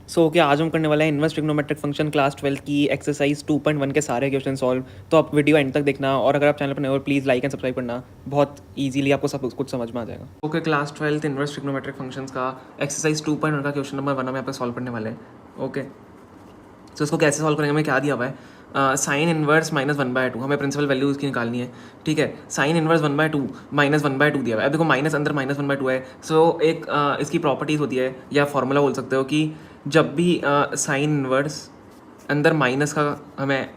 Okay, आज हम करने वाला है इनवर्स ट्रिग्नोमेट्रिक फंक्शन क्लास 12 की एक्सरसाइज 2.1 के सारे क्वेश्चन सॉल्व। तो आप वीडियो एंड तक देखना, और अगर आप चैनल पर नए हो प्लीज़ लाइक एंड सब्सक्राइब करना, बहुत इजीली आपको सब कुछ समझ में आ जाएगा। Okay, class 12 inverse trigonometric functions का एक्सरसाइज 2.1 का क्वेश्चन नंबर 1 हम यहाँ पे सॉल्व करने वाले हैं। ओके, तो इसको कैसे सॉल्व करेंगे, हमें क्या दिया हुआ है, साइन इनवर्स -1/2, हमें प्रिंसिपल वैल्यू इसकी निकालनी है। ठीक है, साइन इनवर्स 1/2 -1/2 दिया हुआ है। अब देखो माइनस अंदर -1/2 है, सो एक इसकी प्रॉपर्टीज़ होती है या फॉर्मूला बोल सकते हो कि जब भी साइन इनवर्स अंदर माइनस का हमें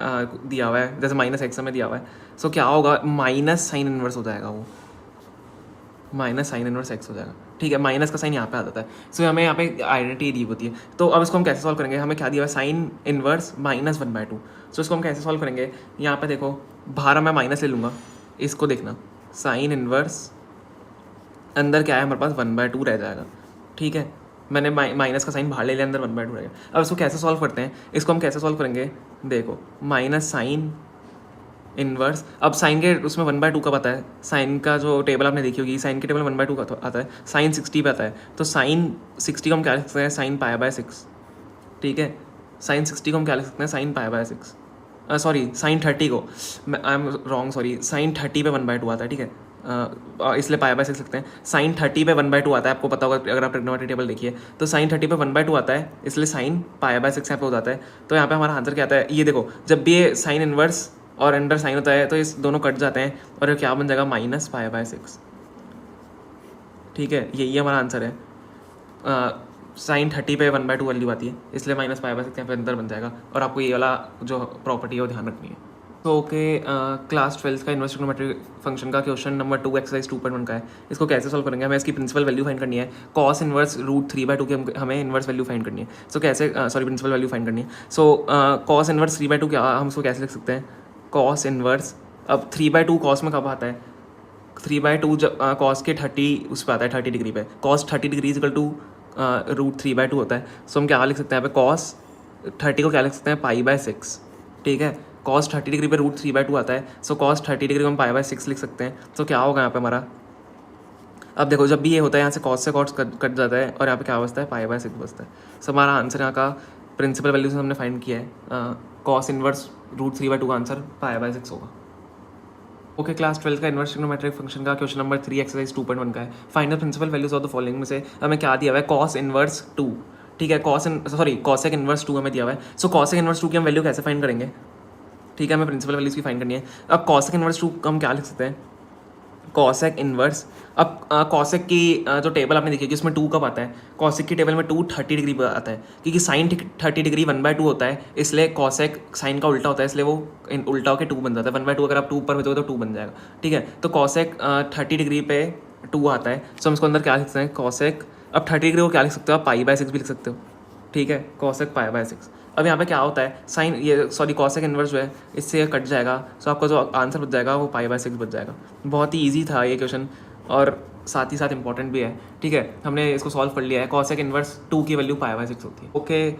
दिया हुआ है, जैसे -x हमें दिया हुआ है, सो क्या होगा, माइनस साइन इनवर्स हो जाएगा, वो माइनस साइन इनवर्स x हो जाएगा। ठीक है, माइनस का साइन यहाँ पे आ जाता है, सो हमें यहाँ पे आइडेंटिटी दी होती है। तो अब इसको हम कैसे सॉल्व करेंगे, हमें क्या दिया हुआ है, साइन इनवर्स -1/2। सो इसको हम कैसे सॉल्व करेंगे, यहाँ पे देखो बाहर मैं माइनस ले लूँगा, इसको देखना, साइन इनवर्स अंदर क्या है हमारे पास 1/2 रह जाएगा। ठीक है, मैंने माइनस का साइन बाहर ले लिया, अंदर 1/2 रहेगा। अब इसको कैसे सॉल्व करते हैं, इसको हम कैसे सॉल्व करेंगे, देखो माइनस साइन इनवर्स, अब साइन के उसमें 1/2 कब आता है, साइन का जो टेबल आपने देखी होगी, साइन के टेबल 1/2 का आता है, साइन 60 पे आता है, तो साइन 60 को हम क्या लिख सकते हैं, साइन π/6। ठीक है, साइन 60 को हम क्या लिख सकते हैं, साइन π/6, सॉरी साइन 30 को, I am wrong, sorry sine 30 पे 1/2 आता है। ठीक है, इसलिए π/6 लिखते हैं, साइन 30 पे 1/2 आता है, आपको पता होगा अगर आप ट्रिग्नोमेट्री टेबल देखिए, तो साइन 30 पे 1/2 आता है, इसलिए साइन π/6 यहाँ पे हो जाता है। तो यहाँ पे हमारा आंसर क्या आता है, ये देखो जब भी ये साइन इनवर्स और अंडर साइन होता है तो इस दोनों कट जाते हैं और ये क्या बन जाएगा, -π/6। ठीक है, यही हमारा आंसर है। साइन 30 पे 1/2 वैल्यू आती है, इसलिए -π/6 यहाँ पे अंदर बन जाएगा, और आपको ये वाला जो प्रॉपर्टी है वो ध्यान रखनी है। तो ओके, क्लास 12 का इनवर्स ट्रिग्नोमेट्रिक फंक्शन का क्वेश्चन नंबर 2 एक्सरसाइज 2.1 का है। इसको कैसे सॉल्व करेंगे, हमें इसकी प्रिंसिपल वैल्यू फाइंड करनी है, कॉस इनवर्स √3/2 की हमें इनवर्स वैल्यू फाइंड करनी है। सो कैसे, सॉरी प्रिंसिपल वैल्यू फाइंड करनी है। सो कॉस इनवर्स 3/2 क्या, हम उसको कैसे लिख सकते हैं, कॉस इनवर्स, अब 3/2 कॉस में कब आता है, 3/2 जब कॉस के 30 उस पर आता है, 30 डिग्री पे, कॉस 30 डिग्री इक्वल टू √3/2 होता है। सो हम क्या लिख सकते हैं यहाँ पे, कॉस 30 को क्या लिख सकते हैं, π/6। ठीक है, कॉस 30 डिग्री पे √3/2 आता है, सो कॉस 30 डिग्री को हम π/6 लिख सकते हैं। तो क्या होगा यहाँ पे हमारा, अब देखो जब भी ये होता है यहाँ से कॉस कट जाता है, और यहाँ पे क्या बचता है, π/6 बचता है। सो हमारा आंसर यहाँ का प्रिंसिपल वैल्यू से हमने फाइंड किया है, कॉस इनवर्स √3/2 का आंसर π/6 होगा। ओके, क्लास 12 का इनवर्स ट्रिग्नोमेट्रिक फंक्शन का क्वेश्चन नंबर 3 एक्सरसाइज 2.1 का है। Find the principal values of the following में से हमें क्या दिया हुआ है, कॉस इनवर्स 2। ठीक है, कॉसेक इनवर्स 2 हमें दिया हुआ है। सो कॉसेक इनवर्स 2 की हम वैल्यू कैसे फाइंड करेंगे, ठीक है, हमें प्रिंसिपल वैल्यूज की फाइंड करनी है। अब कॉसेक इनवर्स 2 हम क्या लिख सकते हैं, कॉसेक इनवर्स, अब कॉसेक की जो टेबल आपने देखी कि उसमें 2 कब आता है, कॉसेक की टेबल में 2 30 डिग्री पर आता है, क्योंकि साइन 30 डिग्री 1/2 होता है, इसलिए कॉसेक साइन का उल्टा होता है, इसलिए वो उल्टा होकर 2 बन जाता है। 1/2 अगर आप 2 ऊपर भेजोगे तो 2 बन जाएगा। ठीक है, तो कॉसेक 30 डिग्री पे 2 आता है, सो हम इसको अंदर क्या लिख सकते हैं, कॉसेक, अब 30 डिग्री को क्या लिख सकते हो आप, π/6 भी लिख सकते हो। ठीक है, कॉसेक π/6। अब यहाँ पे क्या होता है, साइन ये सॉरी कॉसेक इनवर्स जो है इससे कट जाएगा, सो आपका जो आंसर बच जाएगा वो π/6 बच जाएगा। बहुत ही ईजी था ये क्वेश्चन, और साथ ही साथ इंपॉर्टेंट भी है। ठीक है, हमने इसको सॉल्व कर लिया है, कॉसेक इनवर्स 2 की वैल्यू π/6 होती है। ओके,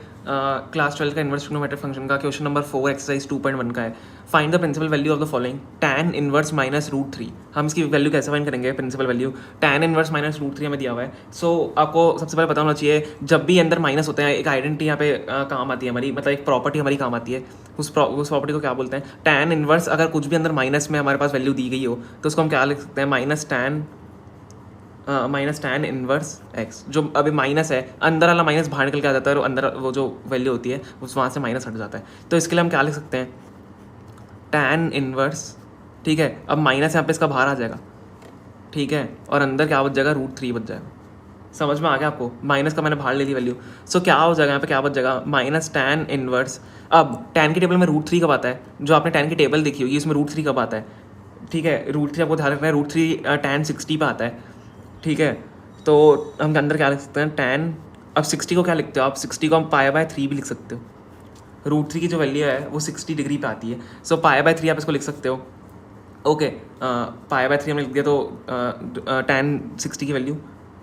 क्लास 12 का इनवर्स ट्रिग्नोमेट्रिक फंक्शन का क्वेश्चन नंबर 4 एक्सरसाइज 2.1 का है। Find the principal value of the following, tan inverse -√3। हम इसकी वैल्यू कैसे फाइंड करेंगे, प्रिंसिपल वैल्यू tan इनवर्स -√3 हमें दिया हुआ है। सो आपको सबसे पहले पता होना चाहिए, जब भी अंदर माइनस होते हैं एक आइडेंटिटी यहाँ पे काम आती है हमारी, मतलब एक प्रॉपर्टी हमारी काम आती है, उस प्रॉपर्टी को क्या बोलते हैं, tan इनवर्स। अगर कुछ भी अंदर माइनस में हमारे पास वैल्यू दी गई हो तो उसको हम क्या लिख सकते हैं, माइनस टैन इनवर्स एक्स। जो अभी माइनस है, अंदर वाला माइनस बाहर निकल के आ जाता है, और अंदर वो जो वैल्यू होती है उस वहाँ से माइनस हट जाता है, तो इसके लिए हम क्या लिख सकते हैं, टैन इनवर्स। ठीक है, अब माइनस यहाँ पे इसका बाहर आ जाएगा, ठीक है, और अंदर क्या बच जाएगा, √3 बच जाएगा। समझ में आ गया आपको, माइनस का मैंने बाहर ले ली वैल्यू, सो क्या हो जाएगा यहाँ पे, क्या बच जाएगा, माइनस टैन इनवर्स। अब टैन की टेबल में √3 कब आता है, जो आपने टैन की टेबल देखी होगी उसमें √3 कब आता है। ठीक है, √3 आपको ध्यान रखना है, √3 टैन 60 पे आता है। ठीक है, तो हम अंदर क्या लिख सकते हैं, टैन, अब 60 को क्या लिखते हो आप, 60 को हम π/3 भी लिख सकते हो, √3 की जो वैल्यू है वो 60 डिग्री पे आती है, सो π/3 आप इसको लिख सकते हो। ओके, π/3 हमने लिख दिया, तो टैन 60 की वैल्यू,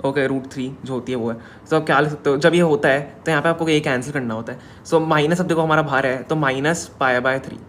ओके, √3 जो होती है वो है। तो आप क्या लिख सकते हो, जब ये होता है तो यहाँ पे आपको ये कैंसिल करना होता है, सो माइनस, अब देखो हमारा बाहर है तो -π/3,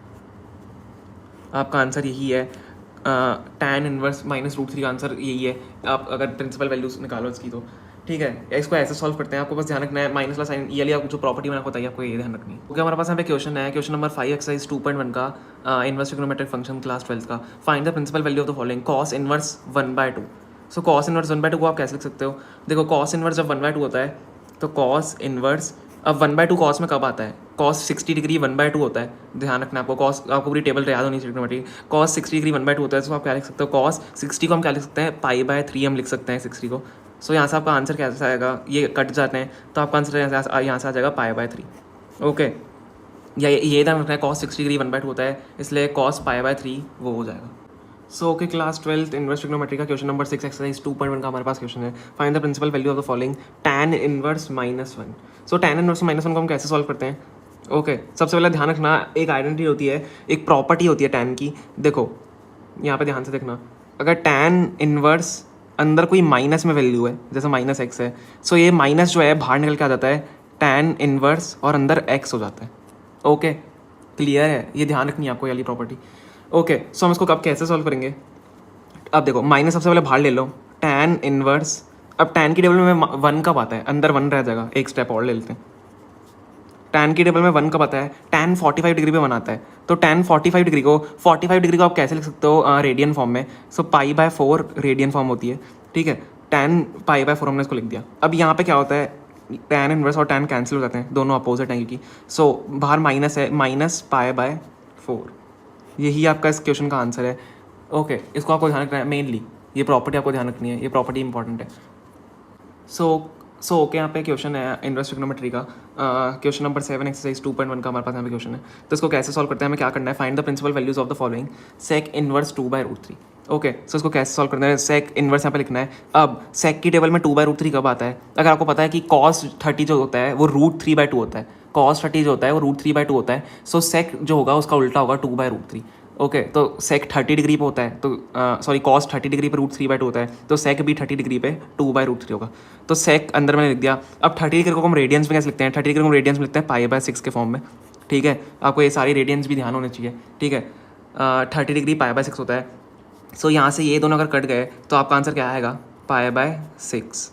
आपका आंसर यही है, टैन इनवर्स -√3 का आंसर यही है। आप अगर प्रिंसिपल वैल्यूज निकालो इसकी तो ठीक है, इसको ऐसे सॉल्व करते हैं। आपको बस ध्यान रखना है माइनस वाला साइन, ये वाली आपको जो प्रॉपर्टी मैंने आपको बताई आपको ये ध्यान रखनी है। ओके, हमारे पास यहाँ पे क्वेश्चन है, क्वेश्चन नंबर 5 एक्सरसाइज 2.1 का इनवर्स ट्रिग्नोमेट्रिक फंक्शन क्लास 12 का। Find the principal value of the following cos inverse 1/2। So cos inverse 1/2 को आप कैसे लिख सकते हो? देखो कॉस इनवर्स जब 1/2 होता है तो कॉस इनवर्स, अब 1/2 कॉस में कब आता है? कॉस 60 डिग्री 1/2 होता है। ध्यान रखना आपको, कॉस आपको पूरी टेबल याद होनी चाहिए। कॉस 60 डिग्री 1/2 होता है, तो आप क्या लिख सकते हो? कॉस 60 को हम क्या लिख सकते हैं? π/3 हम लिख सकते हैं 60 को। सो यहाँ से आपका आंसर कैसे आएगा? ये कट जाते हैं तो आपका आंसर यहाँ से आ जाएगा π/3। ओके, या ये ध्यान रखना है कॉस 60 डिग्री 1/2 होता है, इसलिए कॉस π/3 वो हो जाएगा। So okay, class 12 inverse trigonometry का क्वेश्चन नंबर 6 एक्सरसाइज 2.1 का हमारे पास क्वेश्चन है। Find the principal value of the following tan inverse -1। So tan inverse -1 को हम कैसे सॉल्व करते हैं? ओके, सबसे पहले ध्यान रखना एक आइडेंटिटी होती है, एक प्रॉपर्टी होती है tan की। देखो यहाँ पे ध्यान से देखना, अगर tan इनवर्स अंदर कोई माइनस में वैल्यू है, जैसे -x है, सो ये माइनस जो है बाहर निकल के आ जाता है tan इनवर्स और अंदर x हो जाता है। ओके, क्लियर है? ये ध्यान रखनी है आपको ये वाली प्रॉपर्टी। ओके, सो हम इसको कब कैसे सॉल्व करेंगे? अब देखो माइनस सबसे पहले बाहर ले लो, tan इनवर्स, अब tan की टेबल में 1 कब आता है? अंदर 1 रह जाएगा। एक स्टेप और ले लेते हैं, tan की टेबल में 1 कब आता है? tan 45 डिग्री पे 1 आता है। तो tan 45 डिग्री को आप कैसे लिख सकते हो? रेडियन फॉर्म में। सो π/4 रेडियन फॉर्म होती है, ठीक है। tan π/4 हमने इसको लिख दिया। अब यहाँ पे क्या होता है? tan इनवर्स और tan कैंसिल हो जाते हैं, दोनों अपोजिट हैं क्योंकि। सो बाहर माइनस है, -π/4। यही आपका इस क्वेश्चन का आंसर है। ओके, इसको आपको ध्यान रखना है, मेनली ये प्रॉपर्टी आपको ध्यान रखनी है, ये प्रॉपर्टी इंपॉर्टेंट है। सो ओके, यहाँ पे क्वेश्चन है इनवर्स ट्रिग्नोमेट्री का क्वेश्चन नंबर 7 एक्सरसाइज 2.1 का हमारे पास यहाँ पे क्वेश्चन है। तो इसको कैसे सॉल्व करते हैं? हमें क्या करना है? Find the principal values of the following sec inverse 2/√3। Okay, so इसको कैसे सॉल्व करना है? sec इनवर्स यहाँ पे लिखना है। अब sec की टेबल में 2/√3 कब आता है? अगर आपको पता है कि cos 30 जो होता है वो √3/2 होता है, cos 30 जो होता है वो √3/2 होता है, सो sec जो होगा उसका उल्टा होगा 2/√3। ओके, तो sec 30 डिग्री पे होता है, तो सॉरी cos 30 डिग्री पे √3/2 होता है, तो sec भी 30 डिग्री पे 2/√3 होगा। तो sec अंदर मैंने लिख दिया। अब 30 डिग्री को हम रेडियंस में कैसे लिखते हैं? 30 डिग्री को हम रेडियंस में लिखते हैं π/6 के फॉर्म में, ठीक है। आपको ये सारी रेडियंस भी ध्यान होने चाहिए, ठीक है। 30 डिग्री π/6 होता है। सो यहाँ से ये दोनों अगर कट गए तो आपका आंसर क्या आएगा? π/6,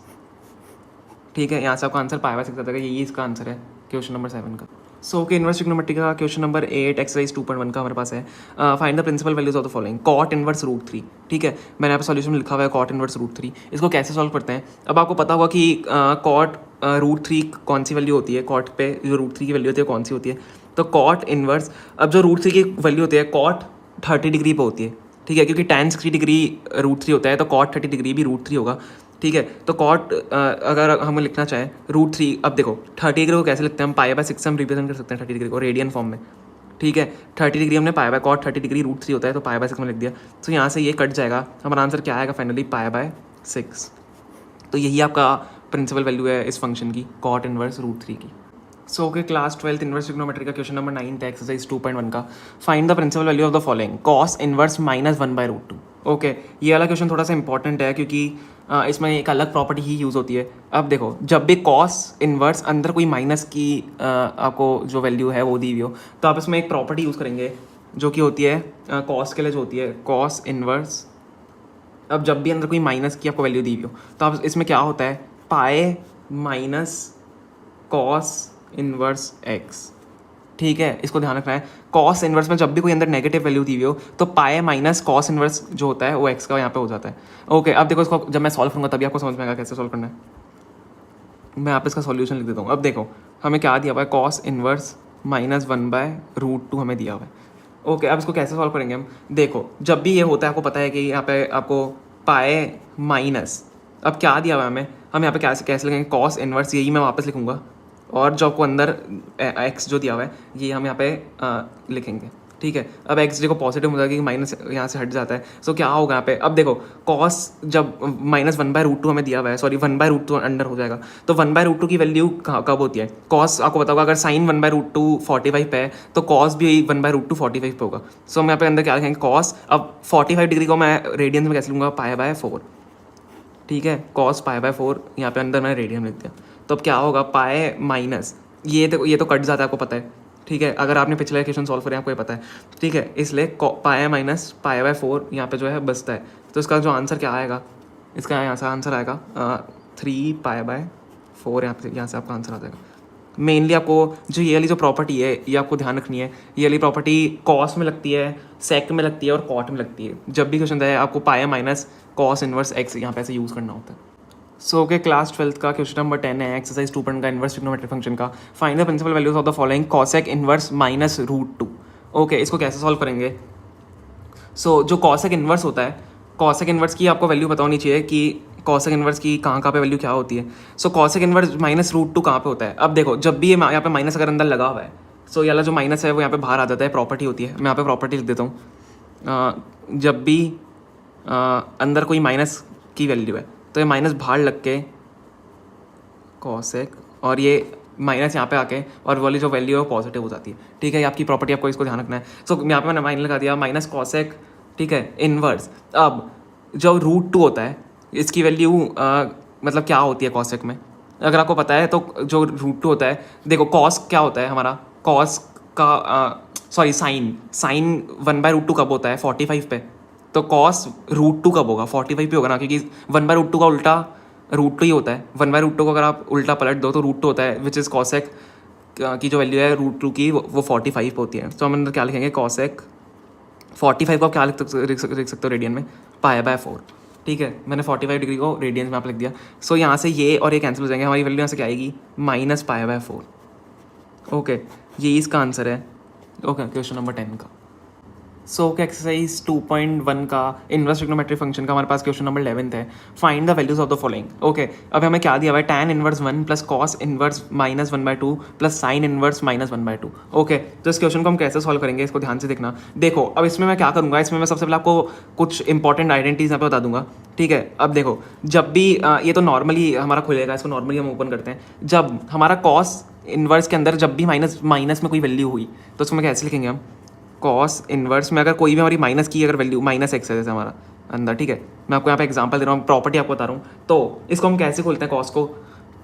ठीक है। यहाँ से आपका आंसर π/6 आ जाएगा। यही इसका आंसर है क्वेश्चन नंबर 7 का। सो ओके, इनवर्स ट्रिग्नोमेट्री का क्वेश्चन नंबर 8 एक्सरसाइज 2.1 का हमारे पास है। Find the principal values of the following cot inverse √3, ठीक है। मैंने यहाँ पे सॉल्यूशन में लिखा हुआ है cot इनवर्स √3। इसको कैसे सॉल्व करते हैं? अब आपको पता होगा कि cot √3 कौन सी वैल्यू होती है, cot पे जो √3 की वैल्यू होती है कौन सी होती है? तो cot इनवर्स, अब जो √3 की वैल्यू होती है cot 30 डिग्री पे होती है, ठीक है, क्योंकि tan 60 डिग्री √3 होता है, तो cot 30 डिग्री भी √3 होगा, ठीक है। तो cot अगर हम लिखना चाहें √3, अब देखो 30 डिग्री को कैसे लिखते हैं? हम π/6 से हम रिप्रेजेंट कर सकते हैं 30 डिग्री को रेडियन फॉर्म में, ठीक है। 30 डिग्री हमने cot 30 डिग्री √3 होता है, तो π/6 में लिख दिया। तो यहाँ से ये कट जाएगा, हमारा आंसर क्या आएगा फाइनली? π/6। तो यही आपका प्रिंसिपल वैल्यू है इस फंक्शन की, cot इनवर्स √3 की। So okay, class 12 inverse trigonometry का क्वेश्चन नंबर 9 था एक्सरसाइज 2.1 का। Find the principal value of the following cos inverse -1/√2। Okay, ये वाला क्वेश्चन थोड़ा सा इंपॉर्टेंट है क्योंकि इसमें एक अलग प्रॉपर्टी ही यूज़ होती है। अब देखो, जब भी cos इनवर्स अंदर कोई माइनस की आपको जो वैल्यू है वो दी हुई हो, तो आप इसमें एक प्रॉपर्टी यूज़ करेंगे जो कि होती है cos के लिए, जो होती है cos इनवर्स। अब जब भी अंदर कोई माइनस की आपको वैल्यू दी हुई हो, तो आप इसमें क्या होता है? Pi minus cos inverse x, ठीक है। इसको ध्यान रखना है, cos इनवर्स में जब भी कोई अंदर नेगेटिव वैल्यू दी हुई हो तो पाए माइनस cos इनवर्स जो होता है वो x का यहाँ पे हो जाता है। ओके, अब देखो इसको जब मैं सॉल्व करूँगा तभी आपको समझ में आएगा कैसे सॉल्व करना है। मैं यहाँ पे इसका सॉल्यूशन लिख देता हूँ। अब देखो हमें क्या दिया हुआ है? cos इनवर्स -1/√2 हमें दिया हुआ है। ओके, अब इसको कैसे सॉल्व करेंगे हम? देखो, जब भी ये होता है आपको पता है कि यहाँ पे आपको पाए माइनस, अब क्या दिया हुआ है हमें? हम यहाँ पे कैसे लिखेंगे? cos इनवर्स, यही मैं वापस लिखूँगा, और जो आपको अंदर x जो दिया हुआ है ये हम यहाँ पे लिखेंगे, ठीक है। अब x देखो पॉजिटिव हो जाएगा कि माइनस यहाँ से हट जाता है, सो क्या होगा यहाँ पे? अब देखो cos जब -1/√2 हमें दिया हुआ है, सॉरी 1/√2 अंडर हो जाएगा, तो 1/√2 की वैल्यू कब होती है? cos आपको पता होगा, अगर साइन 1/√2 45 पे है तो cos भी 1/√2 45 पे होगा। सो हम यहाँ पे अंदर क्या लिखेंगे? cos, अब 45 डिग्री को मैं रेडियंस में कैसे लूँगा? π/4, ठीक है। cos π/4 यहाँ पे अंदर मैंने रेडियन लिख दिया, तो अब क्या होगा? पाए माइनस, ये तो कट जाता है, आपको पता है, ठीक है। अगर आपने पिछले क्वेश्चन सॉल्व करे आपको ये पता है, ठीक है। इसलिए पाए माइनस π/4 यहाँ पे जो है बचता है, तो इसका जो आंसर क्या आएगा? इसका यहाँ से आंसर आएगा 3π/4 यहाँ से आपका आंसर आ जाएगा। मेनली आपको जो ये वाली जो प्रॉपर्टी है ये आपको ध्यान रखनी है। ये वाली प्रॉपर्टी कॉस में लगती है, सेक में लगती है और कॉट में लगती है। जब भी क्वेश्चन है आपको पाया माइनस कॉस इनवर्स एक्स यहाँ पे ऐसे यूज़ करना होता है। सो ओके, क्लास 12 का क्वेश्चन नंबर 10 है, एक्सरसाइज 2 का इनवर्स ट्रिग्नोमेट्रिक फंक्शन का। Find the principal values of the following cosec inverse minus √2। Okay, इसको कैसे सॉल्व करेंगे? सो जो कॉसेक इनवर्स होता है, कॉसेक इनवर्स की आपको वैल्यू पता होनी चाहिए कि कॉसेक इनवर्स की कहाँ पे वैल्यू क्या होती है। सो कॉसेक इनवर्स माइनस √2 कहाँ पे होता है? अब देखो, जब भी ये यहाँ पे माइनस अगर अंदर लगा हुआ है, सो ये वाला जो माइनस है वो यहाँ पे बाहर आ जाता है, प्रॉपर्टी होती है। मैं यहाँ पे प्रॉपर्टी लिख देता हूँ। जब भी अंदर कोई माइनस की वैल्यू है तो ये माइनस बाहर लग के कॉसेक और ये माइनस यहाँ पे आके और वाली जो वैल्यू है वो पॉजिटिव हो जाती है। ठीक है, ये आपकी प्रॉपर्टी, आपको इसको ध्यान रखना है। सो यहाँ पे मैंने माइनस लगा दिया माइनस कॉसेक, ठीक है, इनवर्स। अब जो √2 होता है इसकी वैल्यू मतलब क्या होती है कॉसेक में, अगर आपको पता है तो जो √2 होता है, देखो कॉस क्या होता है हमारा, कॉस का सॉरी साइन 1/√2 कब होता है? 45 पे। तो कॉस √2 कब होगा? 45 पे होगा ना, क्योंकि 1/√2 का उल्टा √2 ही होता है। 1/√2 को अगर आप उल्टा पलट दो तो √2 होता है, विच इज़ कॉसेक की जो वैल्यू है √2 की वो 45 पे होती है। तो हम अंदर क्या लिखेंगे? कॉसेक 45 को आप क्या लिख सकते हो रेडियन में? π/4। ठीक है, मैंने 45 डिग्री को रेडियन में आप लिख दिया। सो यहाँ से ये और ये कैंसिल हो जाएंगे, हमारी वैल्यू यहाँ से क्या आएगी? -π/4। ओके, ये इसका आंसर है। ओके, क्वेश्चन नंबर 10 का। सो एक्सरसाइज 2.1 का इनवर्स ट्रिग्नोमेट्रिक फंक्शन का हमारे पास क्वेश्चन नंबर 11 है। Find the values of the following. Okay, अब हमें क्या दिया हुआ है? tan inverse 1 plus cos inverse -1/2 plus sine inverse -1/2। Okay, तो इस क्वेश्चन को हम कैसे सॉल्व करेंगे, इसको ध्यान से देखना। देखो, अब इसमें मैं क्या करूँगा, इसमें मैं सबसे पहले आपको कुछ इंपॉर्टेंट आइडेंटिटीज यहाँ पे बता दूंगा। ठीक है, अब देखो, जब भी ये तो नॉर्मली हमारा खुलेगा, इसको नॉर्मली हम ओपन करते हैं। जब हमारा कॉस इनवर्स के अंदर जब भी माइनस में कोई वैल्यू हुई तो उसको मैं कैसे लिखेंगे हम? कॉस इनवर्स में अगर कोई भी हमारी माइनस की अगर वैल्यू -x है जैसे हमारा अंदर, ठीक है, मैं आपको यहाँ पे एग्जांपल दे रहा हूँ, प्रॉपर्टी आपको बता रहा हूँ। तो इसको हम कैसे खोलते हैं? कॉस को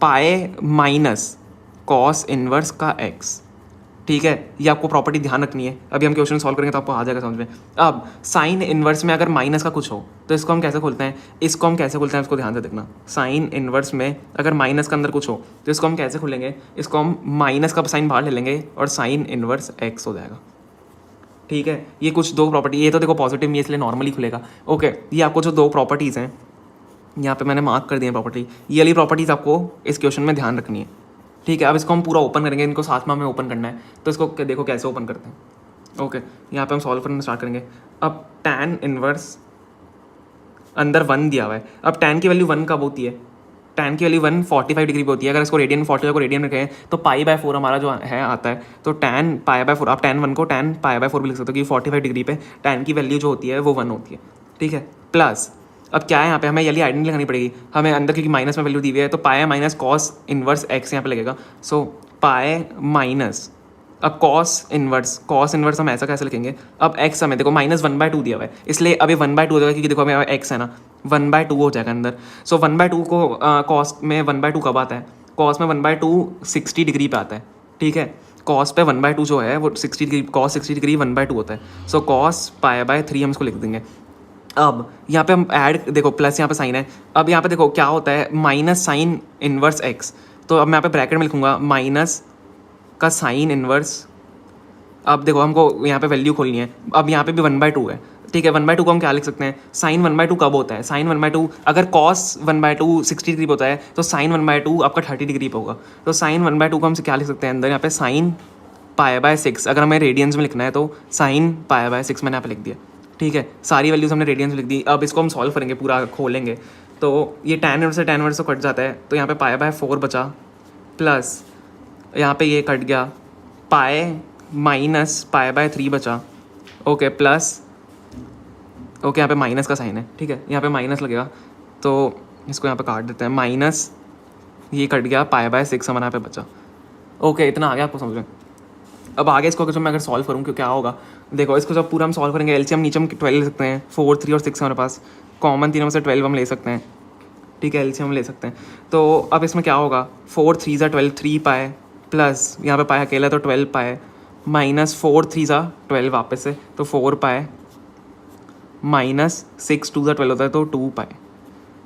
पाए माइनस कॉस इनवर्स का x। ठीक है, ये आपको प्रॉपर्टी ध्यान रखनी है। अभी हम क्वेश्चन सॉल्व करेंगे तो आपको आ जाएगा समझ में। अब साइन इनवर्स में अगर माइनस का कुछ हो तो इसको हम कैसे खोलते हैं? इसको हम कैसे खोलते हैं इसको ध्यान से देखना। साइन इनवर्स में अगर माइनस का अंदर कुछ हो तो इसको हम कैसे खोलेंगे? इसको हम माइनस का साइन बाहर ले लेंगे और साइन इनवर्स x हो जाएगा। ठीक है, ये कुछ दो प्रॉपर्टी, ये तो देखो पॉजिटिव नहीं है इसलिए नॉर्मली खुलेगा। ओके, ये आपको जो दो प्रॉपर्टीज़ हैं यहाँ पे मैंने मार्क कर दी है प्रॉपर्टी, ये वाली प्रॉपर्टीज़ आपको इस क्वेश्चन में ध्यान रखनी है। ठीक है, अब इसको हम पूरा ओपन करेंगे, इनको साथ में हमें ओपन करना है, तो इसको देखो कैसे ओपन करते हैं। ओके, यहाँ पे हम सॉल्व करना स्टार्ट करेंगे। अब tan इनवर्स अंदर 1 दिया हुआ है। अब tan की वैल्यू 1 कब होती है? tan की वैल्यू 145 डिग्री पे होती है। अगर इसको रेडियन 45 को रेडियन में कहें तो π/4 हमारा जो है आता है। तो tan π/4, आप tan 1 को tan π/4 भी लिख सकते हो कि 45 डिग्री पे tan की वैल्यू जो होती है वो 1 होती है। ठीक है, प्लस अब क्या है यहाँ पे हमें ये आइडेंटिटी लगानी पड़ेगी हमें अंदर, क्योंकि माइनस में वैल्यू दी हुई है, तो पाए माइनस कॉस इनवर्स x यहाँ पे लगेगा। सो पाए माइनस, अब कॉस इनवर्स हम ऐसा कैसे लिखेंगे? अब x हमें देखो -1/2 दिया हुआ है, इसलिए अभी 1/2 हो जाएगा, क्योंकि देखो हमें x है ना, 1/2 हो जाएगा अंदर। सो 1/2 को कॉस में 1/2 कब आता है? कॉस में 1/2 60 डिग्री पे आता है। ठीक है, कॉस पे 1/2 जो है वो 60 डिग्री, कॉस 60 डिग्री 1/2 होता है। सो कॉस π/3 हम इसको लिख देंगे। अब यहाँ पे हम ऐड, देखो प्लस यहाँ पे साइन है। अब यहाँ पे देखो क्या होता है, माइनस साइन इनवर्स x। तो अब मैं यहाँ पे ब्रैकेट में लिखूंगा माइनस का साइन इनवर्स। अब देखो हमको यहाँ पे वैल्यू खोलनी है। अब यहाँ पे भी 1/2 है। ठीक है, 1/2 को हम क्या लिख सकते हैं? साइन 1/2 कब होता है? साइन 1/2 अगर कॉस 1/2 60 डिग्री पे होता है तो साइन 1/2 आपका 30 डिग्री पे होगा। तो साइन 1/2 को हम क्या लिख सकते हैं अंदर? यहाँ पे साइन π/6। अगर हमें रेडियंस में लिखना है तो साइन π/6 मैंने यहाँ पे लिख दिया। ठीक है, सारी वैल्यूज हमने रेडियंस में लिख दी। अब इसको हम सॉल्व करेंगे, पूरा खोलेंगे तो ये tan इनवर्स से कट जाता है, तो यहाँ पे π/4 बचा, प्लस यहाँ पे ये कट गया, पाए माइनस π/3 बचा। ओके, प्लस ओके, यहाँ पे माइनस का साइन है। ठीक है, यहाँ पे माइनस लगेगा तो इसको यहाँ पे काट देते हैं, माइनस ये कट गया, π/6 हमारा यहाँ पे बचा। ओके, इतना आ गया आपको समझ में? अब आगे इसको जब मैं अगर सॉल्व करूँ क्यों क्या होगा, देखो इसको जब पूरा हम सॉल्व करेंगे, एलसीएम नीचे हम 12 ले सकते हैं, 4, 3 और 6 हमारे पास, कॉमन तीनों में से 12 हम ले सकते हैं। ठीक है, एलसीएम हम ले सकते हैं। तो अब इसमें क्या होगा, 4 3 ज़ा 12, 3 पाए, प्लस यहाँ पे पाए अकेला तो 12 पाए, माइनस 4 3 ज़ा 12 वापस से, तो 4 पाए, माइनस 6 2 ज़ा 12 होता है तो 2 पाए।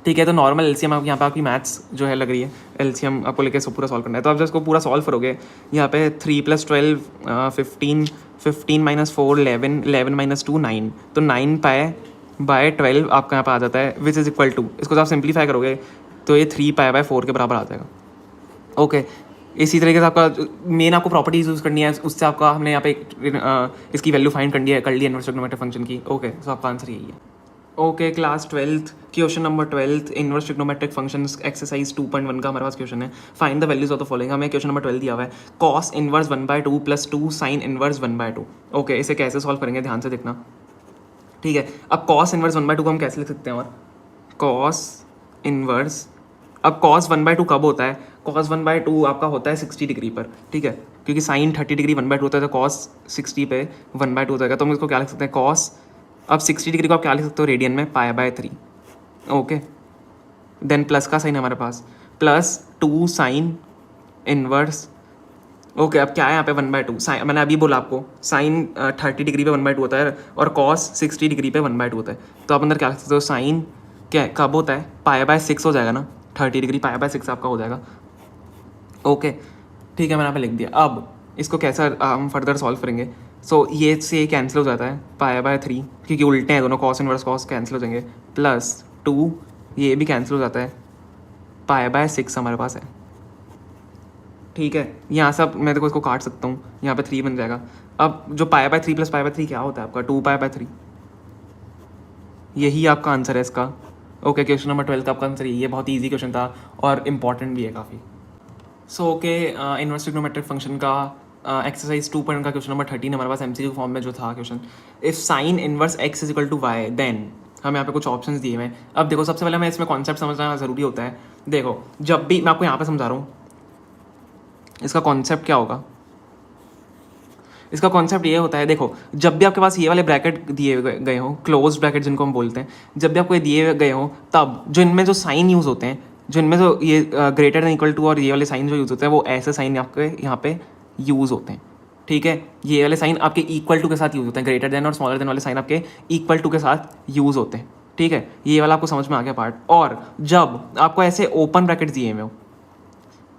ठीक है, तो नॉर्मल एलसीएम आप यहाँ पे आपकी मैथ्स जो है लग रही है, एलसीएम आपको लेके इसको पूरा सॉल्व करना है। तो आप जब इसको पूरा सॉल्व करोगे, यहाँ पे 3 + 12 15, 15 - 4 11, 11 - 2 9, तो 9π/12 आपका यहाँ पे आ जाता है, विच इज़ इक्वल टू, इसको जब आप सिंप्लीफाई करोगे तो ये 3π/4 के बराबर आ जाएगा। ओके, इसी तरीके से आपका मेन आपको प्रॉपर्टीज यूज़ करनी है, उससे आपका हमने यहाँ पे इसकी वैल्यू फाइंड कर ली है इनवर्स ट्रिग्नोमेट्रिक फंक्शन की। ओके, तो आपका आंसर यही है। ओके, class 12th question number 12 inverse trigonometric functions exercise 2.1 का हमारे पास क्वेश्चन है। Find the values of the following. हमें क्वेश्चन नंबर 12 दिया हुआ है, cos inverse 1/2 + 2 sine inverse 1/2। Okay, इसे कैसे सॉल्व करेंगे ध्यान से देखना। ठीक है, अब कॉस इनवर्स 1/2 को हम कैसे लिख सकते हैं, और कॉस इनवर्स, अब कॉस 1/2 कब होता है, कॉस 1/2 आपका होता है 60 डिग्री पर। ठीक है, क्योंकि साइन 30 डिग्री 1/2 होता है, तो कॉस 60 पे 1/2 हो जाएगा। तो हम इसको क्या लिख सकते हैं, कॉस, अब 60 डिग्री को आप क्या लिख सकते हो रेडियन में, π/3। ओके, देन प्लस का साइन हमारे पास, +2 साइन इनवर्स। ओके, अब क्या है यहाँ पे 1/2, साइन मैंने अभी बोला आपको, साइन 30 डिग्री पे 1/2 होता है और कॉस 60 डिग्री पे 1/2 होता है। तो आप अंदर क्या लिख सकते हो, साइन क्या कब होता है, π/6 हो जाएगा ना, 30 डिग्री π/6 आपका हो जाएगा। ओके, ठीक है, मैंने यहाँ पे लिख दिया। अब इसको कैसा हम फर्दर सॉल्व करेंगे। सो ये से कैंसिल हो जाता है, π/3, क्योंकि उल्टे हैं दोनों, कॉस इनवर्स कॉस कैंसिल हो जाएंगे, +2 ये भी कैंसिल हो जाता है, π/6 हमारे पास है। ठीक है, यहाँ से अब मैं देखो इसको काट सकता हूँ, यहाँ पे 3 बन जाएगा। अब जो π/3 + π/3 क्या होता है आपका, 2π/3, यही आपका आंसर है इसका। ओके, क्वेश्चन नंबर 12 का आपका आंसर यही है। बहुत ईजी क्वेश्चन था और इम्पॉर्टेंट भी है काफ़ी। सो ओके, इनवर्स ट्रिग्नोमेट्रिक फंक्शन का एक्सरसाइज 2 का क्वेश्चन नंबर 13 हमारे पास एमसीक्यू फॉर्म में जो था question, if sine inverse x = y then, हमें यहाँ पे कुछ ऑप्शंस दिए हुए हैं। अब देखो, सबसे पहले हमें इसमें कॉन्सेप्ट समझना ज़रूरी होता है। देखो, जब भी मैं आपको यहाँ पे समझा रहा हूँ, इसका कॉन्सेप्ट क्या होगा, इसका कॉन्सेप्ट ये होता है, देखो जब भी आपके पास ये वाले ब्रैकेट दिए गए हो, क्लोज ब्रैकेट जिनको हम बोलते हैं, जब भी आपको ये दिए गए हो, तब जो इनमें जो साइन यूज़ होते हैं, जो इनमें जो ये ग्रेटर देन इक्वल टू और ये वाले साइन जो यूज़ होते हैं, वो ऐसे साइन आपके यहाँ पे यूज़ होते हैं। ठीक है, ये वाले साइन आपके इक्वल टू के साथ यूज़ होते हैं, ग्रेटर देन और स्मॉलर देन वाले साइन आपके इक्वल टू के साथ यूज़ होते हैं। ठीक है, ये वाला आपको समझ में आ गया पार्ट। और जब आपको ऐसे ओपन ब्रैकेट दिए हुए हो,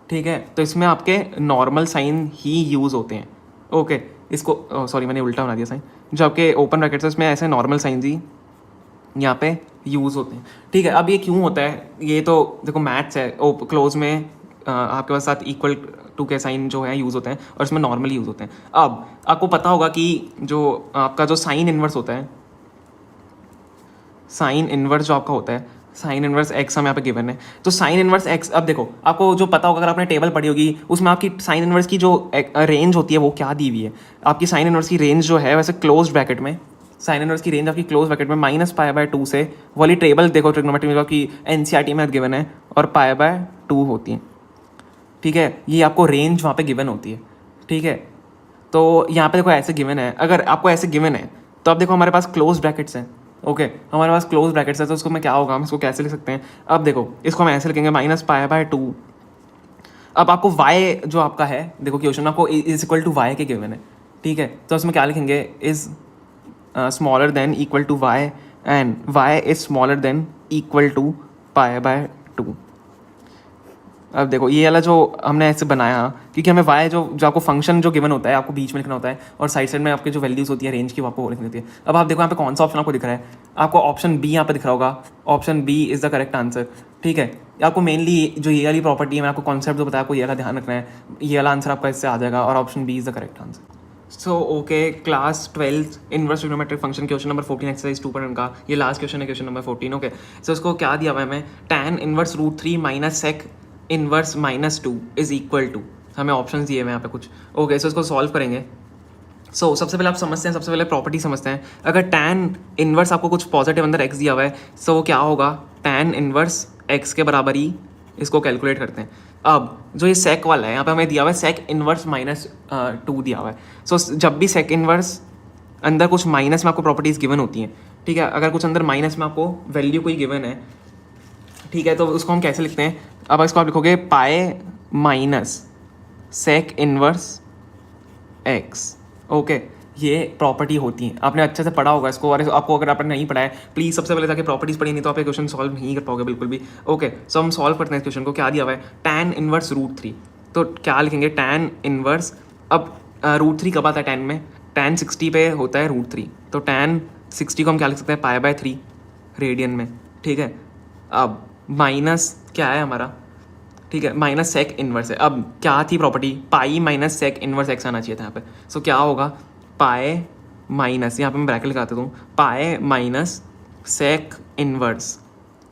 ठीक है, तो इसमें आपके नॉर्मल साइन ही यूज़ होते हैं। ओके, इसको सॉरी मैंने उल्टा बना दिया साइन, जो आपके ओपन ब्रैकेट्स है इसमें ऐसे नॉर्मल साइन ही यहाँ पे यूज़ होते हैं। ठीक है, अब ये क्यों होता है, ये तो देखो मैथ्स है, क्लोज में आपके पास साथ इक्वल टू के साइन जो है यूज़ होते हैं और इसमें नॉर्मली यूज़ होते हैं। अब आपको पता होगा कि जो आपका जो साइन इनवर्स होता है, साइन इनवर्स जो आपका होता है, साइन इनवर्स x हमें यहाँ पे गिवन है, तो साइन इनवर्स x, अब देखो आपको जो पता होगा, अगर आपने टेबल पढ़ी होगी, उसमें आपकी साइन इनवर्स की जो रेंज होती है वो क्या दी हुई है, आपकी साइन इनवर्स की रेंज जो है, वैसे क्लोज ब्रैकेट में साइन इनवर्स की रेंज आपकी क्लोज ब्रैकेट में -π/2 से, वाली टेबल देखो ट्रिग्नोमेट्री की एनसीईआरटी में गिवन है, और π/2 होती है। ठीक है, ये आपको रेंज वहाँ पे गिवन होती है। ठीक है, तो यहाँ पे देखो ऐसे गिवन है, अगर आपको ऐसे गिवन है तो अब देखो हमारे पास क्लोज ब्रैकेट्स हैं। ओके, हमारे पास क्लोज ब्रैकेट्स है, तो उसको मैं क्या होगा, हम इसको कैसे लिख सकते हैं। अब देखो, इसको हम ऐसे लिखेंगे -π/2। अब आपको y जो आपका है, देखो क्वेश्चन में आपको = y के गिवन है। ठीक है, तो उसमें क्या लिखेंगे, is smaller than equal to y and y is smaller than equal to π/2। अब देखो ये वाला जो हमने ऐसे बनाया, क्योंकि हमें y जो आपको फंक्शन जो गिवन होता है आपको बीच में लिखना होता है, और साइड साइड में आपके जो वैल्यूज़ होती है रेंज की, वो आपको लिखनी होती है। अब आप देखो यहाँ पे कौन सा ऑप्शन आपको दिख रहा है, आपको ऑप्शन बी यहाँ पे दिख रहा होगा, option B is the correct answer. ठीक है, आपको मेनली जो ये वाली प्रॉपर्टी है, मैं आपको कॉन्सेप्ट जो बताया, आपको ये वाला ध्यान रखना है, ये वाला आंसर आपका इससे आ जाएगा, और option B is the correct answer. So okay, class 12 inverse trigonometric function question number 14 exercise 2 का ये लास्ट क्वेश्चन है, क्वेश्चन नंबर 14। ओके, सो इसको क्या दिया हुआ है हमें, tan inverse √3 - sec inverse -2 is equal to, हमें ऑप्शन दिए हुए यहाँ पे कुछ। ओके, सो इसको सॉल्व करेंगे। सो सबसे पहले आप समझते हैं, सबसे पहले प्रॉपर्टी समझते हैं। अगर tan इनवर्स आपको कुछ पॉजिटिव अंदर x दिया हुआ है, सो वो क्या होगा, tan इनवर्स x के बराबर ही इसको कैलकुलेट करते हैं। अब जो ये सेक वाला है, यहाँ पे हमें दिया हुआ है सेक इनवर्स -2 दिया हुआ है। सो जब भी सेक इनवर्स अंदर कुछ माइनस में आपको प्रॉपर्टीज़ गिवन होती हैं, ठीक है, अगर कुछ अंदर माइनस में आपको वैल्यू कोई गिवन है, ठीक है, तो उसको हम कैसे लिखते हैं। अब इसको आप लिखोगे पाई - सेक इनवर्स x। ओके, ये प्रॉपर्टी होती है। आपने अच्छे से पढ़ा होगा इसको, और आपको अगर आपने नहीं पढ़ा है प्लीज़ सबसे पहले जाके प्रॉपर्टीज़ पढ़ी, नहीं तो आप ये क्वेश्चन सॉल्व नहीं कर पाओगे बिल्कुल भी। ओके, सो हम सॉल्व करते हैं इस क्वेश्चन को। क्या दिया हुआ है, tan इनवर्स √3। तो क्या लिखेंगे, tan इनवर्स, अब √3 कब आता है tan में, tan 60 पे होता है √3, तो tan 60 को हम क्या लिख सकते हैं, π/3 रेडियन में, ठीक है। अब माइनस क्या है हमारा, ठीक है, माइनस सेक इन्वर्स है। अब क्या थी property, pi minus sec inverse x आना चाहिए था यहाँ पे। सो क्या होगा, पाए माइनस, यहाँ पे मैं ब्रैकेट लगाता हूँ, पाए माइनस सेक इन्वर्स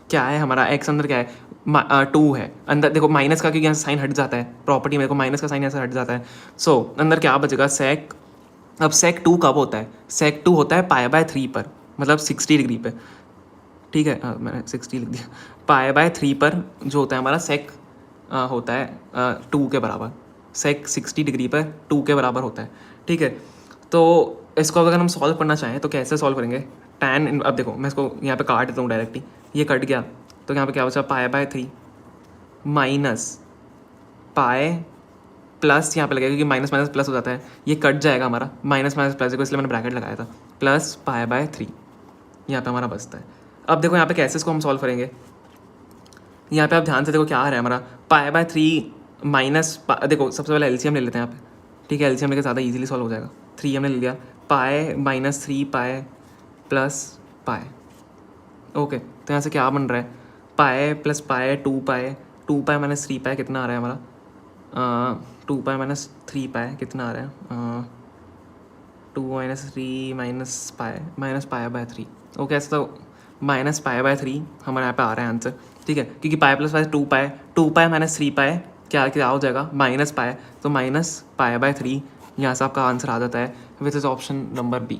क्या है हमारा, एक्स अंदर क्या है, 2 है अंदर। देखो माइनस का क्योंकि यहाँ साइन हट जाता है, प्रॉपर्टी में देखो माइनस का साइन यहाँ से हट जाता है। सो अंदर क्या बचेगा, सेक। अब सेक 2 कब होता है, सेक 2 होता है π/3 पर, मतलब 60 डिग्री पे, ठीक है। मैंने 60 लिख दिया। π/3 पर जो होता है हमारा सेक होता है 2 के बराबर, सेक 60 डिग्री पर 2 के बराबर होता है, ठीक है। तो इसको अगर हम सॉल्व करना चाहें तो कैसे सॉल्व करेंगे, टैन, अब देखो मैं इसको यहाँ पे काट देता हूँ डायरेक्टली, ये कट गया, तो यहाँ पे क्या बचा, π/3 माइनस पाए प्लस, यहाँ पे लगेगा क्योंकि माइनस माइनस प्लस हो जाता है, ये कट जाएगा हमारा, माइनस माइनस प्लस, इसलिए मैंने ब्रैकेट लगाया था, प्लस π/3 यहाँ पे हमारा बचता है। अब देखो यहाँ पे कैसे इसको हम सॉल्व करेंगे, यहाँ पे आप ध्यान से देखो क्या आ रहा है हमारा, π/3 माइनस, देखो सबसे पहले एलसीएम ले लेते हैं यहाँ पे, ठीक है, एलसीएम लेके ज़्यादा इजीली सॉल्व हो जाएगा। 3 हमने ले लिया, पाए माइनस 3 पाए प्लस पाए, ओके। तो यहाँ से क्या बन रहा है, पाए प्लस पाए 2 पाए, 2 पाए माइनस 3 पाए कितना आ रहा है हमारा, 2 पाए माइनस 3 पाए कितना आ रहा है, 2 माइनस 3 माइनस π/3, ओके। ऐसा तो माइनस π/3 हमारे यहाँ पे आ रहा है आंसर, ठीक है, क्योंकि पाए प्लस पाए 2 पाए माइनस 3 पाए क्या क्या हो जाएगा, माइनस पाए, तो माइनस π/3 यहाँ से आपका आंसर आ जाता है, which is option number B.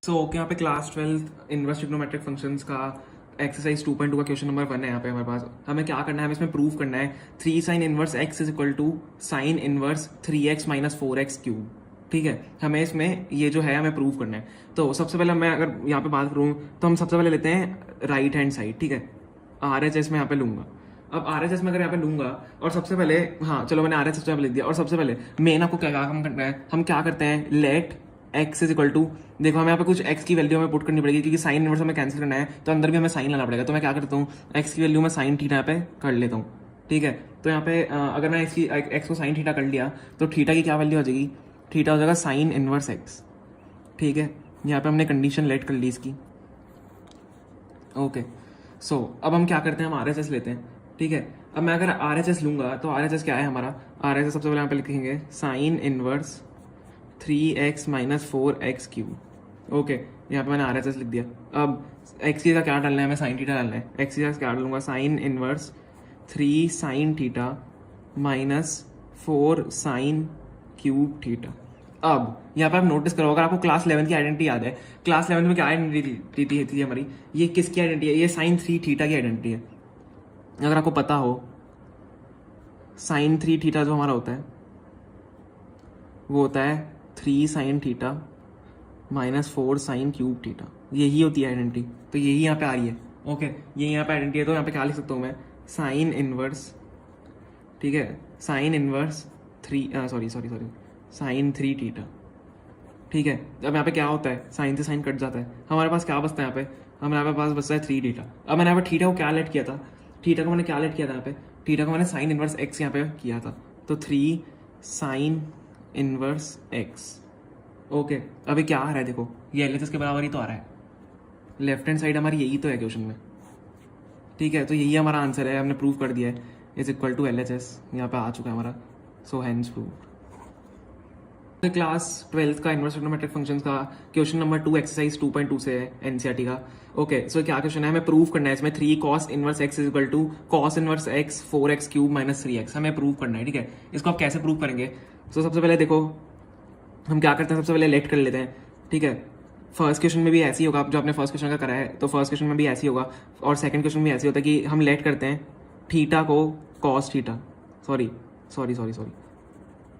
So okay, यहाँ पे क्लास 12 इनवर्स ट्रिग्नोमेट्रिक फंक्शंस का एक्सरसाइज 2.2 का क्वेश्चन नंबर 1 है। यहाँ पे हमारे पास हमें क्या करना है, हमें इसमें प्रूव करना है 3 sine inverse x is equal to sine inverse 3x minus 4x cube, ठीक है। हमें इसमें ये जो है हमें प्रूव करना है। तो सबसे पहले मैं अगर यहाँ पे बात करूँ तो हम सबसे पहले लेते हैं राइट हैंड साइड, ठीक है, RHS में यहाँ पे लूंगा। अब RHS में अगर यहाँ पे लूंगा और सबसे पहले, हाँ चलो मैंने RHS यहाँ पे लिख दिया, और सबसे पहले मेन आपको क्या काम करना है, हम क्या करते हैं, let x is equal to, देखो हमें यहाँ पे कुछ x की वैल्यू हमें पुट करनी पड़ेगी क्योंकि साइन इनवर्स हमें कैंसिल करना है, तो अंदर भी हमें साइन लाना पड़ेगा। तो मैं क्या करता हूँ, x की वैल्यू मैं साइन थीटा यहाँ पे कर लेता हूँ, ठीक है। तो यहाँ पे अगर मैं x को साइन थीटा कर लिया तो थीटा की क्या वैल्यू हो जाएगी, थीटा हो जाएगा साइन इनवर्स x, ठीक है। यहाँ पे हमने कंडीशन लेट कर ली इसकी, ओके। सो अब हम क्या करते हैं, हम RHS लेते हैं, ठीक है। अब मैं अगर RHS लूंगा तो RHS क्या है हमारा, RHS सबसे पहले यहाँ पे लिखेंगे sign inverse 3x minus 4x cube, okay. यहाँ पे मैंने RHS लिख दिया। अब x की का क्या डालना है, हमें साइन थीटा डालना है, x की का क्या डालूंगा, sign inverse 3 sine theta minus 4 sine cube theta. अब यहाँ पे आप नोटिस करो, अगर आपको क्लास 11 की आइडेंटिटी याद है, क्लास 11 में क्या आइडेंटिटी थी हमारी, ये किसकी आइडेंटिटी है, ये साइन 3 थीटा की आइडेंटिटी है। अगर आपको पता हो साइन 3 थीटा जो हमारा होता है वो होता है 3 sine theta minus 4 sine cube theta, यही होती है आइडेंटिटी। तो यही यहाँ पे आ रही है, ओके, ये यहाँ पे आइडेंटिटी है। तो यहाँ पे क्या लिख सकता हूँ मैं, साइन इनवर्स, ठीक है, sine inverse 3 sorry sine 3 theta, ठीक है। अब यहाँ पे क्या होता है, साइन से साइन कट जाता है, हमारे पास क्या बचता है यहाँ पे, हमारे पास बचता है 3 थीटा। अब मैंने यहाँ पे थीटा को क्या लेट किया था, थीटा को मैंने क्या लेट किया था, यहाँ पे थीटा को मैंने साइन इनवर्स x यहाँ पे किया था, तो 3 साइन इनवर्स x, ओके। अभी क्या आ रहा है, देखो ये LHS के बराबर ही तो आ रहा है, लेफ्ट हैंड साइड हमारी यही तो है क्वेश्चन में, ठीक है। तो यही हमारा आंसर है, हमने प्रूव कर दिया है, इज इक्वल टू LHS यहाँ पे आ चुका है हमारा, सो हैंस प्रूव। क्लास 12 का इनवर्स ट्रिग्नोमेट्रिक फंक्शंस का क्वेश्चन नंबर 2 एक्सरसाइज 2.2 से है NCERT का, ओके। सो क्या क्वेश्चन है, हमें प्रूव करना है इसमें 3 cos inverse x is equal to cos inverse x 4x cube minus 3x, हमें प्रूव करना है, ठीक है। इसको आप कैसे प्रूव करेंगे, सो सबसे पहले देखो हम क्या करते हैं, सबसे पहले लेट कर लेते हैं, ठीक है। फर्स्ट क्वेश्चन में भी ऐसे ही होगा, जो आपने फर्स्ट क्वेश्चन का करा है तो फर्स्ट क्वेश्चन में भी ऐसे ही होगा, और सेकंड क्वेश्चन में भी ऐसे होता है कि हम लेट करते हैं थीटा को cos थीटा, सॉरी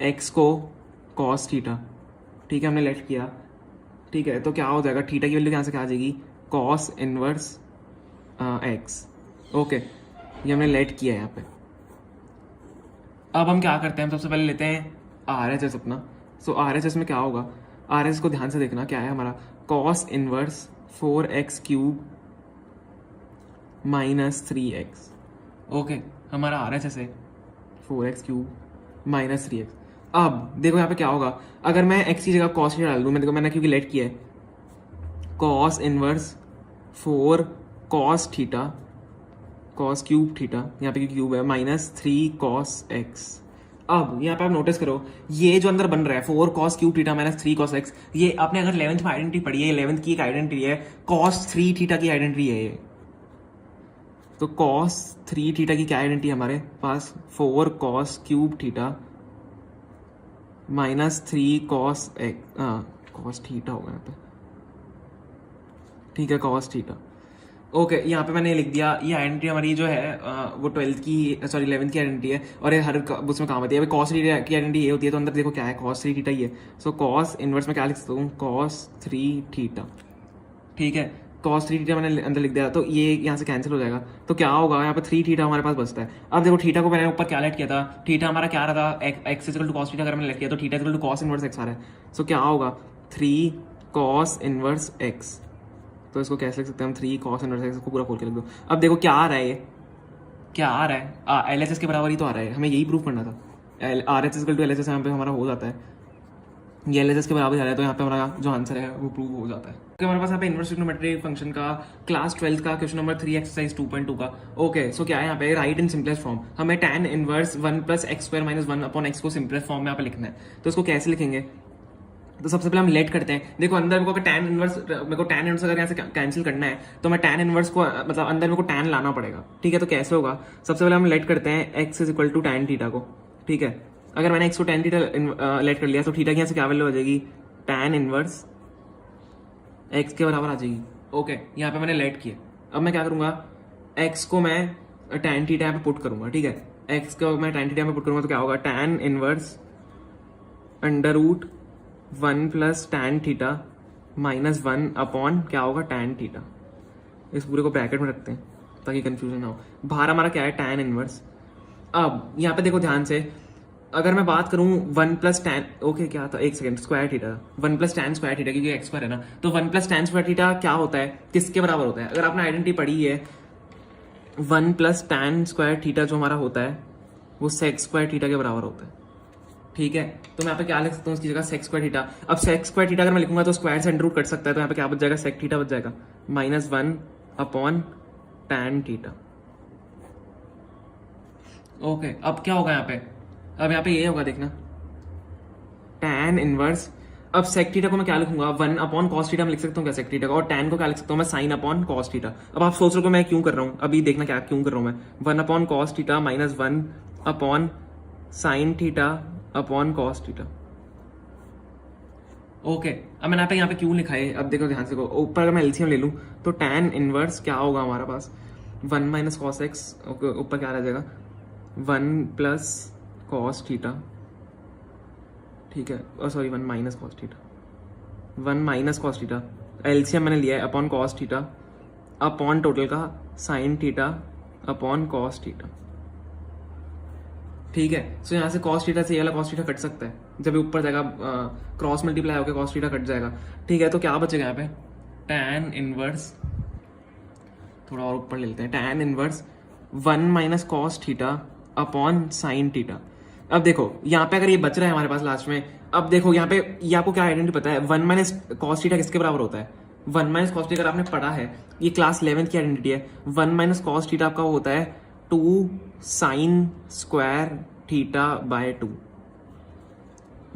x को cos थीटा, ठीक है, हमने लेट किया, ठीक है। तो क्या हो जाएगा, थीटा की वैल्यू यहाँ से क्या आ जाएगी, cos इनवर्स x, ओके, ये हमने लेट किया है यहाँ पे। अब हम क्या करते हैं, हम सबसे पहले लेते हैं RHS अपना। सो RHS में क्या होगा, आर एस को ध्यान से देखना क्या है हमारा, cos inverse 4x cube minus 3x। Okay, हमारा आर एस ऐसे 4x क्यूब माइनस 3x। अब देखो यहाँ पे क्या होगा, अगर मैं x की जगह कॉस थीटा डाल दूँ, देखो मैंने क्योंकि लेट किया है, cos inverse 4 cos theta cos cube theta, यहाँ पे क्यूब है, माइनस 3 कॉस एक्स। अब यहाँ पे आप नोटिस करो, ये जो अंदर बन रहा है 4 cos cube theta minus 3 cos x, ये आपने अगर 11th में आइडेंटिटी पढ़ी है, 11th की एक आइडेंटिटी है, कॉस 3 थीटा की आइडेंटिटी है ये। तो कॉस 3 थीटा की क्या आइडेंटिटी है हमारे पास, 4 cos cube theta minus 3 cos x, cos theta होगा यहाँ पे, ठीक है, कॉस थीटा। ओके, यहाँ पे मैंने लिख दिया, ये आइडेंटिटी हमारी जो है वो 12th की, सॉरी 11th की आइडेंटिटी है, और ये हर उसमें काम आती है। कॉस थीटा की आइडेंटिटी ये होती है, तो अंदर देखो क्या है, कॉस 3 थीटा ही है। सो कॉस इनवर्स में क्या लिख सकता हूँ, कॉस 3 थीटा, ठीक है, कॉस 3 थीटा मैंने अंदर लिख दिया, तो ये यहाँ से कैंसिल हो जाएगा। तो क्या होगा, यहाँ पे 3 थीटा हमारे पास बचता है। अब देखो थीटा को मैंने ऊपर क्या लेट किया था, थीटा हमारा क्या रहा था, x equal to cos theta अगर मैंने लेट किया तो theta equal to cos inverse x आ रहा है। सो क्या होगा, 3 कॉस इनवर्स एक्स। तो इसको कैसे लिख सकते हैं हम, 3 कॉस इनवर्स एक्स को पूरा खोल के लिख दो। अब देखो क्या आ रहा है, ये क्या आ रहा है, एल एच एस के बराबर ही तो आ रहा है, हमें यही प्रूव करना था। R H S equal to L H S यहाँ पे हमारा हो जाता है, ये एल एच एस के बराबर आ रहा है, तो यहाँ पे हमारा जो आंसर है वो प्रूव हो जाता है। ओके, हमारे पास यहाँ पे इनवर्स ट्रिग्नोमेट्रिक फंक्शन का क्लास 12 का क्वेश्चन नंबर 3 एक्सरसाइज 2.2 का। ओके, सो क्या है यहाँ पे, राइट इन सिंपलेस्ट फॉर्म, हमें tan inverse 1 plus x square minus 1 upon x को सिंपलेस्ट फॉर्म में यहाँ पे लिखना है। तो इसको कैसे लिखेंगे, तो सबसे पहले हम लेट करते हैं। देखो अंदर मेरे को tan इनवर्स, मेरे को tan इनवर्स अगर यहाँ से कैंसिल करना है तो मैं tan इनवर्स को, मतलब अंदर मेरे को tan लाना पड़ेगा, ठीक है। तो कैसे होगा, सबसे पहले हम लेट करते हैं x is equal to tan theta को, ठीक है। अगर मैंने x को tan थीटा लेट कर लिया तो थीटा की यहाँ से क्या वैल्यू आ जाएगी, tan इनवर्स x के बराबर आ जाएगी। ओके, यहाँ पे मैंने लेट किया। अब मैं क्या करूंगा, x को मैं tan थीटा यहाँ पे पुट करूंगा, ठीक है। x को मैं tan थीटा यहाँ पे पुट करूंगा तो क्या होगा, tan inverse under root 1 plus tan theta minus 1 upon क्या होगा, टैन थीटा। इस पूरे को ब्रैकेट में रखते हैं ताकि कंफ्यूजन ना हो। बाहर हमारा क्या है, टैन इनवर्स। अब यहाँ पे देखो ध्यान से, अगर मैं बात करूँ 1 प्लस टैन, ओके क्या था, एक second, square theta, 1 plus tan square theta, क्योंकि एक्स स्क्वायर है ना, तो 1 प्लस टैन स्क्वायर थीटा क्या होता है, किसके बराबर होता है। अगर आपने आइडेंटिटी पढ़ी है, 1 प्लस टैन स्क्वायर थीटा जो हमारा होता है वो सेक स्क्वायर थीटा के बराबर होता है, ठीक है। तो मैं यहाँ पे क्या लिख सकता हूँ उसकी जगह सेक स्क्वायर थीटा। अब सेक स्क्वायर थीटा अगर मैं लिखूंगा तो स्क्वायर से अंडर रूट कट सकता है, तो यहाँ पे क्या बच जाएगा, सेक थीटा बच जाएगा minus 1 upon tan theta. Okay, अब क्या होगा यहाँ पे, अब यहाँ पे ये होगा, देखना टैन इनवर्स, अब सेक थीटा को मैं क्या लिखूंगा, 1 अपॉन कॉस थीटा में लिख सकता हूँ क्या सेक थीटा का, और टैन को क्या लिख सकता हूँ मैं, साइन अपॉन कॉस थीटा। अब आप सोच रहे हो मैं क्यों कर रहा हूँ, अभी देखना क्या क्यों कर रहा हूँ मैं, 1 upon cos theta minus 1 upon sine theta upon cos theta. Okay, अब मैंने यहाँ पे क्यों लिखा है, अब देखो ध्यान से, ऊपर अगर मैं एलसीएम ले लूँ तो टैन इनवर्स क्या होगा हमारे पास, 1 माइनस कॉस एक्स, ऊपर क्या रह जाएगा, 1 प्लस कॉस थीटा, ठीक है, sorry 1 minus cos theta, 1 minus cos theta, LCM मैंने लिया है upon cos theta upon total का sine theta upon cos theta, ठीक है। सो यहाँ से कॉस थीटा से ये वाला कॉस थीटा कट सकता है, जब ऊपर जाएगा क्रॉस मल्टीप्लाई होकर कॉस थीटा कट जाएगा, ठीक है। तो क्या बचेगा यहाँ पे, टैन इनवर्स, थोड़ा और ऊपर ले लेते हैं, tan inverse 1 minus cos theta upon sine theta. अब देखो यहाँ पे अगर ये बच रहा है हमारे पास लास्ट में, अब देखो यहाँ पे ये आपको क्या आइडेंटिटी पता है, 1 माइनस कॉस थीटा किसके बराबर होता है, 1 माइनस कॉस थीटा अगर आपने पढ़ा है, ये क्लास 11th की आइडेंटिटी है। 1 माइनस कॉस थीटा आपका होता है 2 sine square theta by 2।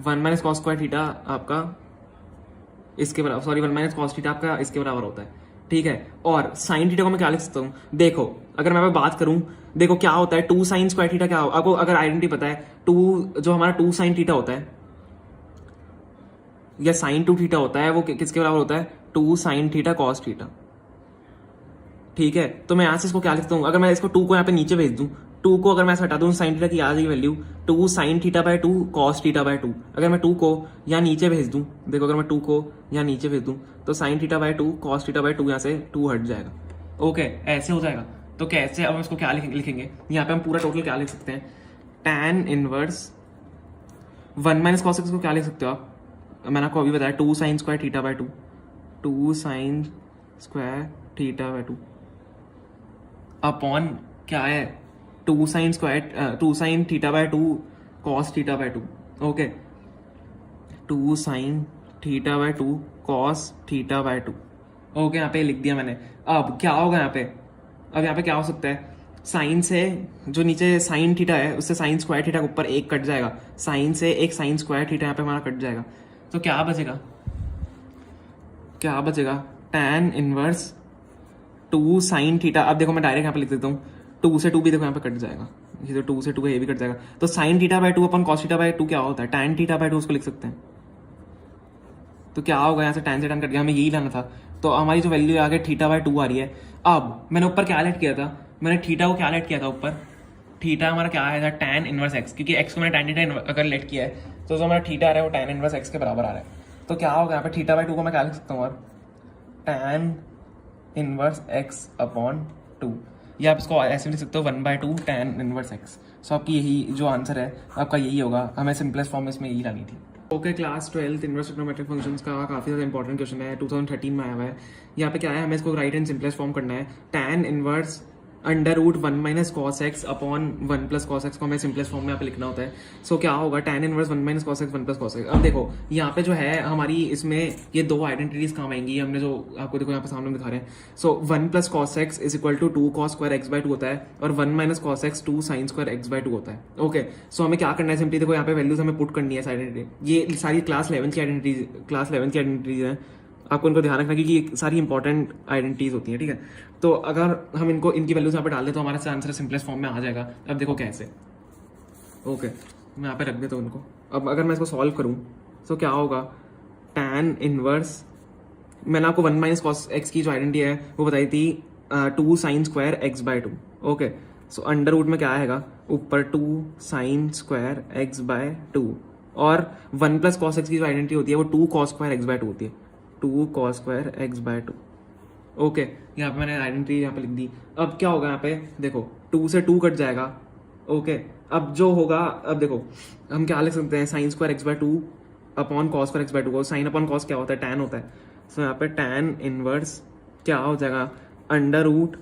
1 minus cos square theta आपका इसके बराबर, सॉरी 1 माइनस कॉस थीटा आपका इसके बराबर होता है, ठीक है। और साइन थीटा को मैं क्या लिख सकता हूँ, देखो अगर मैं बात करूं, देखो क्या होता है 2 साइन स्क्वायर थीटा, क्या आपको अगर आइडेंटिटी पता है, 2 जो हमारा 2 साइन थीटा होता है या साइन 2 थीटा होता है, वो किसके बराबर होता है, 2 साइन थीटा कॉस थीटा, ठीक है। तो मैं यहाँ से इसको क्या लिखता हूँ, अगर मैं इसको 2 को यहाँ पे नीचे भेज दूँ, 2 को अगर मैं ऐसा हटा दूँ, साइन थीटा की आ जाएगी value 2 sine theta by 2 cos theta by 2। अगर मैं 2 को यहाँ नीचे भेज दूँ, देखो अगर मैं 2 को यहाँ नीचे भेज दूँ तो sine theta by 2 cos theta by 2 यहाँ से 2 हट जाएगा। ओके, ऐसे हो जाएगा। तो कैसे, अब हम इसको क्या लिखेंगे, यहाँ पे हम पूरा टोटल क्या लिख सकते हैं, tan inverse 1 minus cos x को क्या लिख सकते हो आप, मैंने आपको अभी बताया 2 sine square theta by 2, 2 sine square theta by 2 upon क्या है 2 sine square 2 sine theta by 2 cos theta by 2। Okay, 2 sine theta by 2 cos theta by 2। Okay, यहाँ पे लिख दिया मैंने। अब क्या होगा यहाँ पे, अब यहाँ पे क्या हो सकता है, साइन से जो नीचे साइन थीटा है उससे साइन स्क्वायर थीटा के ऊपर एक कट जाएगा, साइन से एक साइन स्क्वायर थीटा यहाँ पे हमारा कट जाएगा। तो क्या बचेगा, क्या बचेगा, tan इनवर्स 2 साइन थीटा। अब देखो मैं डायरेक्ट यहाँ पे लिख देता हूँ, 2 से 2 भी देखो यहाँ पे कट जाएगा, ये तो 2 से 2 ये भी कट जाएगा। तो sine theta by 2 upon cos theta by 2 क्या होता है, tan थीटा बाय 2 उसको लिख सकते हैं। तो क्या होगा, यहाँ से tan से tan कट गया, हमें यही लाना था। तो हमारी जो वैल्यू आगे थीटा बाय 2 आ रही है। अब मैंने ऊपर क्या लेट किया था, मैंने थीटा को क्या लेट किया था ऊपर, थीटा हमारा क्या आया था tan इनवर्स x, क्योंकि x को मैंने tan थीटा अगर लेट किया है तो जो हमारा थीटा आ रहा है वो tan इनवर्स x के बराबर आ रहा है। तो क्या होगा यहाँ पे थीटा बाय 2 को मैं क्या लिख सकता हूँ, और tan इनवर्स x अपॉन 2, या आप इसको ऐसे लिख सकते हो 1/2 tan इनवर्स x। सो आपकी यही जो आंसर है आपका यही होगा, हमें सिंपलेस्ट फॉर्म में इसमें यही लानी थी। Okay, class 12 inverse trigonometric functions का काफ़ी ज़्यादा इंपॉर्टेंट क्वेश्चन है, 2013 में आया हुआ है। यहाँ पे क्या है, हमें इसको राइट एंड सिंपलेस्ट फॉर्म करना है। tan inverse under root 1 minus cos x upon 1 plus cos x को हमें सिंपलेस्ट फॉर्म में यहाँ पे लिखना होता है। सो क्या होगा, tan inverse 1 minus cos x 1 plus cos x. अब देखो यहाँ पे जो है हमारी इसमें ये दो आइडेंटिटीज काम आएंगी, हमने जो आपको देखो यहाँ पे सामने दिखा रहे हैं। So 1 plus cos x is equal to 2 cos square x by 2 होता है, और 1 minus cos x 2 sine square x by 2 होता है। ओके, सो हमें क्या करना है, सिंपली देखो यहाँ पे वैल्यूज हमें पुट करनी है आइडेंटिटी। ये सारी क्लास 11 की आइडेंटिटीज हैं, आपको इनको ध्यान रखना क्योंकि ये सारी इंपॉर्टेंट आइडेंटिटीज होती हैं, ठीक है। तो अगर हम इनकी वैल्यूज यहाँ पे डाल दें तो हमारा आंसर सिंपलेस्ट फॉर्म में आ जाएगा। अब देखो कैसे, ओके मैं यहाँ पे रख देता हूँ उनको। अब अगर मैं इसको सॉल्व करूँ तो क्या होगा, tan इनवर्स, मैंने आपको 1 माइनस कॉस एक्स की जो आइडेंटिटी है वो बताई थी 2 sine square x by 2। Okay, so under root में क्या आएगा, ऊपर 2 साइन स्क्वायर एक्स बाय 2, और 1 प्लस कॉस एक्स की जो आइडेंटिटी होती है वो 2 कॉस स्क्वायर एक्स बाय 2 होती है, 2 cos square x by 2। Okay, यहाँ पे मैंने आइडेंटिटी यहाँ पे लिख दी। अब क्या होगा यहाँ पे देखो, 2 से 2 कट जाएगा। ओके, अब जो होगा, अब देखो हम क्या लिख सकते हैं, sine square x by 2 upon cos square x by 2 को, साइन अपॉन कॉस क्या होता है, tan होता है। सो यहाँ पे tan इनवर्स क्या हो जाएगा, under root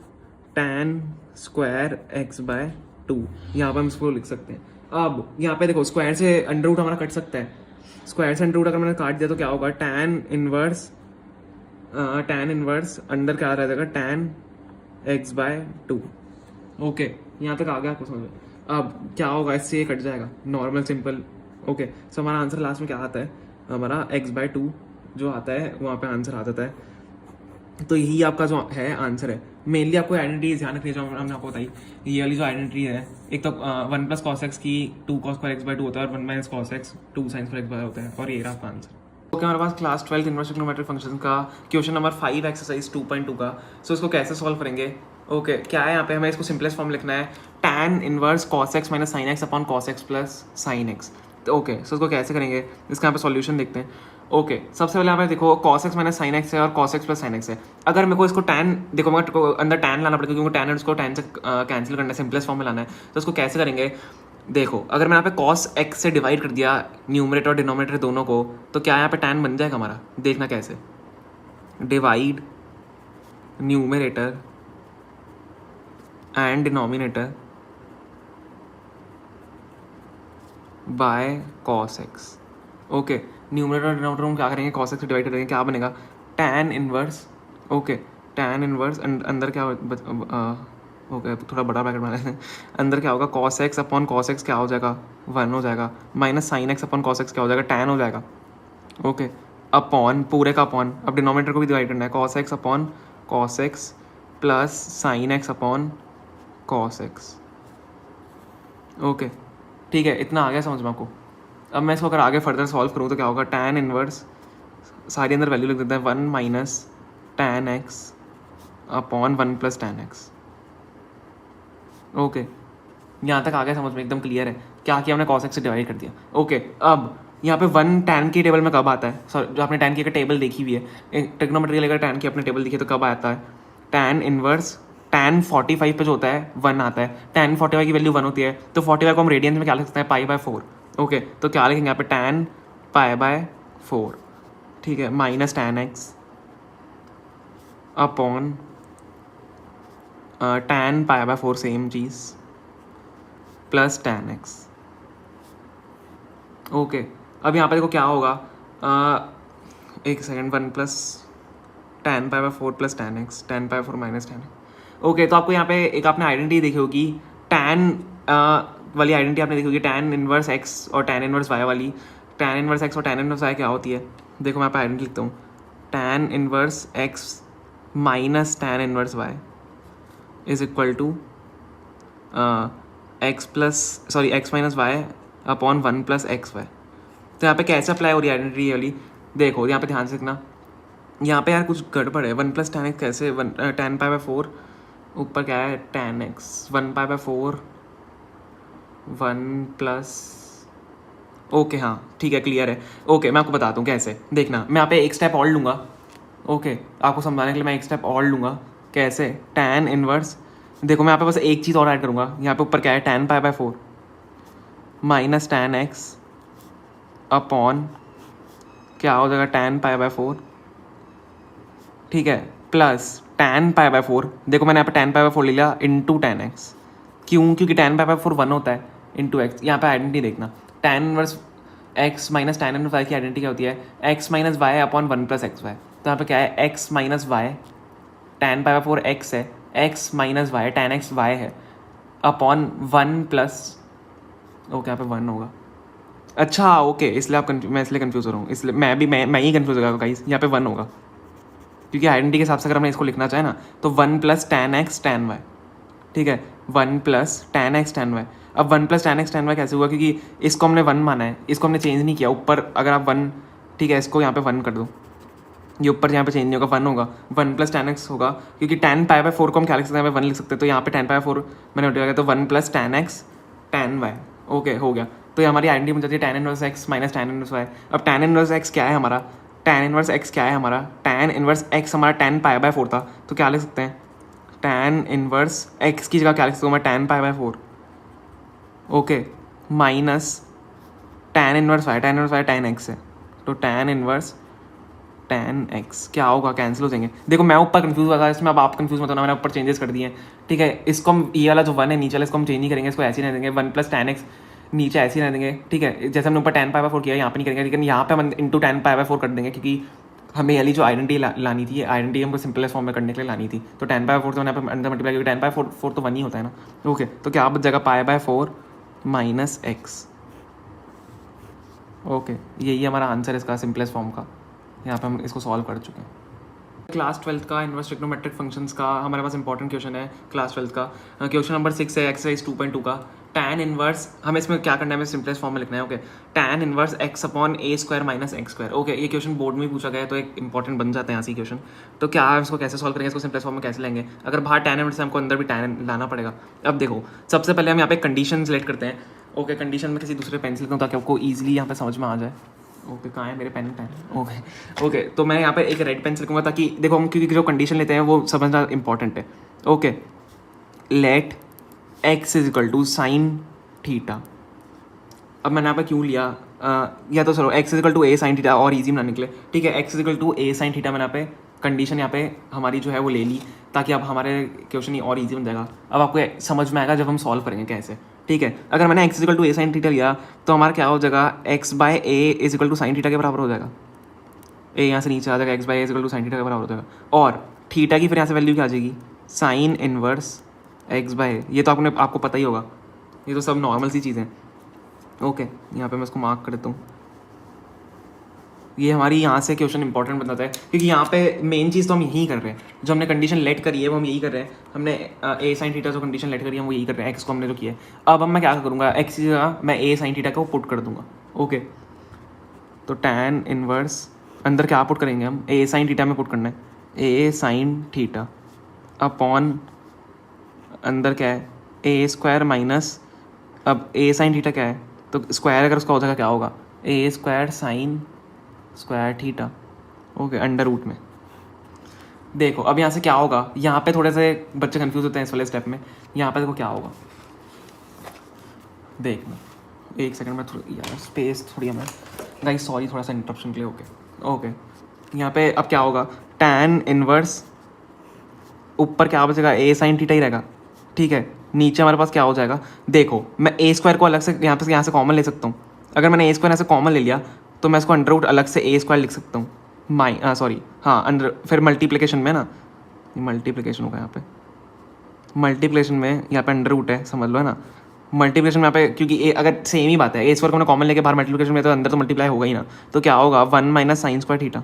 tan square x by 2, यहाँ पर हम इसको लिख सकते हैं। अब यहाँ पे देखो स्क्वायर से अंडर रूट हमारा कट सकता है, स्क्वायर से अंडर रूट अगर मैंने काट दिया तो क्या होगा, tan इनवर्स अंडर क्या रह जाएगा, tan x बाय 2। ओके, यहाँ तक आ गया आपको समझ में। अब क्या होगा, इससे ये कट जाएगा, नॉर्मल सिंपल। ओके, सो हमारा आंसर लास्ट में क्या आता है, हमारा x बाय 2 जो आता है वहाँ पे आंसर आ जाता है। तो यही आपका जो है आंसर है। मेनली आपको आइडेंटिटी ध्यान रखनी है, जो हमने आपको बताई, ये वाली जो आइडेंटिटी है, एक तो 1 प्लस कॉस एक्स की 2 कॉस स्क्वायर एक्स बाय 2 होता है, और 1 minus cos x 2 sine square x by होता है, और ये रहा आपका आंसर। ओके, हमारे पास क्लास 12 इनवर्स ट्रिग्नोमेट्रिक फंक्शन का क्वेश्चन नंबर 5 एक्सरसाइज 2.2 का। सो इसको कैसे सॉल्व करेंगे, ओके क्या है यहाँ पे, हमें इसको सिंपलेस्ट फॉर्म लिखना है, tan inverse cos x minus sine x upon cos x plus sine x. तो ओके, सो इसको कैसे करेंगे, इसका यहाँ पे सॉल्यूशन देखते हैं। ओके, सबसे पहले यहाँ पे देखो cos x minus sine x है और cos x plus sine x है। अगर मेरे को इसको tan, देखो मैं अंदर tan लाना पड़ेगा क्योंकि tan है, उसको tan से कैंसिल करना है, सिंपलेस्ट फॉर्म में लाना है। तो इसको कैसे करेंगे, देखो अगर मैं यहाँ पे कॉस एक्स से डिवाइड कर दिया न्यूमरेटर और डिनोमिनेटर दोनों को, तो क्या यहाँ पे tan बन जाएगा हमारा, देखना कैसे, divide numerator and denominator by cos x. Okay, numerator और डिनोमिनेटर हम क्या करेंगे, कॉस एक्स से डिवाइड करेंगे, क्या बनेगा, tan inverse. Okay, tan inverse अंदर क्या ओके थोड़ा बड़ा ब्रैकेट बना लेते हैं, अंदर क्या होगा, cos x upon cos x क्या हो जाएगा, 1 हो जाएगा, minus sine x upon cos x क्या हो जाएगा, tan हो जाएगा। ओके, अपॉन पूरे का अपॉन, अब डिनोमिनेटर को भी डिवाइड करना है, cos x upon cos x plus sine x upon cos x. Okay ठीक है, इतना आ गया समझ में आपको। अब मैं इसको अगर आगे फर्दर सॉल्व करूँ तो क्या होगा, tan इनवर्स सारी अंदर वैल्यू लिख देते हैं, 1 minus tan x upon 1 plus tan x. Okay, यहाँ तक आ गया समझ में, एकदम क्लियर है। क्या किया हमने, cos x से डिवाइड कर दिया। ओके, अब यहाँ पे 1 tan की टेबल में कब आता है, सॉरी जो आपने tan की टेबल देखी हुई है, ट्रिग्नोमेट्री लेकर tan की अपने टेबल देखी, तो कब आता है, tan इनवर्स tan 45 पे जो होता है 1 आता है, tan 45 की वैल्यू 1 होती है, तो 45 को हम रेडियंस में क्या लिख सकते हैं, पाई बाय 4। ओके, तो क्या लिखेंगे यहाँ पे, tan पाई बाय 4, ठीक है, minus tan x upon tan π/4 same चीज़ प्लस tan x। ओके, अब यहाँ पे देखो क्या होगा, एक second, 1 plus tan π/4 plus tan x, tan π/4 minus tan x। Okay, तो आपको यहाँ पे एक आपने आइडेंटिटी देखी होगी, tan वाली आइडेंटिटी आपने देखी होगी, tan इनवर्स x और tan इनवर्स y वाली। tan इनवर्स x और tan इनवर्स y क्या होती है, देखो मैं यहाँ पे आइडेंटिटी लिखता हूँ, tan inverse x minus tan inverse y is equal to x minus y upon 1 plus x y. तो यहाँ पे कैसे अप्लाई हो रही है आइडेंटिटी वाली, देखो यहाँ पे ध्यान से देखना, यहाँ पे यार कुछ गड़बड़ है। 1 प्लस tan x कैसे, tan π/4 ऊपर क्या है tan x, 1 π/4 1 प्लस, ओके हाँ ठीक है, क्लियर है। ओके, मैं आपको बताता हूँ कैसे, देखना मैं यहाँ पे एक स्टेप और लूँगा। ओके, आपको समझाने के लिए मैं एक स्टेप और लूँगा, कैसे, tan इनवर्स, देखो मैं यहाँ पे बस एक चीज़ और ऐड करूँगा, यहाँ पे ऊपर क्या है tan π/4 minus tan x upon क्या हो जाएगा tan π/4, ठीक है, प्लस tan π/4, देखो मैंने यहाँ पे tan π/4 ले लिया इंटू tan x, क्यों, क्योंकि tan π/4 1 होता है इंटू x। यहाँ पे आइडेंटिटी देखना, tan inverse x minus tan inverse y की आइडेंटिटी क्या होती है, x minus y upon 1 plus x y. तो यहाँ पे क्या है, x minus y, tan π/4 x है, x minus y tan x y है, अपॉन 1 प्लस, ओके यहाँ पे 1 होगा। अच्छा ओके, इसलिए आप मैं इसलिए कंफ्यूज हो रहा हूँ, इसलिए मैं ही कंफ्यूज हो गया गाइस, यहाँ पे 1 होगा, क्योंकि आइडेंटिटी के हिसाब से अगर हमने इसको लिखना चाहे ना तो 1 plus tan x tan y, ठीक है, 1 plus tan x tan y। अब 1 plus tan x tan y कैसे हुआ, क्योंकि इसको हमने 1 माना है, इसको हमने चेंज नहीं किया, ऊपर अगर आप 1, ठीक है, इसको यहाँ पे 1 कर दो, ये ऊपर यहाँ पे चेंज नहीं होगा, 1 होगा, 1 प्लस tan x होगा, क्योंकि tan π/4 को हम क्या लिख सकते हैं, 1 लिख सकते हैं, तो यहाँ पे tan π/4 मैंने उठा तो 1 plus tan x tan y, okay हो गया। तो ये हमारी आइडेंटिटी बन जाती है tan inverse x minus tan inverse y। अब tan इनवर्स x क्या है हमारा, tan इनवर्स x क्या है हमारा, tan इनवर्स x हमारा tan π/4 था, तो क्या लिख सकते हैं, tan इनवर्स x की जगह क्या लिख सकता हूँ मैं, tan π/4, okay, minus tan inverse y, tan x है, तो tan इनवर्स tan x क्या होगा, कैंसिल हो जाएंगे। देखो मैं ऊपर कंफ्यूज हुआ था इसमें, अब आप कंफ्यूज मत होना, मैंने ऊपर चेंजेस कर दिए हैं, ठीक है। इसको हम ये वाला जो 1 है नीचे वाला, इसको हम चेंज नहीं करेंगे, इसको ऐसे ही रहने देंगे, 1 प्लस tan x नीचे ऐसे ही रहने देंगे, ठीक है, जैसे हमने ऊपर tan π/4 किया यहाँ पे नहीं करेंगे, लेकिन यहाँ पे हम इंटू tan π/4 कर देंगे, क्योंकि हमें ये जो आइडेंटिटी लानी थी, आइडेंटिटी हमको सिंपलेस्ट फॉर्म में करने के लिए लानी थी, तो tan π/4 तो यहाँ पे अंदर मल्टीप्लाई, क्योंकि tan π/4 तो 1 ही होता है ना। ओके, तो क्या बच जाएगा, π/4 माइनस एक्स, ओके, यही हमारा आंसर है इसका सिंपलेस्ट फॉर्म का, यहाँ पे हम इसको सॉल्व कर चुके हैं। क्लास 12 का इनवर्स ट्रिग्नोमेट्रिक फंक्शंस का हमारे पास इंपॉर्टेंट क्वेश्चन है क्लास 12 का, क्वेश्चन नंबर 6 है एक्सरसाइज 2.2 का। tan इनवर्स, हमें इसमें क्या करना है, हमें सिंपलेस्ट फॉर्म में लिखना है, okay, tan inverse x upon a square minus x square. Okay, ये क्वेश्चन बोर्ड में ही पूछा गया है, तो एक इंपॉर्टेंट बन जाता है यहाँ से क्वेश्चन। तो क्या है, इसको कैसे सॉल्व करेंगे, इसको सिंपलेस्ट फॉर्म में कैसे लेंगे, अगर बाहर tan इनवर्स है हमको अंदर भी tan लाना पड़ेगा। अब देखो सबसे पहले हम यहाँ पे कंडीशन सेलेक्ट करते हैं, ओके, कंडीशन में किसी दूसरे पेन से लेता हूँ ताकि आपको ईजिली यहाँ पे समझ में आ जाए। ओके, कहाँ है मेरे पेन, ओके, तो मैं यहाँ पे एक रेड पेन से लिखूँगा, ताकि देखो हम क्योंकि जो कंडीशन लेते हैं वो समझना इंपॉर्टेंट है। Okay, let x is equal to sine theta. अब मैंने यहाँ पे क्यों लिया, या तो चलो x is equal to a sine theta और ईजी बनाने के लिए, ठीक है, x is equal to a sine theta मैंने यहाँ पे कंडीशन यहाँ पे हमारी जो है वो ले ली, ताकि अब हमारे क्वेश्चन ही और ईजी बन जाएगा। अब आपको समझ में आएगा जब हम सॉल्व करेंगे कैसे, ठीक है। अगर मैंने x equal to a sine theta लिया तो हमारा क्या हो जाएगा, x by a is equal to sine theta के बराबर हो जाएगा, a यहाँ से नीचे आ जाएगा, x by a is equal to sine theta के बराबर हो जाएगा, और थीटा की फिर यहाँ से वैल्यू क्या आ जाएगी, साइन इनवर्स x बाय, ये तो आपको पता ही होगा, ये तो सब नॉर्मल सी चीज़ें। ओके, यहाँ पे मैं इसको मार्क कर देता हूँ, ये हमारी यहाँ से क्वेश्चन इंपॉर्टेंट बताता है, क्योंकि यहाँ पे मेन चीज़ तो हम यही कर रहे हैं, जो हमने कंडीशन लेट करी है वो हम यही कर रहे हैं, हमने a साइन थीटा जो कंडीशन लेट करी है हम वो यही कर रहे हैं, x को हमने जो किया है। अब मैं क्या करूँगा, x की जगह मैं a साइन थीटा को पुट कर दूंगा। ओके, तो tan इनवर्स अंदर क्या पुट करेंगे हम, a साइन थीटा में पुट करना है, a साइन थीटा अपॉन अंदर क्या है, a स्क्वायर माइनस, अब a साइन थीटा क्या है, तो स्क्वायर अगर उसका हो जाएगा क्या होगा, a square sine square theta, okay, under root में। देखो अब यहाँ से क्या होगा, यहाँ पे थोड़े से बच्चे कंफ्यूज होते हैं इस वाले स्टेप में, यहाँ पे देखो क्या होगा, देखना एक सेकंड में, थोड़ी यार स्पेस थोड़ी हमें गाइस सॉरी थोड़ा सा इंटरप्शन के लिए। ओके यहाँ पे अब क्या होगा, tan इनवर्स ऊपर क्या बचेगा, ए साइन थीटा ही रहेगा, ठीक है। नीचे हमारे पास क्या हो जाएगा, देखो मैं ए स्क्वायर को अलग से यहाँ से कॉमन ले सकता हूँ। अगर मैंने ए स्क्वायर यहाँ से कॉमन ले लिया तो मैं इसको अंडर रूट अलग से ए स्क्वायर लिख सकता हूँ, सॉरी हाँ अंडर, फिर मल्टीप्लिकेशन में ना, मल्टीप्लिकेशन होगा यहाँ पे, मल्टीप्लिकेशन में यहाँ पे अंडर रूट है, समझ लो है ना। मल्टीप्लिकेशन में यहाँ पे क्योंकि ए अगर सेम ही बात है, ए स्क्वायर को मैंने कॉमन लेके बाहर मल्टीप्लिकेशन में तो अंदर तो मल्टीप्लाई होगा ही ना, तो क्या होगा 1 माइनस साइन स्क्वायर थीटा,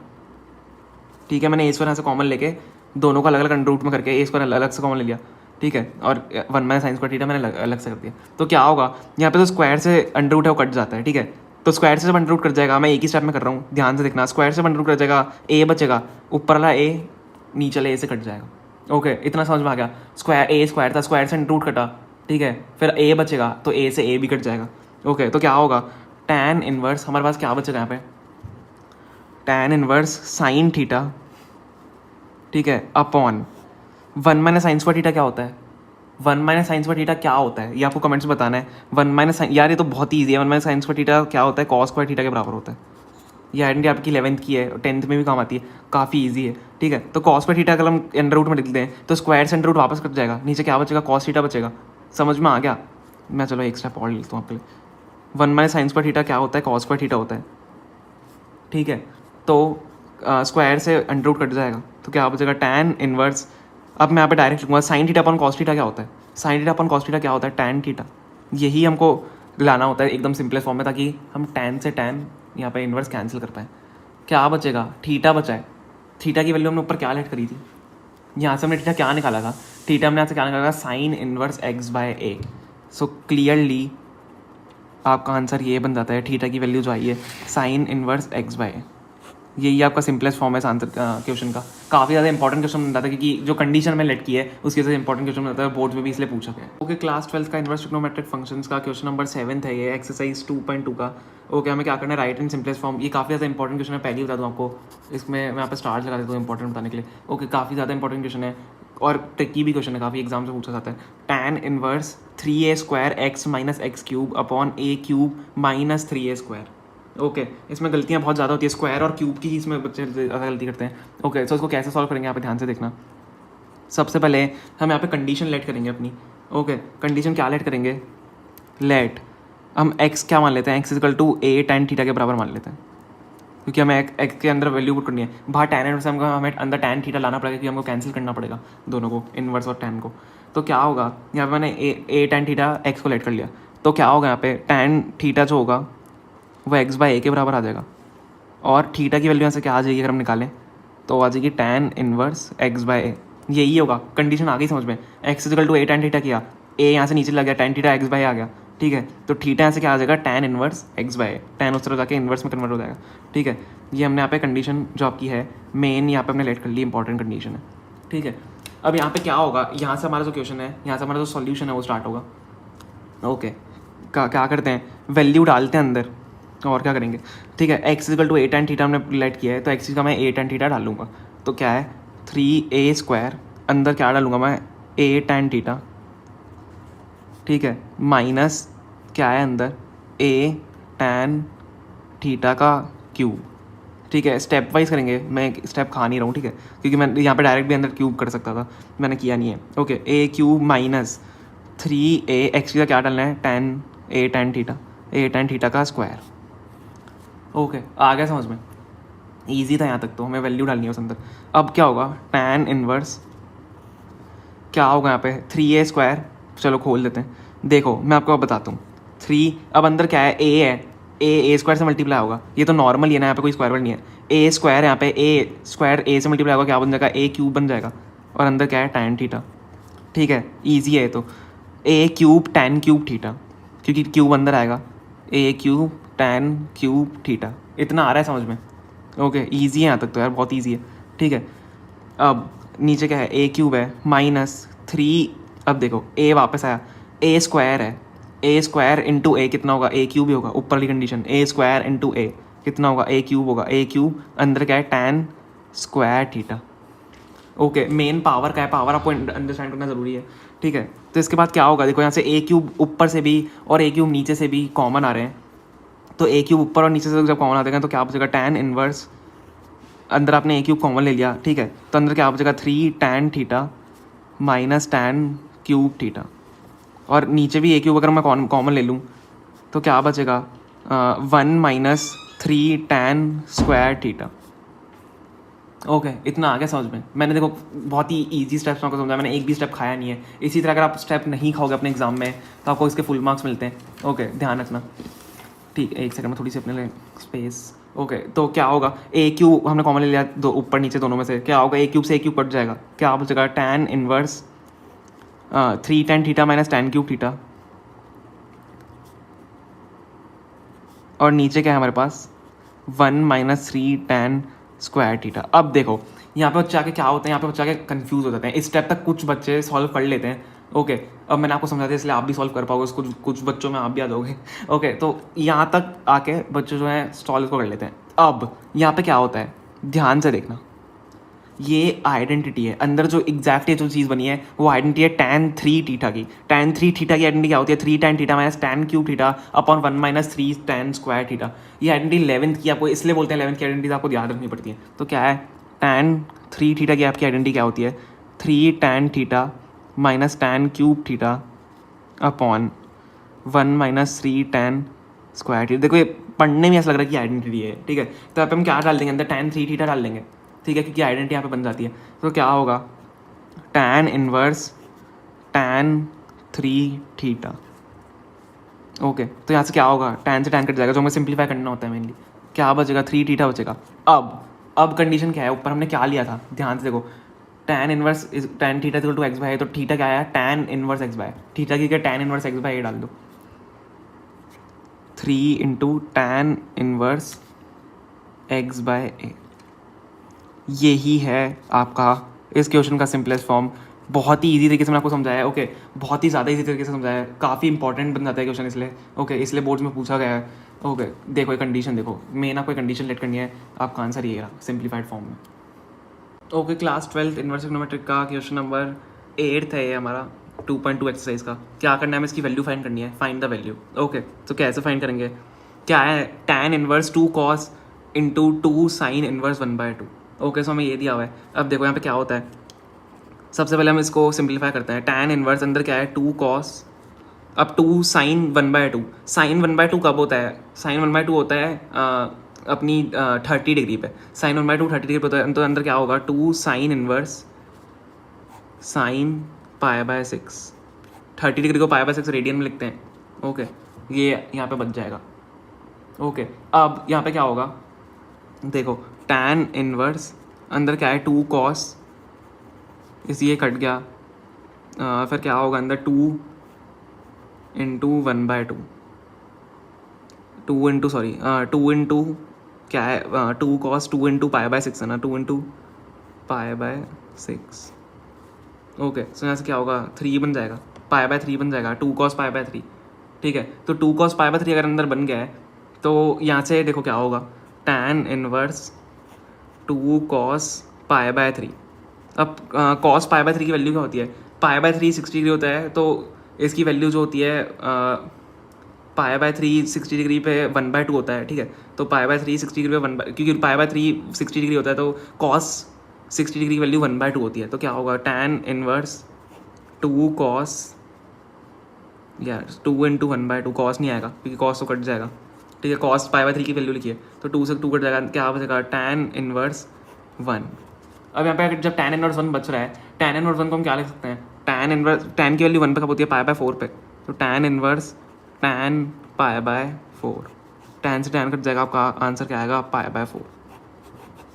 ठीक है। मैंने ए स्क्वायर यहाँ से कॉमन लेके दोनों को अलग अलग अंडर रूट में करके ए स्क्वायर अलग से कॉमन ले लिया, ठीक है, और 1 माइनस साइन स्क्वायर थीटा मैंने अलग से कर दिया। तो क्या होगा यहाँ पे तो स्क्वायर से अंडर रूट है वो कट जाता है, ठीक है। तो स्क्वायर से जब अंडर रूट कट जाएगा, मैं एक ही स्टेप में कर रहा हूँ, ध्यान से देखना, स्क्वायर से अंडर रूट कट जाएगा, ए बचेगा, ऊपर वाला ए नीचे वाले ए से कट जाएगा। ओके इतना समझ में आ गया। स्क्वायर ए स्क्वायर था, स्क्वायर से अंडर रूट कटा, ठीक है, फिर ए बचेगा तो ए से ए भी कट जाएगा। ओके तो क्या होगा, tan इनवर्स हमारे पास क्या बचेगा यहाँ पे, tan इनवर्स साइन थीटा, ठीक है, upon 1 minus sine square theta क्या होता है, 1 माइनस साइन स्क्वायर थीटा क्या होता है ये आपको कमेंट्स में बताना है। 1 माइनस यार ये तो बहुत ईजी है, 1 माइनस साइन स्क्वायर थीटा क्या होता है, कॉस स्क्वायर थीटा के बराबर होता है। ये आइडेंटिटी आपकी 11th की है, 10th में भी काम आती है, काफ़ी ईजी है, ठीक है। तो कॉस स्क्वायर थीटा अगर हम अंडर रूट में लिखते हैं तो स्क्वायर से अंडर रूट वापस कट जाएगा, नीचे क्या बचेगा, कॉस थीटा बचेगा। समझ में आ गया। मैं चलो एक स्टेप और लिखता हूँ आपके लिए। 1 माइनस साइन स्क्वायर थीटा क्या होता है, कॉस स्क्वायर थीटा होता है, ठीक है। तो स्क्वायर से अंडर रूट कट जाएगा तो क्या बचेगा, tan इनवर्स, अब मैं यहाँ पे डायरेक्ट लिखूँगा sign theta upon cos theta क्या होता है, sign theta upon cos theta क्या होता है, tan थीटा। यही हमको लाना होता है एकदम सिंपलेस्ट फॉर्म में, ताकि हम tan से tan यहाँ पे इन्वर्स कैंसिल कर पाएँ। क्या बचेगा, थीटा बचा है, थीटा की वैल्यू हमने ऊपर क्या लेट करी थी, यहाँ से हमने थीटा क्या निकाला था, थीटा हमने यहाँ से क्या निकाला था, sign inverse x by A. So clearly आपका आंसर ये बन जाता है, थीटा की वैल्यू जो आई है साइन इनवर्स x बाय ए। यही आपका सिंपलेस्ट फॉर्म है आंसर क्वेश्चन का। काफ़ी ज़्यादा इंपॉर्टेंट क्वेश्चन बनता था क्योंकि जो कंडीशन में लेट की है उसकी वजह से इंपॉर्टेंट क्वेश्चन बनता है, बोर्ड में भी इसलिए पूछा गया। ओके क्लास 12 का इनवर्स ट्रिग्नोमेट्रिक फंक्शंस का क्वेश्चन नंबर 7 है ये, एक्सरसाइज 2.2 का। ओके हमें क्या करना है, राइट इन सिंपलेस्ट फॉर्म। ये काफ़ी ज़्यादा इंपॉर्टेंट क्वेश्चन है, पहले ही बता दूँ आपको, इसमें मैं यहाँ पे स्टार लगा देता हूँ इंपॉर्टेंट बताने के लिए। ओके काफ़ी ज़्यादा इंपॉर्टेंट क्वेश्चन है और ट्रिकी भी क्वेश्चन है, काफ़ी एग्जाम से पूछा जाता है। tan inverse 3a square x minus x cube upon A cube minus 3a square. Okay इसमें गलतियाँ बहुत ज़्यादा होती है, स्क्वायर और क्यूब की ही इसमें बच्चे ज़्यादा गलती करते हैं। ओके सो इसको कैसे सॉल्व करेंगे यहाँ पे ध्यान से देखना। सबसे पहले हम यहाँ पे कंडीशन लेट करेंगे अपनी। ओके कंडीशन क्या लेट करेंगे, लेट हम x क्या मान लेते हैं, x is equal to a tan theta के बराबर मान लेते हैं, क्योंकि हमें x के अंदर वैल्यू पुट करनी है। बाहर tan इनवर्स हमको हमें अंदर tan थीटा लाना पड़ेगा, क्योंकि हमको कैंसिल करना पड़ेगा दोनों को, इनवर्स और tan को। तो क्या होगा, यहाँ पे मैंने ए tan थीटा x को लेट कर लिया, तो क्या होगा यहाँ पे tan थीटा जो होगा वो x बाय ए के बराबर आ जाएगा, और थीटा की वैल्यू यहाँ से क्या आ जाएगी अगर हम निकालें तो आ जाएगी tan इनवर्स x बाय ए। यही होगा, कंडीशन आ गई समझ में। x is equal to a tan theta किया, ए यहाँ से नीचे लग गया, tan थीटा x बाय आ गया, ठीक है। तो थीटा यहाँ से क्या आ जाएगा, tan inverse x by A, tan उस तरह जाके इनवर्स में कन्वर्ट हो जाएगा, ठीक है। ये हमने यहाँ पे कंडीशन जो आपकी है मेन यहाँ पे हमने लेट कर ली, इंपॉर्टेंट कंडीशन है, ठीक है। अब यहाँ पे क्या होगा, यहाँ से हमारा जो क्वेश्चन है, यहाँ से हमारा जो सॉल्यूशन है वो स्टार्ट होगा। ओके क्या करते हैं, वैल्यू डालते हैं अंदर, और क्या करेंगे, ठीक है। x is equal to a tan theta हमने लेट किया है, तो x का मैं ए tan थीटा डालूंगा, तो क्या है 3a स्क्वायर, अंदर क्या डालूंगा मैं ए tan थीटा, ठीक है, माइनस क्या है अंदर ए tan थीटा का क्यूब, ठीक है। स्टेप वाइज करेंगे, मैं एक स्टेप खा नहीं रहा हूँ, ठीक है, क्योंकि मैं यहाँ पे डायरेक्ट भी अंदर क्यूब कर सकता था, मैंने किया नहीं है। ओके ए क्यूब माइनस 3a, एक्स का क्या डालना है tan ए tan थीटा का स्क्वायर। ओके आ गया समझ में, ईजी था यहाँ तक, तो हमें वैल्यू डालनी है उस अंदर। अब क्या होगा, tan इनवर्स क्या होगा यहाँ पे 3a स्क्वायर, चलो खोल देते हैं, देखो मैं आपको अब बताता हूँ। 3 अब अंदर क्या है, a है, ए स्क्वायर से मल्टीप्लाई होगा, ये तो नॉर्मल ही है ना, यहाँ पे कोई स्क्वायर वर्ड नहीं है। ए स्क्वायर यहाँ पे ए स्क्वायर ए से मल्टीप्लाई होगा, क्या बन जाएगा, ए क्यूब बन जाएगा, और अंदर क्या है tan थीटा, ठीक है, ईजी है। तो ए क्यूब tan क्यूब थीटा, क्योंकि क्यूब अंदर आएगा, ए क्यूब tan क्यूब थीटा, इतना आ रहा है समझ में। ओके ईजी है यहाँ तक तो यार, बहुत ईजी है, ठीक है। अब नीचे क्या है, ए क्यूब है माइनस 3, अब देखो ए वापस आया, ए स्क्वायर है, ए स्क्वायर इंटू ए कितना होगा, ए क्यूब ही होगा, ऊपर वाली कंडीशन, ए स्क्वायर इंटू ए कितना होगा, ए क्यूब होगा, ए क्यूब अंदर क्या है tan square theta. Okay main power का है, पावर आपको अंडरस्टैंड करना ज़रूरी है, ठीक है। तो इसके बाद क्या होगा, देखो यहाँ से ए क्यूब ऊपर से भी और ए क्यूब नीचे से भी कॉमन आ रहे हैं, तो ए क्यूब ऊपर और नीचे से जब कॉमन आ जाएगा तो क्या बचेगा, tan इनवर्स, अंदर आपने ए क्यूब कॉमन ले लिया, ठीक है, तो अंदर क्या बचेगा 3 tan theta minus tan cube theta, और नीचे भी ए क्यूब अगर मैं कॉमन ले लूँ तो क्या बचेगा 1 minus 3 tan square theta. Okay इतना आ गया समझ में। मैंने देखो बहुत ही इजी स्टेप्स आपको समझाया, मैंने एक भी स्टेप खाया नहीं है। इसी तरह अगर आप स्टेप नहीं खाओगे अपने एग्जाम में तो आपको इसके फुल मार्क्स मिलते हैं। ओके ध्यान रखना, ठीक है, एक सेकंड में थोड़ी सी अपने लिए स्पेस। ओके तो क्या होगा, ए क्यूब हमने कॉमन ले लिया दो ऊपर नीचे दोनों में से, क्या होगा ए क्यूब से ए क्यूब कट जाएगा, क्या बचेगा tan inverse 3 tan theta minus tan cube theta, और नीचे क्या है हमारे पास 1 माइनस 3 tan स्क्वायर थीटा। अब देखो यहाँ पे बच्चे आके क्या होते हैं, यहाँ पे बच्चे आके कंफ्यूज हो जाते हैं। इस स्टेप तक कुछ बच्चे सॉल्व कर लेते हैं। ओके अब मैंने आपको समझा दिया इसलिए आप भी सॉल्व कर पाओगे, कुछ बच्चों में आप भी आ जाओगे। ओके तो यहाँ तक आके बच्चे जो हैं सॉल्व को कर लेते हैं। अब यहाँ पे क्या होता है, ध्यान से देखना, ये आइडेंटिटी है, अंदर जो एग्जैक्ट जो चीज़ बनी है वो आइडेंटिटी है tan 3 थीटा की। tan 3 थीटा की आइडेंटिटी क्या होती है, 3 tan theta minus tan cube theta upon 1 minus 3 tan square theta. ये आइडेंटिटी 11th की, आपको इसलिए बोलते हैं 11th की आइडेंटिटी आपको याद रखनी पड़ती है। तो क्या है tan 3 थीटा की आपकी आइडेंटिटी क्या होती है, 3 tan theta minus tan cube theta upon 1 minus 3 tan square theta. देखो ये पढ़ने में ऐसा लग रहा है कि आइडेंटिटी है, ठीक है, तो यहाँ पे हम क्या डाल देंगे अंदर tan 3 थीटा डाल देंगे, ठीक है, क्योंकि आइडेंटिटी यहाँ पे बन जाती है। तो क्या होगा tan inverse tan 3 theta. Okay तो यहाँ से क्या होगा, tan से tan कट जाएगा, जो हमें सिंप्लीफाई करना होता है मेनली, क्या बचेगा 3 थीटा बचेगा। अब कंडीशन क्या है, ऊपर हमने क्या लिया था, ध्यान से देखो, tan inverse tan theta equal to x by, तो थीटा क्या है tan inverse x by, theta की क्या tan इनवर्स एक्स बाय, ये डाल दो 3 into tan inverse x by ए। यही है आपका इस क्वेश्चन का सिंपलेस्ट फॉर्म। बहुत ही इजी तरीके से मैंने आपको समझाया है। ओके बहुत ही ज़्यादा इजी तरीके से समझाया है, काफ़ी इंपॉर्टेंट बन जाता है क्वेश्चन इसलिए। ओके इसलिए बोर्ड्स में पूछा गया है। ओके देखो ये कंडीशन देखो, मेन आपको कंडीशन लेट करनी है, आपका आंसर ये रहा सिंप्लीफाइड फॉर्म में। Okay class 12th inverse trigonometric का क्वेश्चन नंबर 8 है ये हमारा 2.2 एक्सरसाइज का। क्या करना है, हमें इसकी वैल्यू फाइंड करनी है, फाइंड द वैल्यू। ओके तो कैसे फाइंड करेंगे, क्या है tan inverse 2 cos into 2 sine inverse 1/2। Okay so हमें ये दिया हुआ है। अब देखो यहाँ पे क्या होता है, सबसे पहले हम इसको सिंप्लीफाई करते हैं। tan इनवर्स अंदर क्या है 2 cos, अब 2 साइन 1/2। साइन 1/2 कब होता है, साइन 1/2 होता है अपनी 30 डिग्री पे, साइन 1/2 30 डिग्री पे होता है। तो अंदर क्या होगा 2 साइन इनवर्स साइन π/6, 30 डिग्री को π/6 रेडियन में लिखते हैं। ओके ये यहाँ पे बच जाएगा। ओके अब यहाँ पे क्या होगा, देखो tan इनवर्स अंदर क्या है 2 cos, इस ये कट गया, फिर क्या होगा अंदर 2 इंटू 1/2, 2 इंटू क्या है 2 cos 2 इंटू π/6 है ना, 2 इंटू π/6। ओके सो यहाँ से क्या होगा 3 बन जाएगा, π/3 बन जाएगा, 2 cos π/3, ठीक है। तो 2 cos π/3 अगर अंदर बन गया है तो यहाँ से देखो क्या होगा tan इनवर्स 2 cos π/3। अब cos π/3 की वैल्यू क्या होती है, π/3 60 डिग्री होता है, तो इसकी वैल्यू जो होती है π/3 60 डिग्री पे 1/2 होता है, ठीक है। तो π/3 60 डिग्री पे 1/, क्योंकि π/3 60 डिग्री होता है तो cos 60 डिग्री की वैल्यू 1/2 होती है। तो क्या होगा tan इनवर्स 2 cos, यार 2 इंटू 1/2, cos नहीं आएगा क्योंकि cos तो कट जाएगा, ठीक है। cos π/3 की वैल्यू लिखिए तो 2 से 2 कट जाएगा, क्या बचेगा tan इनवर्स 1। अब यहाँ पे जब tan इनवर्स 1 बच रहा है, tan इनवर्स 1 को हम क्या लिख सकते हैं, tan की वैल्यू 1 पे कब होती है π/4 पे, तो tan इनवर्स tan π/4, tan से tan कट जाएगा, आपका आंसर क्या आएगा π/4।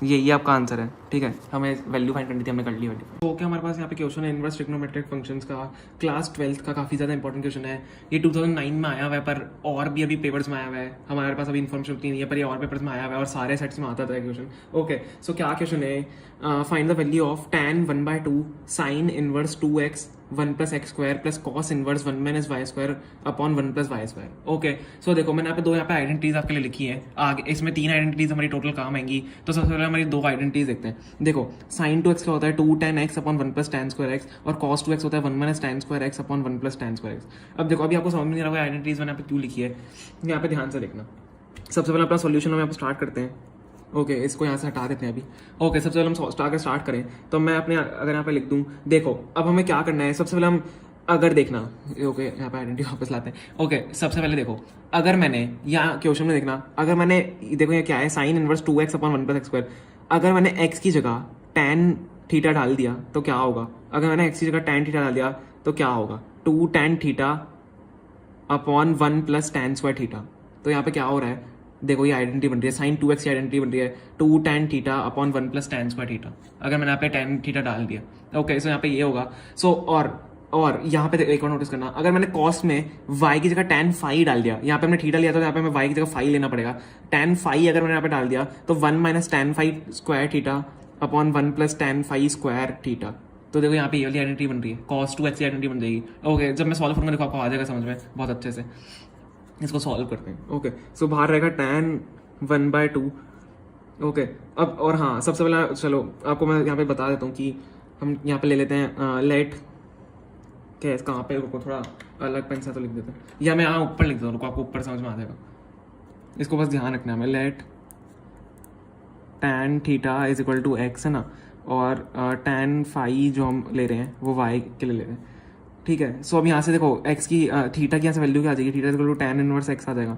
यही आपका आंसर है, ठीक है। हमें वैल्यू फाइंड करनी थी, हमने कर ली वैल्यू। तो ओके हमारे पास यहाँ पे क्वेश्चन है इनवर्स ट्रिग्नोमेट्रिक फंक्शंस का, क्लास 12th का, काफ़ी ज़्यादा इंपॉर्टेंट क्वेश्चन है। ये 2009 में आया हुआ है, पर और भी अभी पेपर्स में आया हुआ है, हमारे पास अभी इन्फॉर्मेशन उतनी नहीं है, पर ये और पेपर्स में आया हुआ है और सारे सेट्स में आता था क्वेश्चन। ओके सो क्या क्वेश्चन है, find the value of tan 1/2 sine inverse 2x 1 + x² + cos inverse 1 - y² upon 1 + y²। Okay so देखो मैंने यहाँ पे दो यहाँ पे आइडेंटिटीज आपके लिए लिखी है, आगे इसमें 3 आइडेंटिटीज हमारी टोटल काम आएंगी। तो सबसे पहले हमारी 2 आइडेंटिटीज देखते हैं। देखो sin 2x क्या होता है 2 tan x upon 1 + tan square x, और cos 2x होता है 1 - tan square x upon 1 + tan square x। अब देखो अभी आपको समझ में नहीं आ रहा है आइडेंटिटीज मैंने यहाँ पे क्यों लिखी है, यहाँ पे ध्यान से देखना। सबसे पहले अपना सॉल्यूशन हम यहाँ पर स्टार्ट करते हैं। ओके इसको यहाँ से हटा देते हैं अभी। ओके सबसे पहले हम स्टार्ट करें तो मैं अपने अगर यहाँ पे लिख दूँ, देखो अब हमें क्या करना है। सबसे पहले हम अगर देखना, ओके यहाँ पे आइडेंटिटी वापस लाते हैं। ओके सबसे पहले देखो, अगर मैंने यहाँ क्वेश्चन में देखना, अगर मैंने देखो ये क्या है, sine inverse 2x upon 1 plus x square, अगर मैंने x की जगह tan थीटा डाल दिया तो क्या होगा। अगर मैंने x की जगह tan थीटा डाल दिया तो क्या होगा, 2 tan theta upon 1 plus tan square theta. तो यहाँ पे क्या हो रहा है, देखो ये आइडेंटिटी बन रही है, साइन 2x की आइडेंटिटी बन रही है 2 tan theta upon 1 plus tan square theta. अगर मैंने यहाँ पे tan थीटा डाल दिया, ओके सो यहाँ पे ये होगा। सो और यहाँ पे एक और नोटिस करना, अगर मैंने कॉस में y की जगह tan फाई डाल दिया, यहाँ पे हमने थीटा लिया था तो यहाँ पे हमें y की जगह फाई लेना पड़ेगा। tan फाई अगर मैंने यहाँ पे डाल दिया तो 1 minus tan phi square theta upon 1 plus tan phi square theta. तो देखो यहाँ पे ये वाली आइडेंटिटी बन रही है, cos 2x की आइडेंटिटी बन जाएगी। ओके जब मैं सॉल्व करूँगा देखो आपको आ जाएगा समझ में बहुत अच्छे से। इसको सॉल्व करते हैं। ओके सो बाहर रहेगा tan 1/2। ओके अब और हाँ सबसे पहले चलो आपको मैं यहाँ पे बता देता हूँ कि हम यहाँ पे ले लेते हैं लेट क्या है कहाँ पे, रुको थोड़ा अलग पेन से तो लिख देते हैं, या मैं यहाँ ऊपर लिख देता हूँ, रुको आपको ऊपर समझ में आ जाएगा। इसको बस ध्यान रखना है, हमें let tan theta is equal to x है ना, और tan फाई जो हम ले रहे हैं वो y के लिए ले रहे हैं, ठीक है। सो अब यहाँ से देखो x की थीटा की यहाँ से वैल्यू क्या आ जाएगी, theta is equal to tan inverse x आ जाएगा।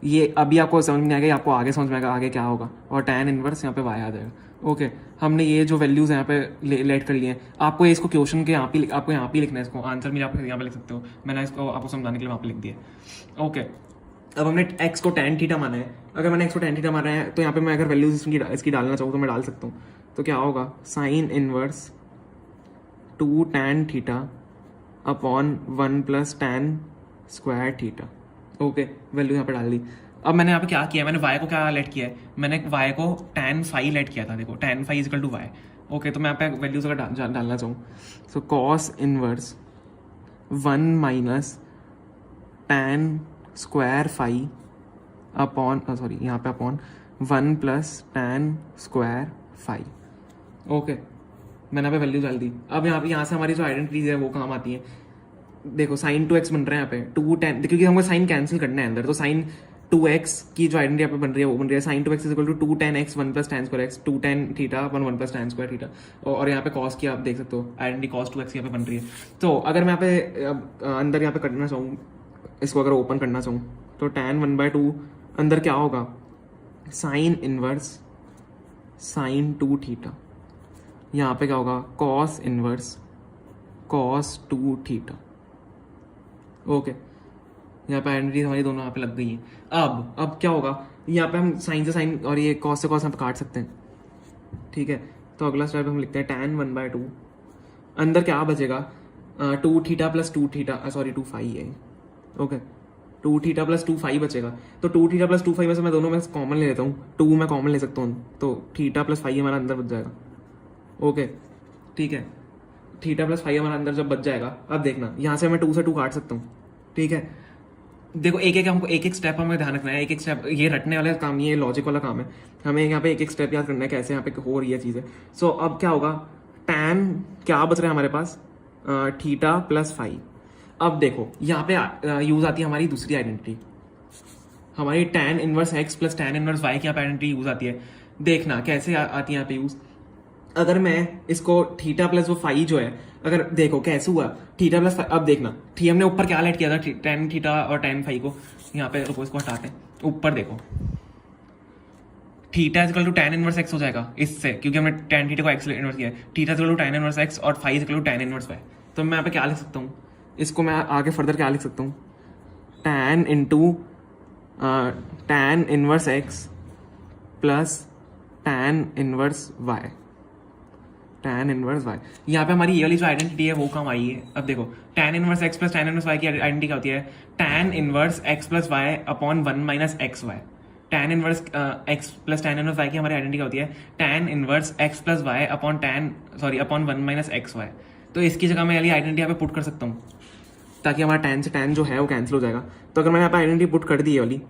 ये अभी आपको समझ में आएगा, आपको आगे समझ में आएगा आगे क्या होगा, और tan इनवर्स यहाँ पे y आ जाएगा। ओके हमने ये जो वैल्यूज यहाँ पे लेट कर लिए हैं, आपको इसको क्वेश्चन के यहाँ पे आपको यहाँ पे लिखना है, इसको आंसर भी आप यहाँ पे लिख सकते हो, मैंने इसको आपको समझाने के लिए वहाँ पे लिख दिया। ओके अब हमने x को tan थीटा माना है, अगर मैंने x को tan थीटा माना है तो यहाँ पे मैं अगर वैल्यूज इसकी डालना चाहूँ तो मैं डाल सकता हूँ। तो क्या होगा, sine inverse 2 tan theta upon 1 plus tan square theta. Okay value यहाँ पे डाल दी। अब मैंने यहाँ पे क्या किया, मैंने y को क्या लेट किया है, मैंने y को tan फाई लेट किया था, देखो tan phi is equal to y। Okay तो मैं यहाँ पे वैल्यूज अगर डालना चाहूँ, so cos inverse 1 minus tan square phi upon sorry यहाँ पे upon 1 plus tan square phi. Okay मैंने यहाँ पे वैल्यू डाल दी। अब यहाँ से हमारी जो आइडेंटिटीज है वो काम आती है। देखो साइन 2x बन रहा है यहाँ पे 2 tan, क्योंकि हमको साइन कैंसिल करना है अंदर, तो साइन 2x की जो आइडेंटिटी यहाँ पे बन रही है वो बन रही है sine 2x is equal to 2 tan x 1 plus tan square x 2 tan theta upon 1 plus tan square theta. और यहाँ पे कॉस की आप देख सकते हो आइडेंटिटी cos 2x यहाँ पे बन रही है। तो अगर मैं यहाँ पे अंदर यहाँ पे करना चाहूँ, इसको अगर ओपन करना चाहूँ तो tan 1/2 अंदर क्या होगा, साइन इनवर्स साइन 2 थीटा, यहाँ पे क्या होगा cos inverse cos 2 theta. Okay यहाँ पे आइडेंटिटी हमारी दोनों यहाँ पे लग गई हैं। अब क्या होगा, यहाँ पे हम साइन से साइन और ये कॉस से कॉस हम काट सकते हैं, ठीक है। तो अगला स्टेप हम लिखते हैं tan 1/2, अंदर क्या बचेगा 2 theta plus 2 theta sorry 2 phi है। ओके 2 थीटा प्लस 2 फाई बचेगा, तो 2 थीटा प्लस 2 फाई में से मैं दोनों में कॉमन ले लेता हूँ, 2 मैं कॉमन ले सकता हूँ, तो थीटा प्लस फाई हमारा अंदर बच जाएगा। ओके ठीक है, थीटा प्लस फाई हमारा अंदर जब बच जाएगा, अब देखना यहाँ से मैं 2 से 2 काट सकता हूँ, ठीक है। देखो हमको एक स्टेप हमें ध्यान रखना है, एक स्टेप ये रटने वाला काम, ये लॉजिक वाला काम है, हमें यहाँ पे एक स्टेप याद करना है कैसे यहाँ पे हो रही है चीज़ें। सो अब क्या होगा, tan क्या बच रहा है हमारे पास, थीटा प्लस फाई। अब देखो यहाँ पे यूज आती है हमारी दूसरी आइडेंटिटी, हमारी tan inverse x plus tan inverse y की यहाँ पे आइडेंटिटी यूज आती है। देखना कैसे आती है यहाँ पे यूज, अगर मैं इसको थीटा प्लस वो फाई जो है, अगर देखो कैसे हुआ थीटा प्लस, अब देखना हमने ऊपर क्या लेट किया था tan थीटा और tan फाई को, यहाँ पे रुको इसको हटाते हैं, ऊपर देखो theta is equal to tan inverse x हो जाएगा इससे, क्योंकि हमने tan थीटा को x इनवर्स किया है, theta is equal to tan inverse x और phi is equal to tan inverse y। तो मैं यहाँ पे क्या लिख सकता हूँ, इसको मैं आगे फर्दर क्या लिख सकता हूँ, tan into tan inverse x plus tan inverse y, tan inverse y। यहाँ पे हमारी ये वाली जो आइडेंटिटी है वो काम आई है। अब देखो tan inverse x plus tan inverse y की आइडेंटिटी क्या होती है, tan inverse x plus y upon 1 minus x y. tan inverse x plus tan inverse y की हमारी आइडेंटिटी क्या होती है, tan inverse x plus y upon 1 minus x y. तो इसकी जगह मैं वाली आइडेंटिटी यहाँ पे पुट कर सकता हूँ, ताकि हमारा tan से tan जो है वो कैंसिल हो जाएगा। तो अगर मैंने यहाँ पे आइडेंटिटी पुट कर दी है वाली,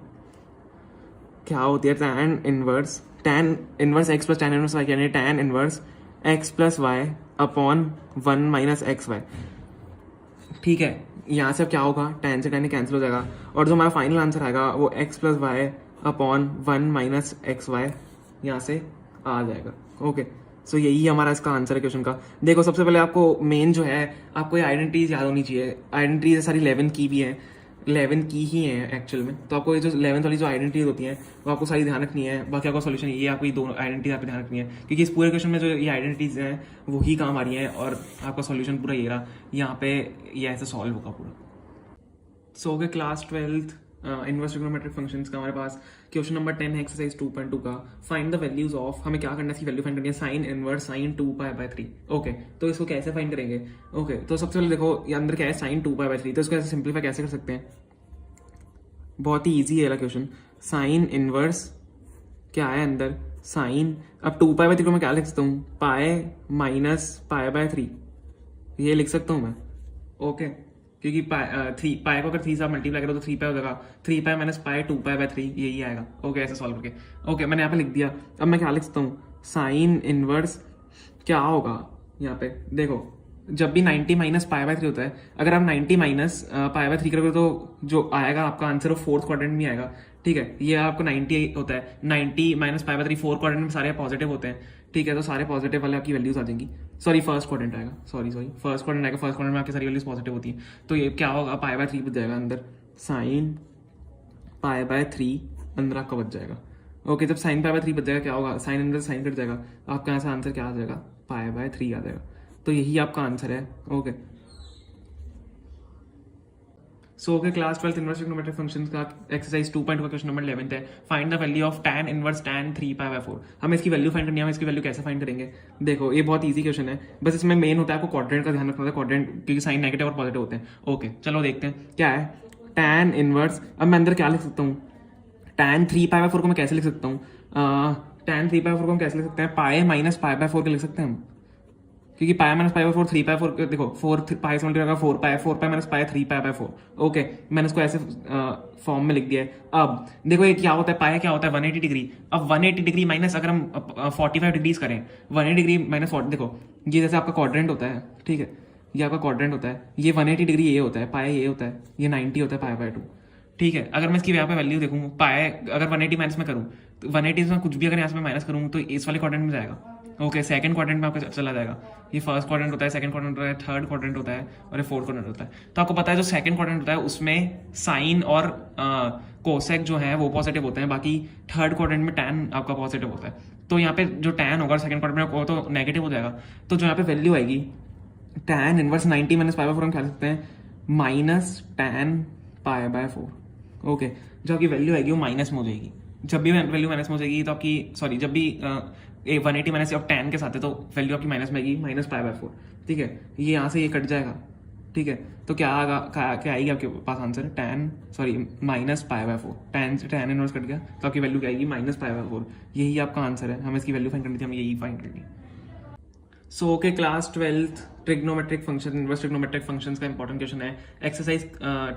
क्या होती है tan inverse x plus tan inverse y, यानी tan inverse x plus y upon 1 minus x y, ठीक है। यहाँ से क्या होगा, tan से tan कैंसिल हो जाएगा, और जो हमारा फाइनल आंसर आएगा वो x plus y upon 1 minus x y यहाँ से आ जाएगा। ओके, सो यही हमारा इसका आंसर है क्वेश्चन का। देखो सबसे पहले आपको मेन जो है आपको ये आइडेंटिटीज याद होनी चाहिए। आइडेंटिटीज सारी 11 की भी हैं, 11 की ही है एक्चुअल में। तो आपको ये जो 11th वाली जो आइडेंटिटीज होती हैं वो आपको सारी ध्यान रखनी है। बाकी आपका सॉल्यूशन ये आपको ये दोनों आइडेंटिटीज आप ध्यान रखनी है, क्योंकि इस पूरे क्वेश्चन में जो ये आइडेंटिटीज हैं वो ही काम आ रही हैं और आपका सॉल्यूशन पूरा ये रहा। यहाँ पे ये ऐसे सॉल्व होगा पूरा। सो हो गए class 12th inverse trigonometric functions का हमारे पास। क्वेश्चन नंबर 10 है एक्सरसाइज 2.2 का। फाइंड द वैल्यूज ऑफ, हमें क्या करना है, इसकी वैल्यू फाइंड करनी है साइन इनवर्स साइन 2π/3। ओके, तो इसको कैसे फाइंड करेंगे? ओके, तो सबसे पहले देखो ये अंदर क्या है, साइन 2π/3। तो इसको ऐसे सिंप्लीफाई कैसे कर सकते हैं? बहुत ही ईजी है क्वेश्चन। साइन इनवर्स क्या है अंदर, साइन, अब 2π/3 को मैं क्या लिख सकता हूँ, पाए माइनस π/3 ये लिख सकता हूँ मैं। ओके, क्योंकि पाए को अगर 3 से आप मल्टीप्लाई करो तो 3π हो जाएगा, 3π माइनस पाए 2π/3 यही आएगा। ओके, ऐसे सॉल्व करके। ओके, मैंने यहाँ पे लिख दिया। अब मैं क्या लिख सकता हूँ, साइन इनवर्स क्या होगा यहाँ पे, देखो जब भी 90 माइनस π/3 होता है, अगर आप 90 माइनस π/3 करोगे तो जो आएगा आपका आंसर वो फोर्थ क्वाड्रेंट में आएगा। ठीक है, ये आपको 90 होता है, 90 माइनस π/3 फोर्थ क्वाड्रेंट में सारे पॉजिटिव होते हैं। ठीक है, तो सारे पॉजिटिव वाले आपकी वैल्यूज आ जाएंगी। सॉरी, फर्स्ट क्वाड्रेंट आएगा, सॉरी फर्स्ट क्वाड्रेंट आएगा। फर्स्ट क्वाड्रेंट में आपकी सारी वैल्यूज पॉजिटिव होती हैं। तो ये क्या होगा, π/3 बच जाएगा अंदर, साइन π/3 अंदर आपका बच जाएगा। ओके, जब साइन π/3 बच जाएगा क्या होगा, साइन अंदर साइन कट जाएगा, आपका यहाँ से आंसर क्या आ जाएगा, π/3 आ जाएगा। तो यही आपका आंसर है। ओके, सो okay, class 12 inverse trigonometric functions का एक्सरसाइज 2.2 का क्वेश्चन नंबर 11 है। Find the value of tan inverse tan 3π/4। हमें इसकी वैल्यू फाइंड करनी है। हम इसकी वैल्यू कैसे फाइंड करेंगे? देखो ये बहुत इजी क्वेश्चन है, बस इसमें मेन होता है आपको क्वाड्रेंट का ध्यान रखना है, क्वाड्रेंट क्योंकि साइन नेगेटिव और पॉजिटिव होते हैं। ओके, चलो देखते हैं क्या है tan इनवर्स। अब मैं अंदर क्या लिख सकता हूँ, tan 3π/4 को मैं कैसे लिख सकता हूँ, tan 3π/4 को हम कैसे लिख सकते हैं, पाए माइनस π/4 के लिख सकते हैं हम, क्योंकि पाई माइनस π/4 3π/4, देखो 4 पाई से मल्टीप्लाई 4π माइनस पाई 3π/4। ओके, मैंने इसको ऐसे फॉर्म में लिख दिया है। अब देखो ये क्या होता है, पाया क्या होता है 180 डिग्री। अब 180 डिग्री माइनस अगर हम 45 डिग्रीज करें, 180 डिग्री माइनस 40, देखो ये जैसे आपका क्वाड्रेंट होता है। ठीक है, ये आपका क्वाड्रेंट होता है, ये 180 डिग्री ये होता है, पाया ये होता है, ये 90 होता है π/2। ठीक है, अगर मैं इसकी यहाँ पे वैल्यू देखूँ, पाए अगर 180 माइनस में करूँ तो 180 में कुछ भी अगर यहाँ से माइनस करूँ तो इस वाले क्वाड्रेंट में जाएगा। ओके, सेकंड क्वाड्रेंट में आपका चला जाएगा। ये फर्स्ट क्वाड्रेंट होता है, सेकंड क्वाड्रेंट होता है, थर्ड क्वाड्रेंट होता है और ये फोर्थ क्वाड्रेंट होता है। तो आपको पता है जो सेकंड क्वाड्रेंट होता है उसमें साइन और कोसेक जो है वो पॉजिटिव होते हैं, बाकी थर्ड क्वाड्रेंट में टैन आपका पॉजिटिव होता है। तो यहाँ पे जो टैन होगा सेकंड क्वाड्रेंट में वो तो नेगेटिव हो जाएगा। तो जो यहाँ पे वैल्यू आएगी टैन इनवर्स 90 माइनस π/4 हम क्या लिख सकते हैं, माइनस टैन π/4। ओके, जो आपकी वैल्यू आएगी वो माइनस में हो जाएगी। जब भी वैल्यू माइनस में हो जाएगी तो आपकी, सॉरी, जब भी 180 माइनस ऑफ टैन के साथ है तो वैल्यू आपकी माइनस में आएगी, माइनस π/4। ठीक है, ये यहाँ से ये कट जाएगा। ठीक है, तो क्या आएगी आपके पास answer, minus π/4। Tan inverse cut गया तो आपकी वैल्यू क्या आएगी, माइनस π/4। यही आपका आंसर है। हमें इसकी वैल्यू फाइंड करनी थी, हमें यही फाइंड करनी है। सो okay, class 12 trigonometric function, inverse trigonometric functions का इंपॉर्टेंट क्वेश्चन है। एक्सरसाइज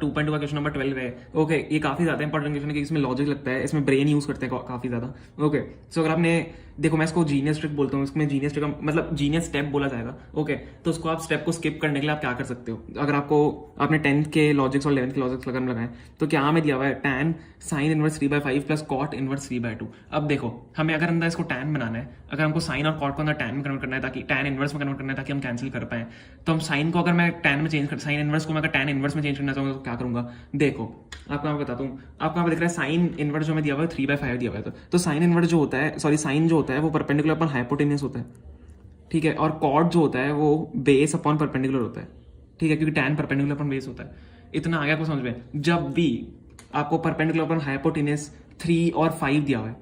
2.2 का क्वेश्चन नंबर 12 है। ओके, ये काफी ज्यादा इंपॉर्टेंट क्वेश्चन है क्योंकि इसमें लॉजिक लगता है, इसमें ब्रेन यूज करते हैं काफी ज्यादा। ओके, सो अगर आपने, देखो मैं इसको जीनियस ट्रिक बोलता हूँ, इसमें जीनियस ट्रिक मतलब जीनियस स्टेप बोला जाएगा। ओके, तो उसको आप स्टेप को स्किप करने के लिए आप क्या कर सकते हो, अगर आपको आपने 10th के लॉजिक्स और 11th के लॉजिक्स लगाए तो क्या हमें दिया हुआ है, tan sine inverse 3/5 plus cot inverse 3/2। अब देखो हमें अगर अंदर इसको टैन बनाना है, अगर हमको साइन और कॉट को अंदर टैन में कन्वर्ट करना है, ताकि टैन इनवर्स में कन्वर्ट करना है ताकि हम कैंसिल कर पाए, तो हम साइन को अगर मैं टैन में चेंज कर, साइन इनवर्स को मैं अगर टैन इनवर्स में चेंज करना चाहूंगा तो क्या करूंगा, देखो आपको मैं बताता हूँ। आपको यहाँ पे दिख रहा है साइन इनवर्स जो हमें दिया हुआ है 3/5 दिया हुआ है, तो साइन इनवर्स जो होता है, सॉरी साइन जो होता है वो परपेंडिकुलर अपॉन हाइपोटेन्यूस होता है। ठीक है, और कॉट जो होता है वो बेस अपॉन परपेंडिकुलर होता है। ठीक है, क्योंकि टैन परपेंडिकुलर अपॉन बेस होता है। इतना आ गया आपको समझ में। जब भी आपको परपेंडिकुलर अपॉन हाइपोटेन्यूस 3 और 5 दिया हुआ है,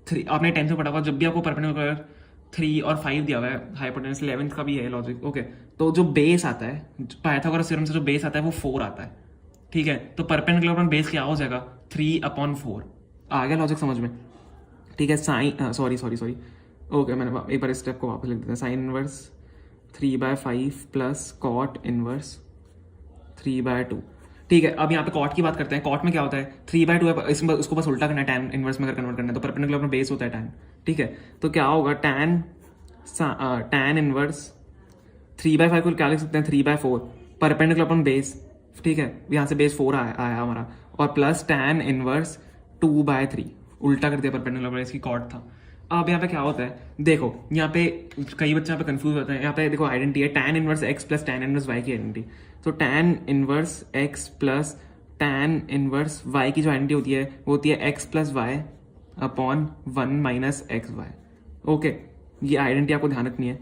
3 आपने 10th में पढ़ा हुआ, जब भी आपको परपेंडिकुलर 3 और 5 दिया हुआ है, हाइपोटेन्यूस 11th का भी है लॉजिक। ओके, तो जो बेस आता है पाइथागोरस थ्योरम से जो बेस आता है वो 4 आता है। ठीक है, तो परपेंडिकुलर अपॉन बेस क्या हो जाएगा, 3/4। आ गया लॉजिक समझ में। ठीक है, साइन सॉरी ओके, मैंने एक बार इस स्टेप को वापस लिख देते हैं, sine inverse 3/5 plus cot inverse 3/2। ठीक है, अब यहाँ पे कॉट की बात करते हैं। कॉट में क्या होता है, 3/2 है, इसमें उसको बस उल्टा करना है, टैन इनवर्स में अगर कन्वर्ट करना है तो परपेंडिकुलर अपना बेस होता है टैन। ठीक है, तो क्या होगा, टैन इनवर्स 3/5 को क्या लिख सकते हैं, 3/4 परपेंडिकुलर अपॉन बेस। ठीक है, यहाँ से बेस 4 आया हमारा, और प्लस टैन इनवर्स 2/3। उल्टा कर दिया परपेंडिकुलर, इसकी कॉट था। अब यहाँ पे क्या होता है, देखो यहाँ पे कई बच्चे यहाँ पे कंफ्यूज होते हैं। यहाँ पे देखो आइडेंटिटी है tan inverse x plus tan inverse y की आइडेंटिटी। तो tan inverse x plus tan inverse y की जो आइडेंटिटी होती है वो होती है x plus y upon 1 minus x y. Okay, ये आइडेंटिटी आपको ध्यान रखनी है।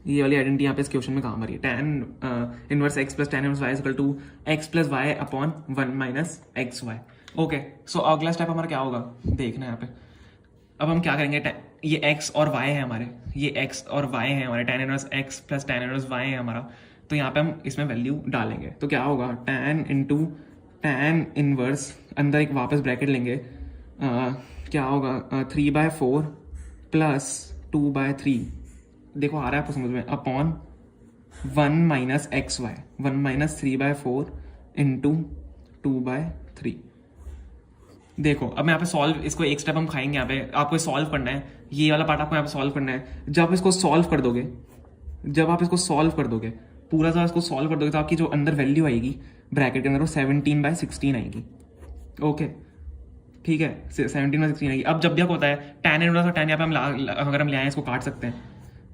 ये वाली आइडेंटिटी यहाँ पे इस क्वेश्चन में काम आ रही है। tan inverse x plus tan inverse y equal to x plus y upon 1 minus x y. Okay, so अगला स्टेप हमारा क्या होगा देखना है यहाँ पे। अब हम क्या करेंगे, ये x और y है हमारे, ये x और y है हमारे, tan inverse x plus tan inverse y है हमारा। तो यहाँ पे हम इसमें वैल्यू डालेंगे तो क्या होगा, tan इंटू tan इनवर्स, अंदर एक वापस ब्रैकेट लेंगे, क्या होगा 3/4 प्लस 2/3, देखो आ रहा है आपको समझ में, upon 1 minus x y, 1 minus 3/4 into 2/3। देखो अब मैं यहाँ पे सॉल्व, इसको एक स्टेप हम खाएंगे। यहाँ पे आपको सॉल्व करना है, ये वाला पार्ट आपको यहाँ पे सॉल्व करना है। जब आप इसको सॉल्व कर दोगे, जब आप इसको सॉल्व कर दोगे पूरा, जब इसको सॉल्व कर दोगे तो आपकी जो अंदर वैल्यू आएगी ब्रैकेट के अंदर वो 17/16 आएगी। ओके ठीक है, 17/16 आएगी। अब जब भी होता है tan इनवर्स और tan, यहाँ पे अगर हम ले आए इसको काट सकते हैं,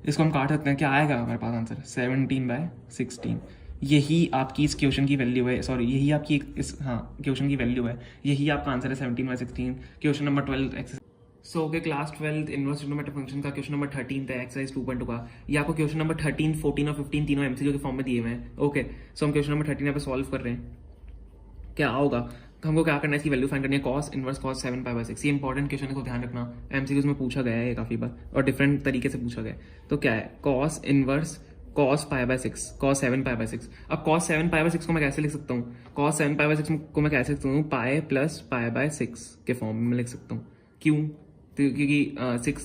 इसको हम काट सकते हैं, क्या आएगा हमारे पास आंसर 17/16। यही आपकी इस क्वेश्चन की वैल्यू है, सॉरी यही आपकी इस क्वेश्चन की वैल्यू है, यही आपका आंसर है 17/16, क्वेश्चन नंबर 12 एक्सरसाइज। सो okay, class 12 inverse trigonometric function का क्वेश्चन नंबर 13 है, एक्सरसाइज 2.2 का। ये आपको क्वेश्चन नंबर 13, 14 और 15 तीनों एमसीक्यू के फॉर्म में दिए हुए हैं। ओके, सो हम क्वेश्चन नंबर 13 यहाँ पे सॉल्व कर रहे हैं। क्या होगा, हमको क्या करना है, इसकी वैल्यू फाइंड करनी है, cos इनवर्स cos 7π/6। ये इंपॉर्टेंट क्वेश्चन है, इसको ध्यान रखना, एमसीक्यूज में पूछा गया है ये काफी बार और डिफरेंट तरीके से पूछा गया है। तो क्या है, cos इनवर्स cos π/6, cos 7π/6। अब cos 7π/6 को मैं कैसे लिख सकता हूँ, cos 7π/6 को मैं कैसे लिख सकता हूँ, पाई प्लस π/6 के फॉर्म में लिख सकता हूँ। क्यों, क्योंकि 6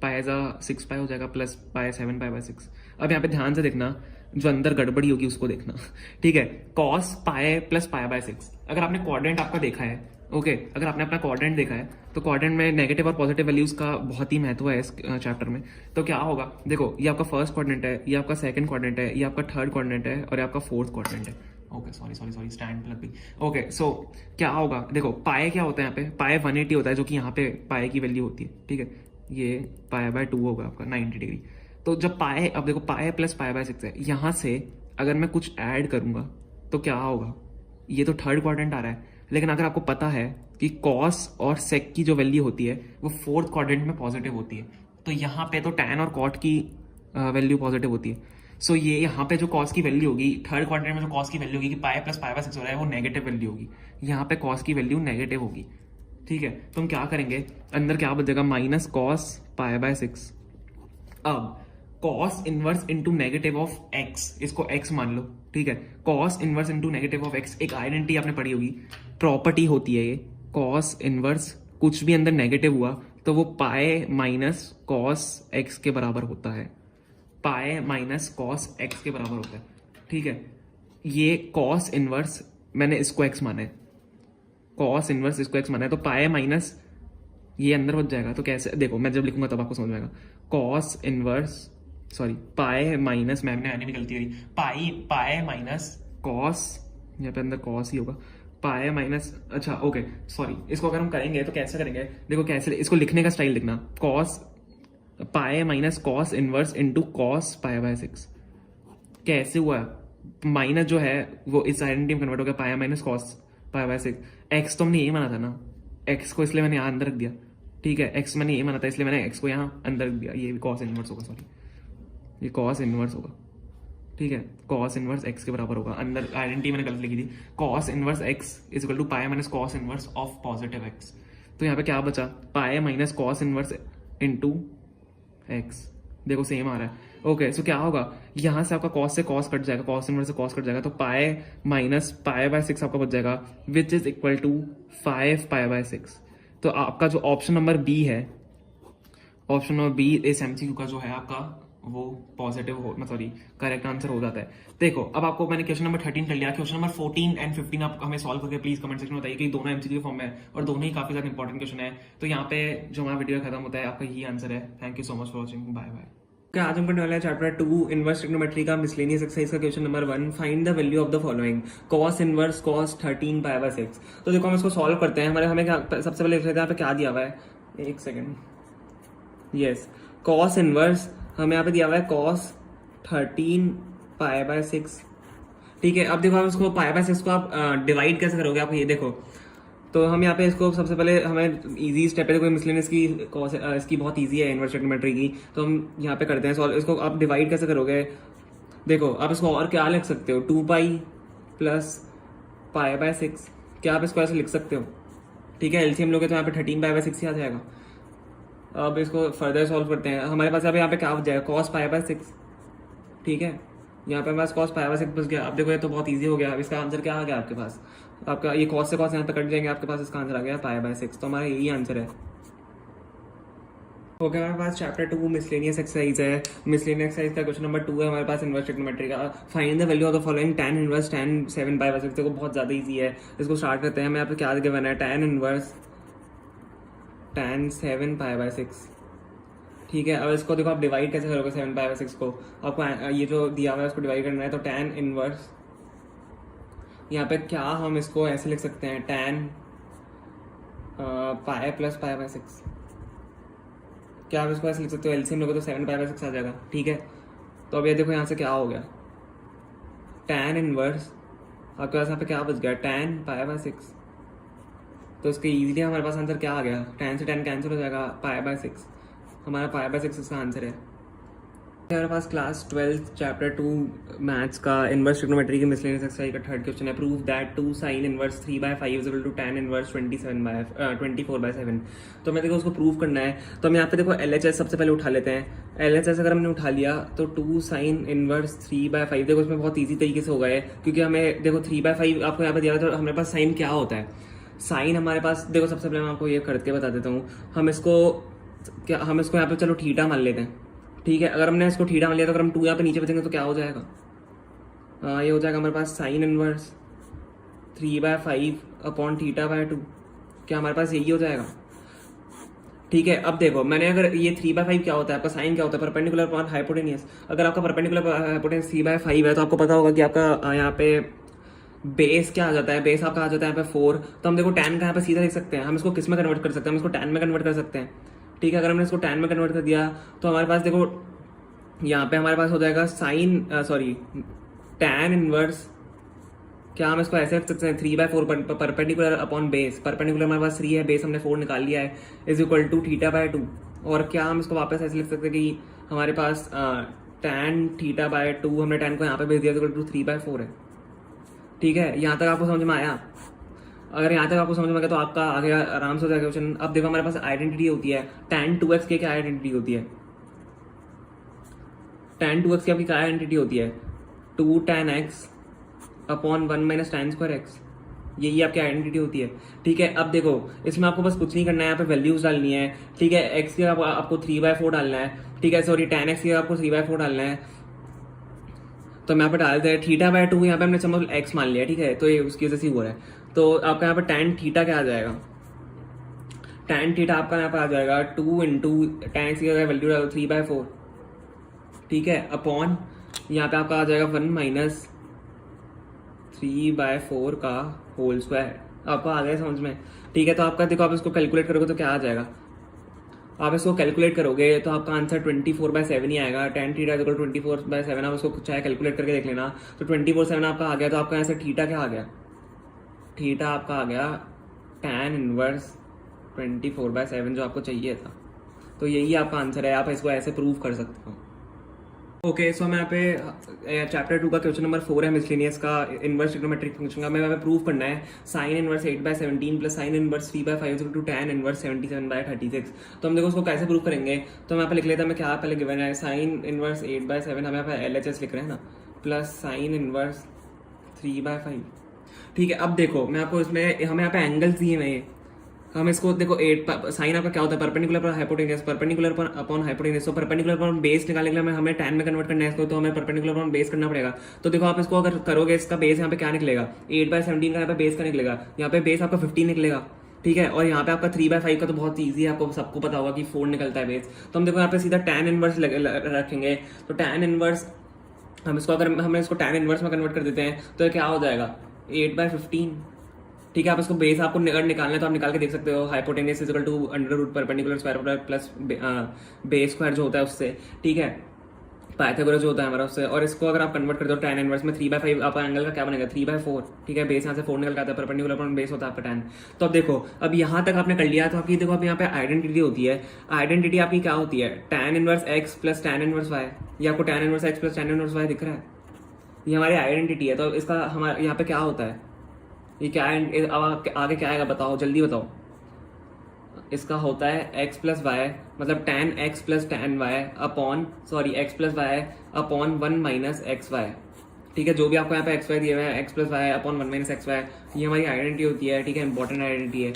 पाई हो जाएगा प्लस पाई 7π/6। अब यहाँ पे ध्यान से देखना, जो अंदर गड़बड़ी होगी उसको देखना, ठीक है। cos पाई प्लस π/6, अगर आपने क्वाड्रेंट आपका देखा है, ओके, अगर आपने अपना क्वाड्रेंट देखा है तो क्वाड्रेंट में नेगेटिव और पॉजिटिव वैल्यूज का बहुत ही महत्व है इस चैप्टर में। तो क्या होगा, देखो ये आपका फर्स्ट क्वाड्रेंट है, ये आपका सेकंड क्वाड्रेंट है, ये आपका थर्ड क्वाड्रेंट है और ये आपका फोर्थ क्वाड्रेंट है। ओके सॉरी स्टैंड प्लग भी। ओके, सो क्या होगा, देखो पाए क्या होता है, यहाँ पे पाए 180 होता है, जो कि यहाँ पे पाए की वैल्यू होती है, ठीक है। ये π/2 होगा आपका 90 डिग्री। तो जब पाए, अब देखो पाए प्लस π/6 है, यहाँ से अगर मैं कुछ ऐड करूंगा तो क्या होगा, ये तो थर्ड क्वाड्रेंट आ रहा है, लेकिन अगर आपको पता है कि कॉस और सेक की जो वैल्यू होती है वो फोर्थ क्वाड्रेंट में पॉजिटिव होती है, तो यहाँ पे तो टैन और कॉट की वैल्यू पॉजिटिव होती है। सो ये यहाँ पे जो कॉस की वैल्यू होगी, थर्ड क्वाड्रेंट में जो कॉस की वैल्यू होगी कि पाई प्लस π/6 हो रहा है, वो नेगेटिव वैल्यू होगी, यहाँ पे कॉस की वैल्यू नेगेटिव होगी, ठीक है। तो हम क्या करेंगे, अंदर क्या बचेगा, माइनस कॉस π/6। अब cos inverse into negative of x, इसको एक्स मान लो, ठीक है। Cos inverse into negative of x एक आइडेंटिटी आपने पढ़ी होगी, प्रॉपर्टी होती है ये, कॉस इनवर्स कुछ भी अंदर नेगेटिव हुआ तो वो पाए माइनस कॉस एक्स के बराबर होता है, पाए माइनस कॉस एक्स के बराबर होता है, ठीक है। ये कॉस इनवर्स मैंने इसको एक्स माना है, कॉस इनवर्स इसको एक्स माना है, तो पाए माइनस ये अंदर बच जाएगा। तो कैसे, देखो मैं जब लिखूंगा तब आपको समझ में आएगा, cos inverse sorry pi minus, मैंने आने में गलती करी, पाए माइनस कॉस, यहाँ पे अंदर कॉस ही होगा, पाए माइनस, अच्छा ओके सॉरी, इसको अगर हम करेंगे तो कैसे करेंगे, देखो कैसे, इसको लिखने का स्टाइल लिखना, cos pi minus cos inverse into cos π/6। कैसे हुआ, माइनस जो है वो इस आइडेंटिटी में कन्वर्ट हो गया, पाया माइनस कॉस π/6। एक्स तो हमने यही माना था ना, एक्स को इसलिए मैंने यहाँ अंदर रख दिया, ठीक है, एक्स मैंने यही माना था इसलिए मैंने एक्स को यहाँ अंदर रख दिया, ये कॉस इनवर्स होगा, सॉरी ये कॉस इनवर्स होगा, ठीक है, कॉस इनवर्स एक्स के बराबर होगा, अंदर आइडेंटिटी मैंने गलत लिखी थी, cos inverse x is equal to pi minus cos inverse of positive x. तो यहाँ पे क्या बचा, pi minus cos inverse into x, देखो सेम आ रहा है। ओके, सो क्या होगा, यहाँ से आपका कॉस से कॉस कट जाएगा, कॉस इनवर्स से कॉस कट जाएगा, तो पाई माइनस π/6 आपका बच जाएगा, विच इज इक्वल टू 5π/6। तो आपका जो ऑप्शन नंबर बी है, ऑप्शन नंबर बी इस एमसीक्यू का जो है आपका वो पॉजिटिव हो, सॉरी करेक्ट आंसर हो जाता है। देखो अब आपको मैंने क्वेश्चन नंबर 13 कर लिया, क्वेश्चन नंबर 14 एंड 15 आप हमें सॉल्व करके प्लीज कमेंट सेक्शन में बताइए कि दोनों एमसीक्यू फॉर्म में है और दोनों ही काफी ज्यादा इंपॉर्टेंट क्वेश्चन है। तो यहाँ पे जो हमारा वीडियो खत्म होता है, आपका यही आंसर है। Thank you so much for watching, bye bye. क्या आज हम करने वाले हैं चैप्टर 2 इनवर्स ट्रिग्नोमेट्री का मिसलेनियस एक्सरसाइज का question number 1 find the value of the following cos inverse cos 13 pi by 6। तो देखो हम इसको सॉल्व करते हैं। हमें क्या सबसे पहले देख लेते हैं यहाँ पे क्या दिया हुआ है। एक सेकेंड, यस, कॉस इनवर्स हमें यहाँ पे दिया हुआ है कॉस 13 पाई बाय 6। ठीक है, अब देखो आप इसको पाई बाय 6 को आप डिवाइड कैसे करोगे, आप ये देखो। तो हम यहाँ पे इसको सबसे पहले हमें इजी स्टेप है, कोई मिसलेनियस की इसकी बहुत इजी है इनवर्स ट्रिग्नोमेट्री की, तो हम यहाँ पे करते हैं सॉल्व। इसको आप डिवाइड कैसे करोगे, देखो आप इसको और क्या लिख सकते हो, 2 पाई प्लस पाई बाय 6, क्या आप इसको ऐसे लिख सकते हो। ठीक है, एलसीएम लोगे तो यहाँ पे 13 पाई बाय 6 ही आ जाएगा। अब इसको फर्दर सॉल्व करते हैं। हमारे पास अब यहाँ पे क्या हो जाएगा, कॉस पाई बाय 6। ठीक है, यहाँ पे हमारे पास कॉस पाई बाय 6 बच गया। अब देखो ये तो बहुत इजी हो गया। अब इसका आंसर क्या आ गया आपके पास, आपका ये कॉस से कॉस यहाँ पे कट जाएंगे, आपके पास इसका आंसर आ गया पाई बाय 6। तो हमारा यही आंसर है। ओके, हमारे पास चैप्टर 2 मिसलेनियस एक्सरसाइज है। मिसलेनियस एक्सरसाइज का क्वेश्चन नंबर 2 है हमारे पास इनवर्स ट्रिग्नोमेट्री का। Find the value of the following tan inverse tan 7 pi by 6। देखो बहुत ज्यादा इजी है, इसको स्टार्ट करते हैं। हमें यहाँ पे क्या गिवन है, tan inverse tan 7 pi by 6। ठीक है, अब इसको देखो आप डिवाइड कैसे करोगे 7 पाई बाय 6 को। आपको ये जो दिया हुआ है उसको डिवाइड करना है। तो tan इनवर्स यहाँ पे क्या हम इसको ऐसे लिख सकते हैं, tan pi plus pi by 6। क्या आप इसको ऐसे लिख सकते हो, एलसीएम लोगे तो 7 पाई बाय 6 आ जाएगा। ठीक है, तो अब ये देखो यहाँ से क्या हो गया, tan इनवर्स आपके पास यहाँ पे क्या बच गया, tan पाई बाय 6। तो इसके इजीली हमारे पास आंसर क्या आ गया, tan से tan कैंसिल हो जाएगा, पाई बाय 6 हमारा पाई बाय 6 इसका आंसर है। हमारे पास क्लास 12 चैप्टर 2 मैथ्स का इनवर्स ट्रिग्नोमेट्री की मिसलेनियस एक्सरसाइज का थर्ड क्वेश्चन है। Prove that 2 sine inverse 3 by 5 is equal to tan inverse 24 by 7। तो मैं देखो उसको प्रूव करना है। तो हम यहाँ पे देखो LHS सबसे पहले उठा लेते हैं। LHS अगर हमने उठा लिया तो 2 साइन इनवर्स 3 बाय 5, देखो इसमें बहुत ईजी तरीके से होगा है, क्योंकि हमें देखो 3 बाय 5 आपको यहाँ पे दिया था। तो हमारे पास साइन क्या होता है, साइन हमारे पास देखो सबसे पहले मैं आपको ये करके बता देता हूँ। हम इसको यहाँ पे चलो थीटा मान लेते हैं। ठीक है, अगर हमने इसको थीटा मान लिया तो अगर हम 2 यहाँ पे नीचे बचेंगे तो क्या हो जाएगा, ये हो जाएगा हमारे पास sine inverse 3 by 5 upon theta by 2। क्या हमारे पास यही हो जाएगा। ठीक है, अब देखो मैंने अगर ये 3 बाय 5 क्या होता है, आपका साइन क्या होता है, परपेंडिकुलर अपॉन हाइपोटेनियस। अगर आपका परपेंडिकुलर हाइपोटेनियस 3 बाय 5 है तो आपको पता होगा कि आपका यहाँ पे बेस क्या आ जाता है, बेस आपका आ जाता है यहाँ पे 4। तो हम देखो tan का यहाँ पे सीधा लिख सकते हैं, हम इसको किस में कन्वर्ट कर सकते हैं, हम इसको tan में कन्वर्ट कर सकते हैं। ठीक है, अगर हमने इसको tan में कन्वर्ट कर दिया तो हमारे पास देखो यहाँ पे हमारे पास हो जाएगा tan इनवर्स, क्या हम इसको ऐसे रख सकते हैं 3 by 4 perpendicular upon base. Perpendicular हमारे पास 3 है, बेस हमने 4 निकाल लिया है, is equal to theta by 2। और क्या हम इसको वापस ऐसे लिख सकते हैं कि हमारे पास tan थीटा बाय 2, हमने tan को यहाँ पे भेज दिया, इक्वल टू 3 बाय 4 है। ठीक है, यहाँ तक आपको समझ में आया। अगर यहाँ तक आपको समझ में आ गया तो आपका आगे आराम से हो जाएगा क्वेश्चन। अब देखो हमारे पास आइडेंटिटी होती है tan 2x की क्या आइडेंटिटी होती है, tan 2x की आपकी क्या आइडेंटिटी होती है, 2 tan x upon 1 minus tan square x, यही आपकी आइडेंटिटी होती है। ठीक है, अब देखो इसमें आपको बस कुछ नहीं करना है, यहाँ पे वैल्यूज डालनी है। ठीक है, x की आपको 3 बाय 4 डालना है। ठीक है, सॉरी tan x की आपको 3 बाय 4 डालना है। तो हम यहाँ पे डालते हैं थीटा बाय 2, यहाँ पे हमने समझ x मान लिया। ठीक है, तो ये उसकी वजह से हो रहा है। तो आपका यहाँ पे tan थीटा क्या आ जाएगा, tan थीटा आपका यहाँ पे आ जाएगा 2 इंटू tan x की वैल्यू डालो 3 बाय 4। ठीक है, अपॉन यहाँ पे आपका आ जाएगा 1 माइनस 3 बाय 4 का होल स्क्वायर। आपको आ गया समझ में। ठीक है, तो आपका देखो आप इसको कैलकुलेट करोगे तो क्या आ जाएगा, आप इसको कैलकुलेट करोगे तो आपका आंसर 24 बाय 7 ही आएगा। tan थीटा इक्वल 24 बाय 7, आप उसको चाहे कैलकुलेट करके देख लेना। तो 24/7 आपका आ गया। तो आपका आंसर थीटा क्या आ गया, थीटा आपका आ गया tan इनवर्स 24 बाय 7 जो आपको चाहिए था। तो यही आपका आंसर है, आप इसको ऐसे प्रूव कर सकते हो। ओके, सो मैं यहाँ पे चैप्टर 2 का क्वेश्चन नंबर 4 है मिसलेनियस का इनवर्स ट्रिग्नोमेट्रिक फंक्शन का। मैं यहाँ पे प्रूव करना है sine inverse 8 by 17 plus sine inverse 3 by 5 to tan inverse 77 by 36। तो हम देखो उसको कैसे प्रूव करेंगे। तो मैं यहाँ पे लिख लेता हूँ, मैं क्या पहले गिवन है साइन इनवर्स 8 बाय 7, हम यहाँ पे LHS लिख रहे हैं ना, प्लस साइन इनवर्स 3 बाय 5। ठीक है, अब देखो मैं आपको इसमें हमें यहाँ पे एंगल्स दिए हुए हैं। हम इसको देखो 8 साइन आपका क्या होता है, परपेंडिकुलर पर हाइपोटेनस, परपेंडिकुलर पर अपॉन हाइपोटेनस। तो परपेंडिकुलर पर बेस निकालने के लिए हमें tan में कन्वर्ट करना है इसको, तो हमें परपेंडिकुलर पर बेस करना पड़ेगा। तो देखो आप इसको अगर करोगे, इसका बेस यहाँ पे क्या निकलेगा, 8 बाय 17 का यहाँ पे बेस का निकलेगा, यहाँ पे बेस आपका 15 निकलेगा। ठीक है। और यहाँ पे आपका 3/5 का तो बहुत ईजी है, आपको सबको पता होगा कि 4 निकलता है बेस। तो हम देखो यहाँ पे सीधा tan इनवर्स रखेंगे। तो tan इनवर्स हम इसको अगर हम इसको tan इनवर्स में कन्वर्ट कर देते हैं तो ये क्या हो जाएगा 8/15। ठीक है, आप इसको बेस आपको अगर निकालना है तो आप निकाल के देख सकते हो। Hypotenuse is equal to under root perpendicular square plus base square जो होता है उससे। ठीक है, पाइथागोरस जो होता है हमारा उससे। और इसको अगर आप कन्वर्ट कर दो tan इनवर्स में 3/5, आपका एंगल का क्या बनेगा 3/4। ठीक है, बेस यहाँ से 4 निकल के आता है, परपेंडिकुलर अपॉन बेस होता है आपका tan। तो अब देखो, अब यहाँ तक आपने कर लिया तो आपकी देखो अब यहाँ पे आइडेंटिटी होती है। आइडेंटिटी आपकी क्या होती है tan inverse x plus tan inverse y। ये आपको tan inverse x plus tan inverse y दिख रहा है, ये हमारी आइडेंटिटी है। तो इसका हमारे यहाँ पे क्या होता है, ये क्या है, अब आगे क्या आएगा बताओ, जल्दी बताओ। इसका होता है x प्लस वाई, मतलब tan x plus tan y upon x plus y upon 1 minus x y. ठीक है, जो भी आपको यहाँ पे एक्स वाई दिया हुआ है x plus y upon 1 minus x y, ये हमारी आइडेंटिटी होती है। ठीक है, इंपॉर्टेंट आइडेंटिटी है।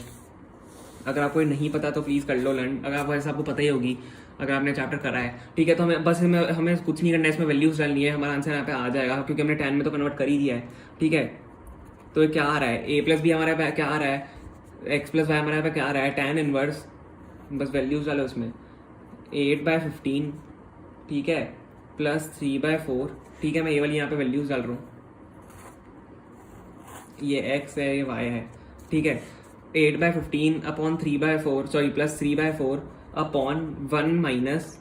अगर आपको ये नहीं पता तो प्लीज़ कर लो लर्न, अगर आपको ऐसा आपको पता ही होगी अगर आपने चैप्टर करा है। ठीक है, तो हमें बस हमें कुछ नहीं करना है, इसमें वैल्यूज डालनी है, हमारा आंसर यहाँ पे आ जाएगा क्योंकि हमने tan में तो कन्वर्ट कर ही दिया है। ठीक है, तो ये क्या आ रहा है, a प्लस बी हमारे यहाँ पे क्या आ रहा है, x प्लस वाई हमारे यहाँ पे क्या आ रहा है tan इनवर्स, बस वैल्यूज डालो उसमें 8/15। ठीक है, प्लस 3/4। ठीक है, मैं ये वाली यहाँ पे वैल्यूज डाल रहा हूँ, ये x है ये y है। ठीक है, 8/15 upon 3/4 plus 3/4 upon 1 minus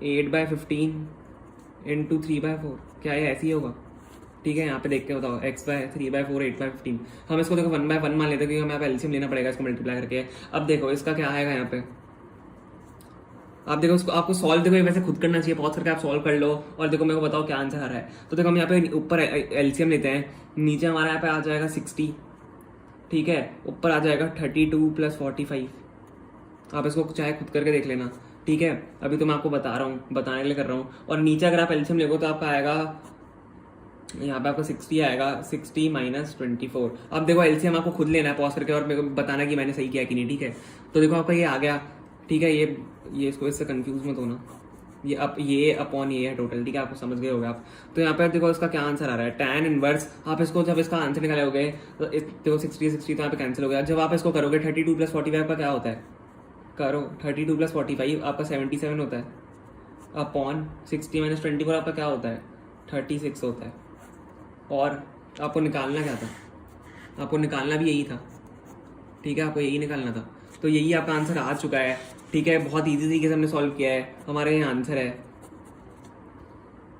8/15 into 3/4। क्या ये ऐसे ही होगा? ठीक है, यहाँ पे देख के बताओ x/3/4 8/15। हम इसको देखो 1/1 मान लेते हैं क्योंकि हमें यहाँ पे एलसीएम लेना पड़ेगा इसको मल्टीप्लाई करके। अब देखो इसका क्या आएगा यहाँ पे, आप देखो इसको, आपको सॉल्व देखो वैसे खुद करना चाहिए, पॉज करके आप सॉल्व कर लो और देखो मेरे को बताओ क्या आंसर आ रहा है। तो देखो हम यहाँ पे ऊपर एलसीएम लेते हैं, नीचे हमारा यहाँ पे आ जाएगा 60। ठीक है, ऊपर आ जाएगा 32 प्लस 45। आप इसको चाहे खुद करके देख लेना। ठीक है, अभी तो मैं आपको बता रहा हूँ, बताने के लिए कर रहा हूँ। और नीचे अगर आप एलसीएम लेगो तो आपका आएगा यहाँ पे आपको 60 आएगा, 60 माइनस 24। अब देखो एलसीएम आपको खुद लेना है पॉज करके और मेरे को बताना कि मैंने सही किया कि नहीं। ठीक है, तो देखो आपका ये आ गया। ठीक है, ये इसको इससे कंफ्यूज मत होना, ये अपॉन ये है टोटल। ठीक है, आपको समझ गए होगे आप। तो यहाँ पे देखो इसका क्या आंसर आ रहा है tan इनवर्स। आप इसको जब इसका आंसर निकालोगे तो देखो 60 तो यहाँ पे कैंसिल हो गया। जब आप इसको करोगे 32 प्लस 45 का क्या होता है, करो 32 प्लस 45 आपका 77 होता है, अपॉन 60 माइनस 24 आपका क्या होता है 36 होता है। और आपको निकालना क्या था, आपको निकालना भी यही था। ठीक है, आपको यही निकालना था। तो यही आपका आंसर आ चुका है। ठीक है, बहुत इजी तरीके से हमने सॉल्व किया है, हमारे यहाँ आंसर है।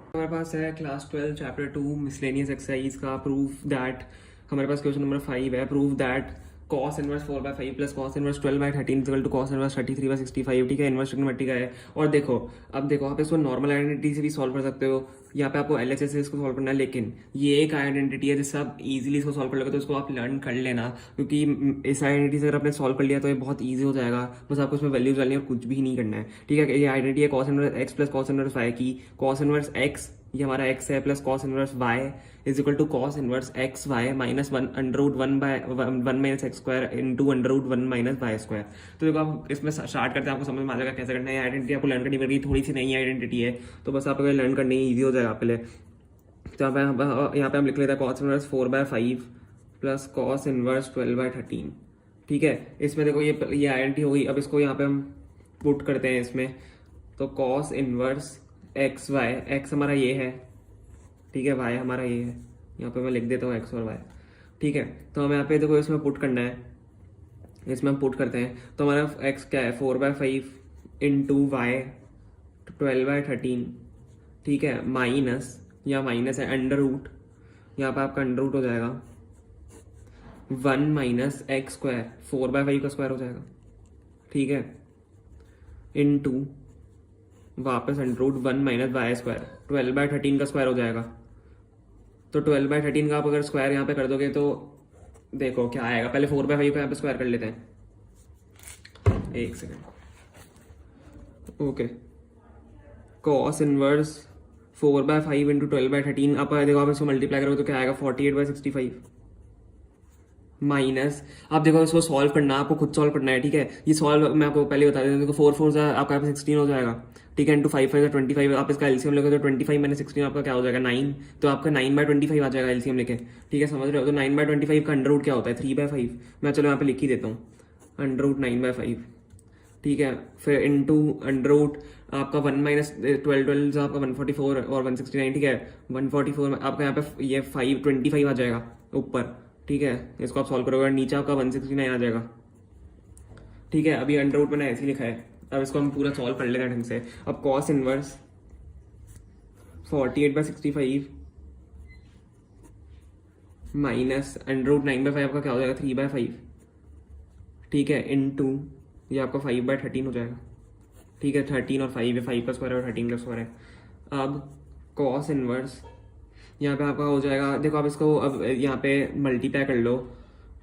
हमारे पास है क्लास 12 चैप्टर 2 मिसलेनियस एक्सरसाइज का प्रूफ दैट। हमारे पास क्वेश्चन नंबर 5 है, proof that cos inverse 4/5 plus cos inverse 12/13 equal to cos inverse 33/65। ठीक है, इनवर्स ट्रिग्नोमेट्री का है। और देखो अब देखो आप इसको नॉर्मल आइडेंटिटी से भी सॉल्व कर सकते हो, यहाँ पे आपको एलएचएस से इसको सॉल्व करना है, लेकिन ये एक आइडेंटिटी है जिससे आप इजीली इसको सॉल्व कर लोगे, तो इसको आप लर्न कर लेना क्योंकि इस आइडेंटिटी से अगर आपने सॉल्व कर लिया तो ये बहुत ईजी हो जाएगा। बस आपको इसमें वैल्यूज डालनी है और कुछ भी नहीं करना है। ठीक है, ये आइडेंटिटी है cos inverse x plus cos inverse y की। cos इनवर्स x ये हमारा x है, plus cos inverse y is equal to cos inverse x y minus 1 under root 1 minus x square into under root 1 minus y square. तो देखो आप इसमें start करते हैं, आपको समझ में आ जाएगा कैसे करना है। आइडेंटिटी आपको लर्न करनी पड़ेगी, थोड़ी सी नई आइडेंटिटी है तो बस आपको लर्न करनी ईजी हो जाएगा आपके लिए। तो यहाँ पे हम लिख लेते हैं cos inverse 4/5 plus cos inverse 12/13। ठीक है, इसमें देखो ये आइडेंटिटी हो गई। अब इसको यहाँ पे हम पुट करते हैं इसमें, तो cos inverse x y, x हमारा ये है, ठीक है, वाई हमारा ये है, यहाँ पे मैं लिख देता हूँ एक्स और वाई। ठीक है, तो हमें यहाँ पे देखो इसमें पुट करना है, इसमें हम पुट करते हैं तो हमारा एक्स क्या है 4/5 इंटू वाई 12/13। ठीक है, माइनस या माइनस है अंडर रूट, यहाँ पे आपका अंडर रूट हो जाएगा 1 माइनस एक्स स्क्वायर, 4/5 का स्क्वायर हो जाएगा। ठीक है, इंटू वापस under root 1 minus y square, 12/13 का स्क्वायर हो जाएगा। तो 12/13 का आप अगर स्क्वायर यहाँ पे कर दोगे तो देखो क्या आएगा। पहले 4/5 को यहाँ पे स्क्वायर कर लेते हैं, एक second. Okay, cos inverse 4/5 into 12/13, आप देखो आप इसको मल्टीप्लाई करोगे तो क्या आएगा 48/65 माइनस। आप देखो इसको सॉल्व करना, आपको खुद सॉल्व करना है। ठीक है, ये सॉल्व मैं आपको पहले बता देता हूँ। देखो 4 4 आपका 16 हो जाएगा। ठीक है, इंटू 5 5 25, आप इसका एलसीएम लेके तो 25 माइनस 16 आपका क्या हो जाएगा 9, तो आपका 9/25 आ जाएगा एलसीएम लेके। ठीक है, समझ रहे हो। तो 9/25 का अंडर रूट क्या होता है 3/5। मैं चलो यहाँ पे लिख ही देता हूँ, √9/5, ठीक है। फिर इंटू √ आपका 1 माइनस 12 आपका 144 और 169, ठीक है। 144 में आपका यहाँ पे ये 525 आ जाएगा ऊपर, ठीक है। इसको आप सॉल्व करोगे, नीचे आपका 169 आ जाएगा, ठीक है। अभी √ मैंने ऐसे ही लिखा है, अब इसको हम पूरा सॉल्व कर लेते हैं ढंग से। अब कॉस इनवर्स 48/65 माइनस √9/5 आपका क्या हो जाएगा 3/5, ठीक है, इंटू ये आपका 5/13 हो जाएगा, ठीक है। 13 और 5 है, 5 का स्क्वायर और 13 का स्क्वायर है। अब कॉस इनवर्स यहाँ पे आपका हो जाएगा, देखो आप इसको अब यहाँ पे मल्टीप्लाई कर लो,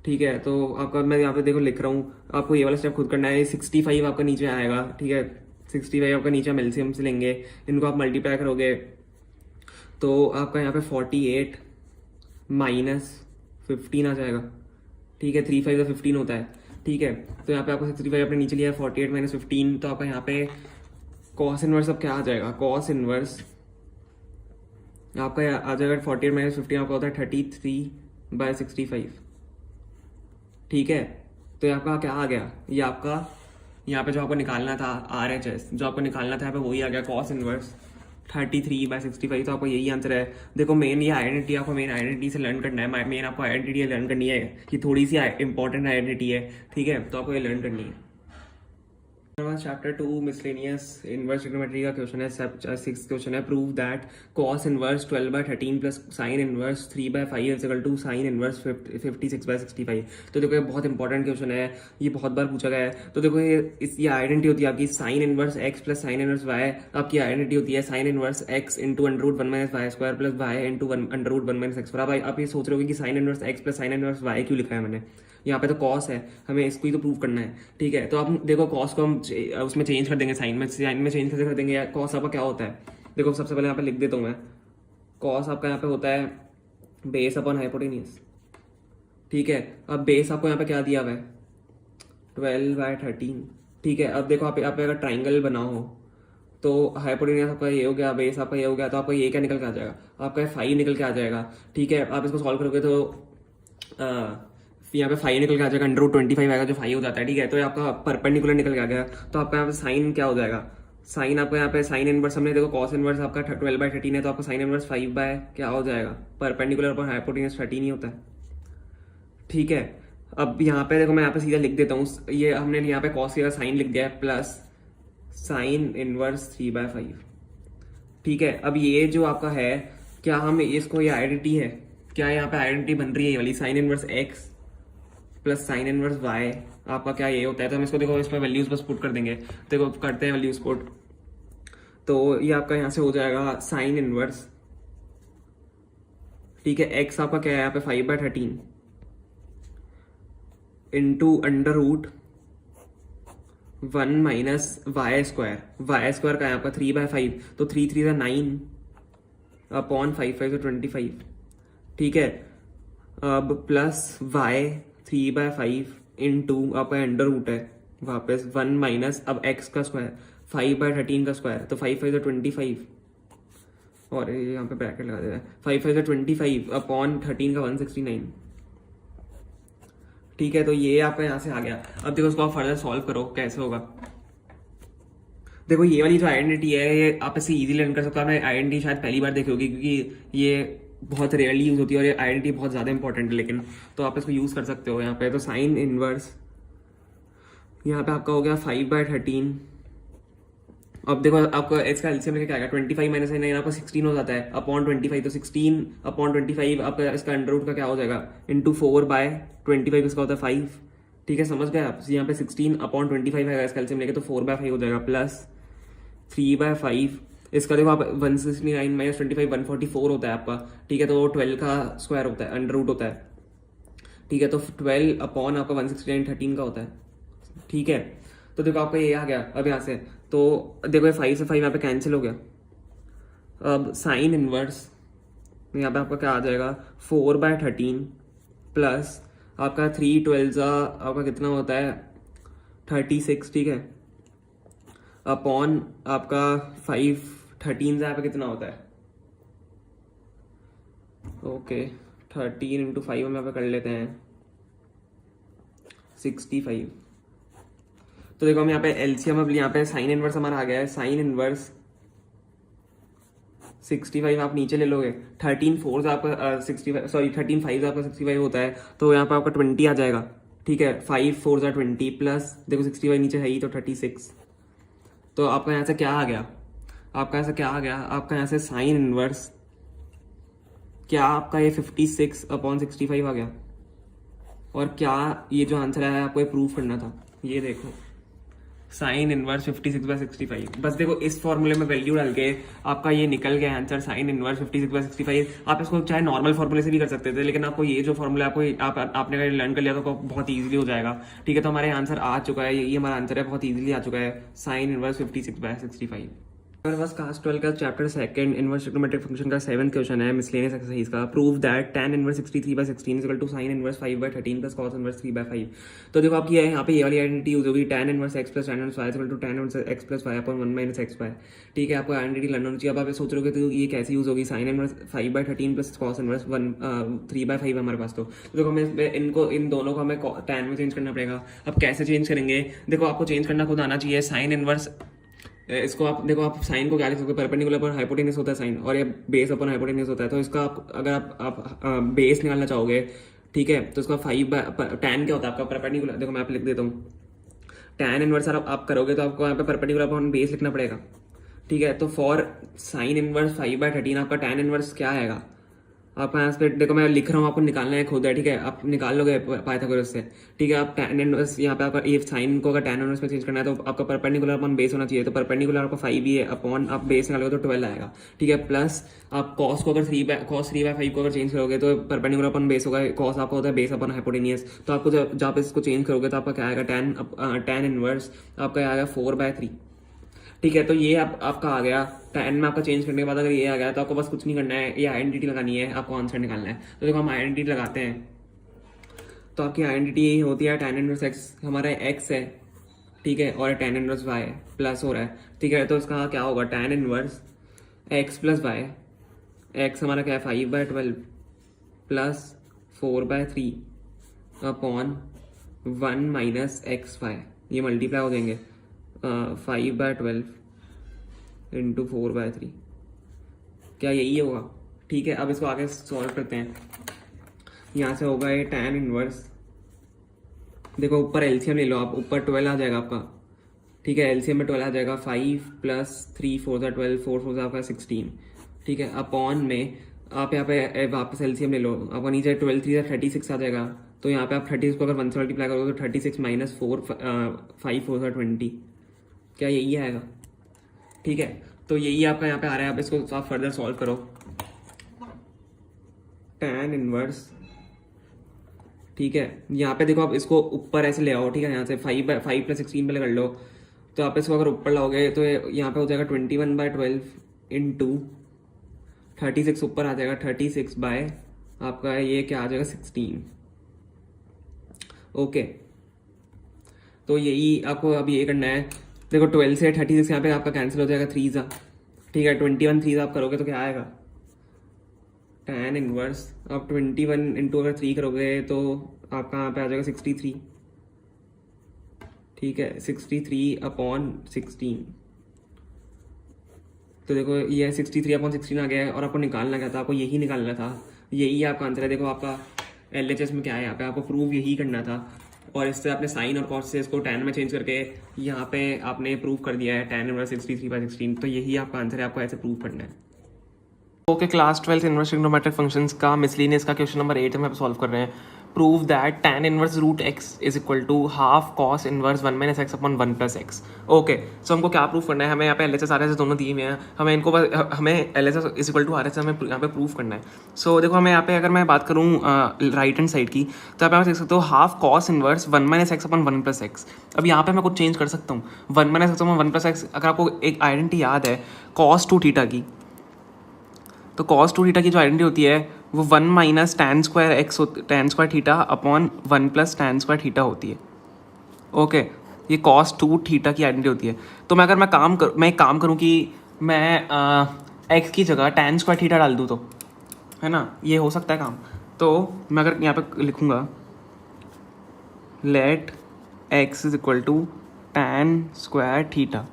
ठीक है। तो आपका मैं यहाँ पे देखो लिख रहा हूँ, आपको ये वाला स्टेप खुद करना है। 65 आपका नीचे आएगा, ठीक है। 65 आपका नीचे हम एलसीएम से लेंगे, इनको आप मल्टीप्लाई करोगे तो आपका यहाँ पे 48 माइनस 15 आ जाएगा, ठीक है। 3 5 15 होता है, ठीक है। तो यहाँ पे आपको 65 अपने नीचे लिया है, 48 माइनस 15, तो आपका यहाँ पे कॉस इनवर्स अब क्या आ जाएगा, कॉस इनवर्स आपका आ जाएगा 48 माइनस 15 आपका होता है 33/65, ठीक है। तो ये आपका क्या आ गया, ये आपका यहाँ पे जो आपको निकालना था RHS, जो आपको निकालना था यहाँ पे वही आ गया, कॉस इनवर्स 33/65। तो आपको यही आंसर है। देखो मेन ये आइडेंटिटी, आपको मेन आइडेंटिटी से लर्न करना है। मेन आपको आइडेंटिटी लर्न करनी है, कि थोड़ी सी इंपॉर्टेंट आइडेंटिटी है, ठीक है। तो आपको ये लर्न करनी है। चैप्टर 2 मिसलेनियस इनवर्स ट्रिग्नोमेट्री का क्वेश्चन है, 6 क्वेश्चन है। Prove that cos inverse 12/13 plus sine inverse 3/5 is equal to sine inverse 56/65। तो देखो ये बहुत इंपॉर्टेंट क्वेश्चन है, ये बहुत बार पूछा गया है। तो देखो ये आइडेंटिटी होती है आपकी sine inverse x plus sine inverse y, आपकी आइडेंटिटी होती है sine inverse x into √1 minus y square plus y into √1 minus x square. आप ये सोच रहे हो कि sine inverse x plus sine inverse y क्यों लिखा है मैंने, यहाँ पे तो कॉस है, हमें इसको ही तो प्रूव करना है, ठीक है। तो आप देखो कॉस को हम उसमें चेंज कर देंगे, साइन में चेंज कैसे कर देंगे। कॉस आपका क्या होता है, देखो सबसे पहले यहाँ पे लिख देता हूँ मैं। कॉस आपका यहाँ पे होता है बेस अपॉन हाइपोटेन्यूज, ठीक है। अब बेस आपको यहाँ पे क्या दिया हुआ है 12/13, ठीक है। अब देखो आप अगर ट्राइंगल बनाओ तो हाइपोटेन्यूज आपका ये हो गया, बेस आपका ये हो गया, तो आपका ये क्या निकल के आ जाएगा, आपका 5 निकल के आ जाएगा, ठीक है। आप इसको सॉल्व करोगे तो यहाँ पे 5 निकल के आ जाएगा, √25 आएगा जो 5 हो जाता है, ठीक है। तो ये आपका परपेंडिकुलर निकल के आ गया, तो आपका यहाँ पे साइन क्या हो जाएगा, साइन आपका यहाँ पे साइन इनवर्स हमने देखो कॉस इनवर्स आपका 12/13 है, तो आपका साइन इनवर्स 5 बाय क्या हो जाएगा, परपेंडिकुलर पर हाइपोटेन्यूज 13 ही होता है, ठीक है। अब यहाँ पे देखो मैं यहाँ पे सीधा लिख देता हूँ, ये हमने यहाँ पे कॉस का साइन लिख दिया है प्लस साइन इनवर्स 3/5, ठीक है। अब ये जो आपका है, क्या हम इसको ये आइडेंटिटी है, क्या यहाँ पे आइडेंटिटी बन रही है ये वाली sign inverse x plus sine inverse y, आपका क्या ये होता है। तो हम इसको देखो इसमें वैल्यूज बस पुट कर देंगे, देखो करते हैं वैल्यूज पुट। तो ये आपका यहाँ से हो जाएगा साइन इनवर्स, ठीक है। x आपका क्या है यहाँ पे 5/13 into √1 minus y square, y square का है आपका 3/5, तो 3 3 9 अपॉन 5 5 25, ठीक है। अब प्लस y 3/5 इंटू आपका √ है वापस 1 माइनस अब x का स्क्वायर 5/13 का स्क्वायर, तो 5 5 25, और यहाँ पे ब्रैकेट लगा देता है, 5 5 25 अपॉन 13 का 169, ठीक है। तो ये आपका यहाँ से आ गया। अब देखो उसको आप फर्दर सॉल्व करो कैसे होगा। देखो ये वाली जो आइडेंटिटी है ये आप इसे इजीली लर्न कर सकते हो। आपने आइडेंटिटी शायद पहली बार देखी होगी, क्योंकि ये बहुत रेयरली यूज होती है और ये आइडेंटिटी बहुत ज़्यादा इंपॉर्टेंट है, लेकिन तो आप इसको यूज़ कर सकते हो यहाँ पे। तो साइन इनवर्स यहाँ पे आपका हो गया 5/13। अब देखो आपका इसका एलसीएम लेके क्या आएगा, 25 माइनस 9 आपका 16 हो जाता है अपॉन 25, तो 16 अपॉन 25 आपका इसका √ का क्या हो जाएगा इंटू 4/25, इसका होता है 5, ठीक है। समझ गए आप, यहाँ पे 16 अपॉन 25 आएगा इसका एलसीएम लेके, तो 4/5 हो जाएगा प्लस 3/5, इसका देखो आप 169 माइनस 25 144 होता है आपका, ठीक है। तो 12 का स्क्वायर होता है, √ होता है, ठीक है। तो 12 अपॉन आपका 169 13 का होता है, ठीक है। तो देखो आपका ये आ गया। अब यहाँ से तो देखो ये 5 से 5 यहाँ पे कैंसिल हो गया। अब साइन इनवर्स यहाँ पे आपका क्या आ जाएगा 4/13 प्लस आपका 3 12 आपका कितना होता है 36, ठीक है, अपॉन आपका 5 13 से यहाँ पे कितना होता है, ओके 13 इंटू 5 हम यहाँ पे कर लेते हैं 65, तो देखो हम यहाँ पे एलसीएम, अब यहाँ पे साइन इनवर्स हमारा आ गया है, साइन इनवर्स 65 आप नीचे ले लोगे, 13 फोर आपका 65, सॉरी 13 फाइव आपका 65 होता है, तो यहाँ पे आपका 20 आ जाएगा, ठीक है। 5 फोर 20 प्लस देखो 65 नीचे है ही, तो 36। तो आपका यहाँ से क्या आ गया, आपका यहाँ से क्या आ गया, आपका यहाँ से साइन इनवर्स क्या आपका ये 56/65 आ गया। और क्या ये जो आंसर आया आपको ये प्रूव करना था, ये देखो साइन इनवर्स 56/65। बस देखो इस फॉर्मूले में वैल्यू डाल के आपका ये निकल गया आंसर, साइन इनवर्स 56/65। आप इसको चाहे नॉर्मल फॉर्मूले से भी कर सकते थे, लेकिन आपको ये जो फॉर्मूला आपको आपने अगर लर्न कर लिया तो बहुत ईजिली हो जाएगा, ठीक है। तो हमारे आंसर आ चुका है, ये हमारा आंसर है, बहुत ईजिली आ चुका है, साइन इनवर्स 56/65। हमारे पास क्लास 12 का chapter second inverse trigonometric function का 7th क्वेश्चन है, मिसलेनियस एक्सरसाइज का। Prove that tan inverse 63/16 is equal to sin inverse 5/13 plus cos inverse 3/5। तो देखो आपकी यहाँ पे ये वाली आइडेंटिटी यूज होगी, tan inverse x plus tan inverse y is equal to tan inverse x plus y upon 1 minus x y, ठीक है। आपको आइडेंटिटी लर्न होनी चाहिए। अब आप सोच रहे हो तो ये कैसे यूज होगी, sin inverse 5/13 plus cos inverse 3/5 हमारे पास। तो देखो हमें इनको इन दोनों को हमें tan में चेंज करना पड़ेगा। अब कैसे चेंज करेंगे, देखो आपको चेंज करना खुद आना चाहिए। साइन इनवर्स, इसको आप देखो, आप साइन को क्या लिख सकते हो, परपेंडिकुलर पर हाइपोटेन्यूस होता है साइन, और ये बेस अपन हाइपोटेन्यूस होता है। तो इसका आप अगर आप बेस निकालना चाहोगे, ठीक है, तो इसका 5 tan क्या होता है आपका परपेंडिकुलर, देखो मैं आप लिख देता हूँ, tan इनवर्स आप करोगे तो आपको यहाँ पे परपेंडिकुलर अपन बेस लिखना पड़ेगा, ठीक है। तो फॉर साइन इनवर्स 5/13 आपका tan इनवर्स क्या आएगा, आपका यहाँ पे देखो मैं लिख रहा हूँ, आपको निकालना है खुद है, ठीक है। आप निकाल लोगे पाइथागोरस से, ठीक है। आप tan इनवर्स यहाँ पे आपका ये साइन को अगर tan इनवर्स में चेंज करना है तो आपका परपेंडिकुलर अपन बेस होना चाहिए। तो परपेंडिकुलर आपका 5 ही है, अपॉन आप बेस निकालोगे तो 12 आएगा, ठीक है। प्लस आप cos को अगर cos 3/5 को अगर चेंज करोगे तो परपेंडिकुलर अपन बेस होगा, cos आपका होता है बेस अपन हाइपोटेनियस। तो आपको जब आप इसको चेंज करोगे तो आपका क्या आएगा, tan इनवर्स आपका आएगा 4/3, ठीक है। तो ये आपका आ गया, tan में आपका चेंज करने के बाद अगर ये आ गया तो आपको बस कुछ नहीं करना है, ये आइडेंटिटी लगानी है, आपको आंसर निकालना है। तो देखो हम आइडेंटिटी लगाते हैं, तो आपकी आइडेंटिटी यही होती है, tan इनवर्स x हमारा x है, ठीक है, और tan इनवर्स y प्लस हो रहा है, ठीक है। तो इसका क्या होगा, tan inverse x plus y, x हमारा क्या है 5/12 प्लस 4/3 अपॉन 1 माइनस XY, ये मल्टीप्लाई हो जाएंगे 5/12 इंटू 4/3, क्या यही होगा, ठीक है। अब इसको आगे सॉल्व करते हैं। यहाँ से होगा ये tan इनवर्स, देखो ऊपर एलसीएम ले लो आप, ऊपर 12 आ जाएगा आपका, ठीक है। एलसीएम में 12 आ जाएगा, 5 प्लस 3 4 12, 4 4 आपका 16, ठीक है। अपॉन में आप यहाँ पे वापस एलसीएम ले लो, आपका नीचे 12 3 36 आ जाएगा। तो यहाँ पे आप 36 को अगर 1 से मल्टीप्लाई करोगे तो 36 माइनस 4 5 4 20, क्या यही आएगा, ठीक है। तो यही आपका यहाँ पे आ रहा है। आप इसको आप फर्दर सॉल्व करो, tan इनवर्स, ठीक है। यहाँ पे देखो आप इसको ऊपर ऐसे ले आओ, ठीक है, यहाँ से 5 प्लस 16 पहले कर लो। तो आप इसको अगर ऊपर लाओगे तो यहाँ पे हो जाएगा 21/12 इंटू 36, ऊपर आ जाएगा 36 बाय आपका ये क्या आ जाएगा 16, ओके। तो यही आपको अब ये करना है। देखो 12 से 36 यहाँ पे आपका कैंसिल हो जाएगा, 3 सा, ठीक है। 21 3 आप करोगे तो क्या आएगा, tan इनवर्स आप 21 इंटू अगर 3 करोगे तो आपका यहाँ पे आ जाएगा 63, ठीक है, 63/16। तो देखो ये 63/16 आ गया है, और आपको निकालना क्या था, आपको यही निकालना था, यही आपका आंसर है। देखो आपका LHS में क्या है, यहाँ पे आपको प्रूव यही करना था, और इससे आपने साइन और कॉस से इसको tan में चेंज करके यहाँ पे आपने प्रूव कर दिया है tan इनवर्स 63/16। तो यही आपका आंसर है, आपको ऐसे प्रूव करना है। ओके, क्लास 12 इनवर्स ट्रिग्नोमेट्रिक फंक्शंस का मिसलेनियस का क्वेश्चन नंबर 8 हम यहाँ पे सॉल्व कर रहे हैं। Prove that tan inverse root x is equal to half cos inverse 1 minus x upon 1 plus x। Okay, so हमको क्या प्रूव करना है, हमें यहाँ पे LHS RHS दोनों दिए हुए हैं, हमें इनको हमें LHS is equal to RHS हमें यहाँ पे प्रूव करना है। सो देखो हमें यहाँ पे अगर मैं बात करूँ राइट हैंड साइड की, तो आप यहाँ पे देख सकते हो half cos inverse 1 minus x upon 1 plus x। अब यहाँ पे मैं कुछ चेंज कर सकता हूँ, 1 minus x upon 1 plus x। अगर आपको एक आइडेंटिटी याद है cos 2 थीटा की, तो cos 2 थीटा की जो आइडेंटिटी होती है वो 1 minus tan square x tan square theta upon 1 plus tan square theta होती है, ओके। ये cos 2 थीटा की आइडेंटिटी होती है। तो मैं एक काम करूँ कि मैं x की जगह tan स्क्वायर थीटा डाल दूँ, तो है ना, ये हो सकता है काम। तो मैं अगर यहाँ पे लिखूँगा let x is equal to tan square theta,